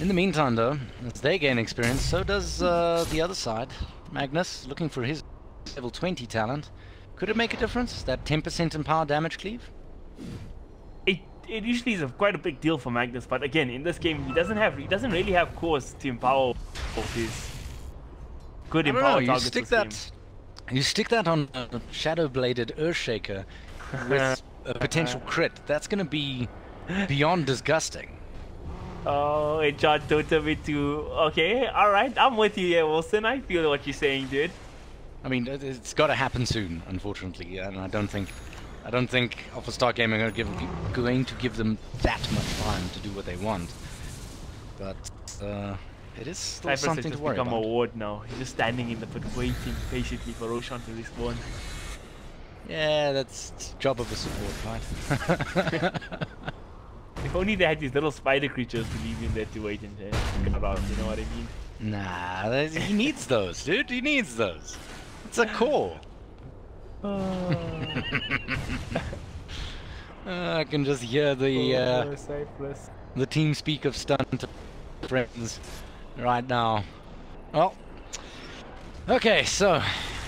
In the meantime, though, as they gain experience, so does the other side. Magnus, looking for his level 20 talent. Could it make a difference? That 10% empower damage cleave? It usually is quite a big deal for Magnus, but again, in this game, he doesn't really have cores to empower his good empower targets. You stick that on a shadow-bladed Earthshaker with a potential crit. That's going to be beyond disgusting. Oh, it shot Dota me too. Okay, alright, I'm with you here, Wilson. I feel what you're saying, dude. I mean, it's got to happen soon, unfortunately, and I don't think Alpha Star Gaming are going to give them that much time to do what they want. But it is still something to worry about. Become a ward now. He's just standing in the pit waiting patiently for Roshan to respawn. Yeah, that's the job of a support, right? If only they had these little spider creatures to leave him there to wait and get around, you know what I mean? Nah, he needs those, dude. He needs those. It's a core. I can just hear the team speak of stunt friends right now. Well, okay, so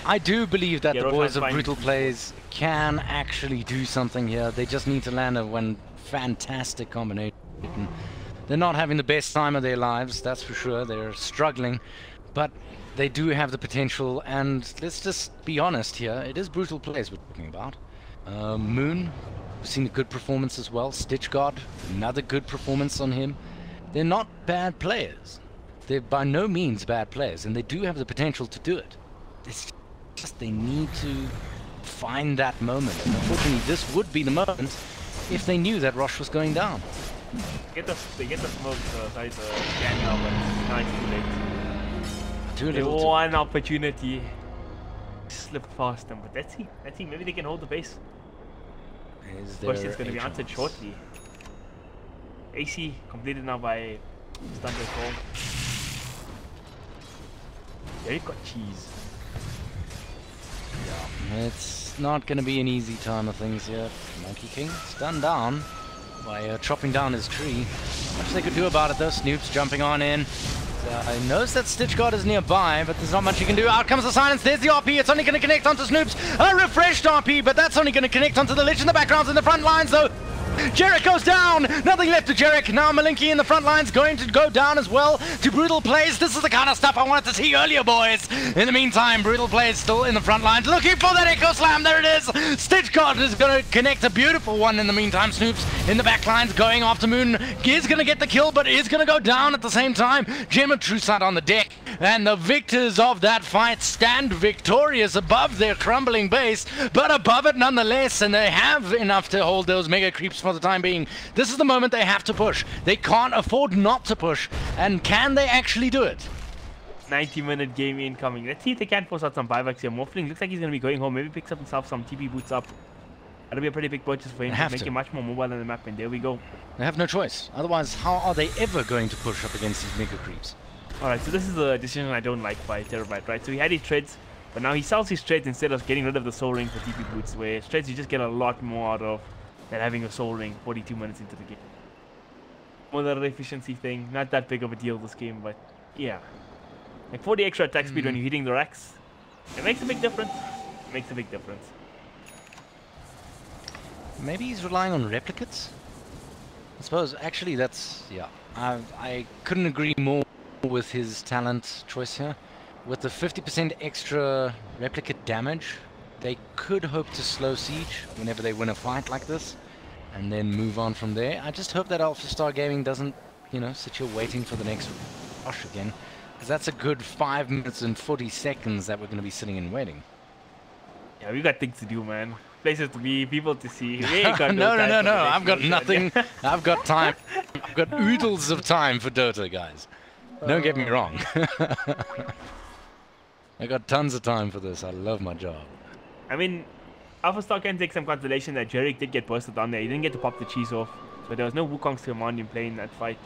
I do believe that the boys of Brutal Plays can actually do something here. They just need to land one fantastic combination. They're not having the best time of their lives, that's for sure. They're struggling, but they do have the potential, and let's just be honest here, it is Brutal Plays we're talking about. Moon, we've seen a good performance as well. Stitch God, another good performance on him. They're not bad players. They're by no means bad players, and they do have the potential to do it. It's just they need to find that moment. And unfortunately, this would be the moment if they knew that Rosh was going down. They get the smoke aside the scan now, but now it's too late. One opportunity. Slip past them, but let's see. Maybe they can hold the base. Question's going to be answered shortly. AC completed now by Standard Call. There you got cheese. Yeah, it's not going to be an easy time of things here. Monkey King stunned down by chopping down his tree. Not much they could do about it though. Snoop's jumping on in. He knows that Stitch God is nearby, but there's not much he can do. Out comes the silence. There's the RP. It's only going to connect onto Snoops. A refreshed RP, but that's only going to connect onto the Lich in the backgrounds in the front lines, though. Jarek goes down. Nothing left to Jarek. Now Malinky in the front line's going to go down as well to Brutal Plays. This is the kind of stuff I wanted to see earlier, boys. In the meantime, Brutal Plays still in the front lines, looking for that Echo Slam. There it is. Stitch God is going to connect a beautiful one in the meantime. Snoops in the back lines going after Moon. Is going to get the kill, but is going to go down at the same time. Gem of True Sight on the deck. And the victors of that fight stand victorious above their crumbling base, but above it nonetheless, and they have enough to hold those mega creeps for the time being. This is the moment they have to push. They can't afford not to push, and can they actually do it? 90-minute game incoming. Let's see if they can force out some buybacks here. Morphling looks like he's going to be going home. Maybe picks up himself some TP boots up. That'll be a pretty big purchase for him to make him much more mobile on the map, and there we go. They have no choice. Otherwise, how are they ever going to push up against these mega creeps? Alright, so this is a decision I don't like by Terabyte, right? So he had his treads, but now he sells his treads instead of getting rid of the soul ring for TP boots, where treads you just get a lot more out of than having a soul ring 42 minutes into the game. More the efficiency thing, not that big of a deal this game, but yeah. Like 40 extra attack speed when you're hitting the racks, it makes a big difference. It makes a big difference. Maybe he's relying on replicates? I suppose, actually that's, yeah. I couldn't agree more with his talent choice here. With the 50% extra replicate damage, they could hope to slow siege whenever they win a fight like this, and then move on from there. I just hope that Alpha Star Gaming doesn't, you know, sit here waiting for the next rush again, because that's a good 5 minutes and 40 seconds that we're going to be sitting and waiting. Yeah, we got things to do, man. Places to be, people to see. No, I've got nothing. I've got time. I've got oodles of time for Dota, guys. Don't get me wrong. I got tons of time for this. I love my job. I mean, Alpha Star can take some consolation that Jarek did get bursted on there. He didn't get to pop the cheese off. So there was no Wukong's command in play in that fight.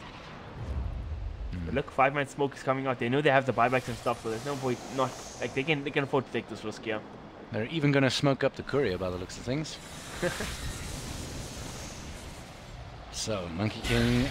But look, 5-man smoke is coming out. They know they have the buybacks and stuff, so there's no point not, like, they can afford to take this risk here. They're even going to smoke up the courier by the looks of things. So, Monkey King,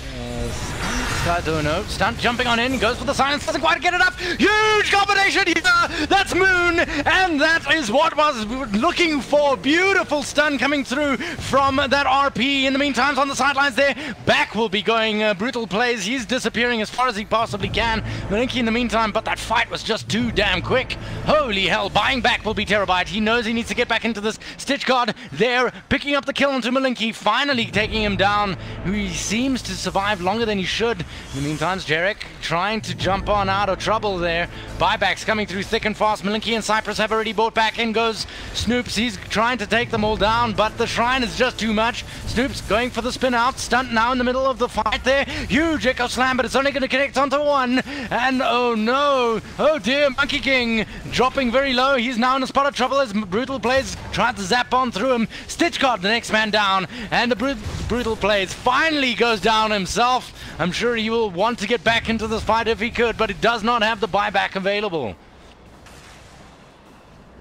Skydono, stunt jumping on in, goes for the silence, doesn't quite get it up. Huge combination here! That's Moon, and that is what was looking for. Beautiful stun coming through from that RP. In the meantime, on the sidelines there, back will be going Brutal Plays. He's disappearing as far as he possibly can. Malinky in the meantime, but that fight was just too damn quick. Holy hell, buying back will be Terabyte. He knows he needs to get back into this. Stitch Guard there, picking up the kill onto Malinky, finally taking him down. He seems to survive longer than he should. In the meantime, Jarek trying to jump on out of trouble there. Buybacks coming through thick and fast. Malinky and Cypress have already bought back. In goes Snoops. He's trying to take them all down, but the shrine is just too much. Snoops going for the spin out. Stunt now in the middle of the fight there. Huge Echo Slam, but it's only going to connect onto one. And oh no. Oh dear, Monkey King dropping very low. He's now in a spot of trouble as Brutal Plays tries to zap on through him. Stitch got the next man down, and the Brutal Plays finally goes down himself. I'm sure he will want to get back into this fight if he could, but he does not have the buyback available.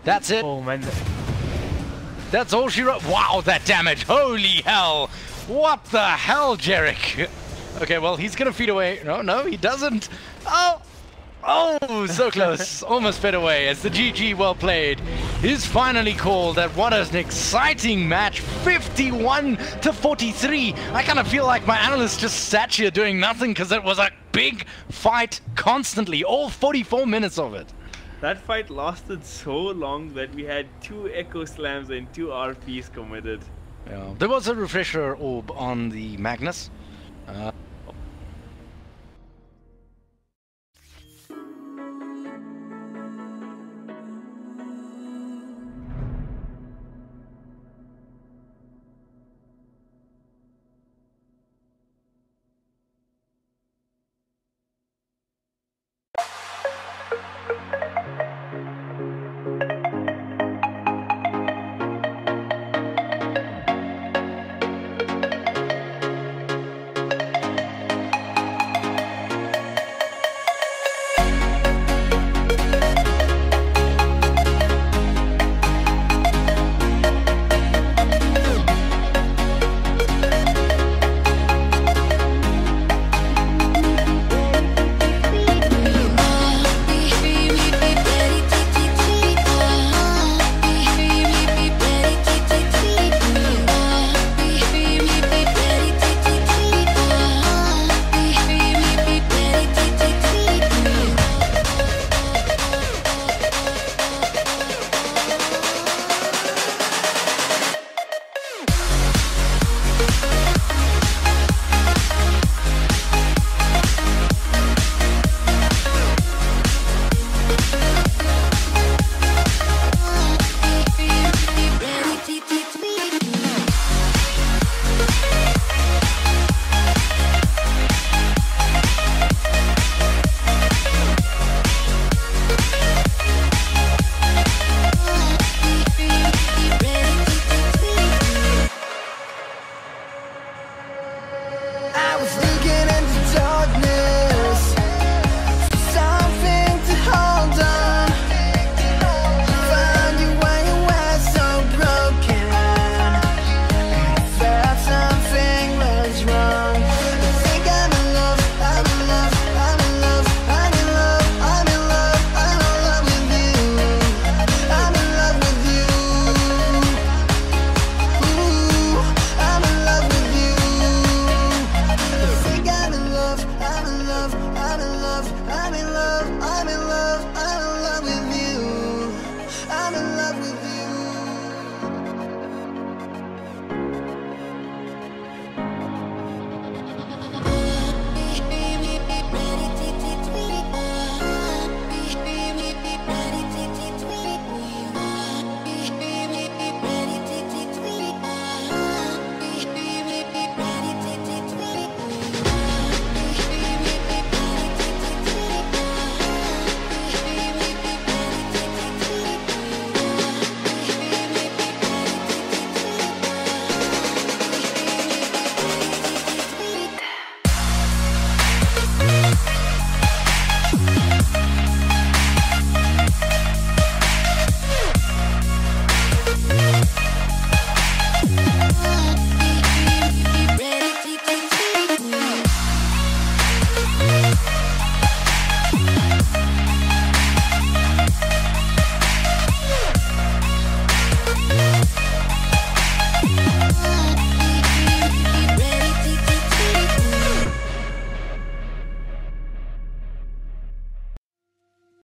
That's it. Oh man. That's all she wrote. Wow, that damage. Holy hell. What the hell, Jarek? Okay, well, he's going to feed away. No, he doesn't. Oh, so close. Almost fed away as the GG well played is finally called. And what an exciting match. 51-43. I kind of feel like my analyst just sat here doing nothing because it was a big fight constantly. All 44 minutes of it. That fight lasted so long that we had 2 Echo Slams and 2 RPs committed. Yeah. There was a refresher orb on the Magnus.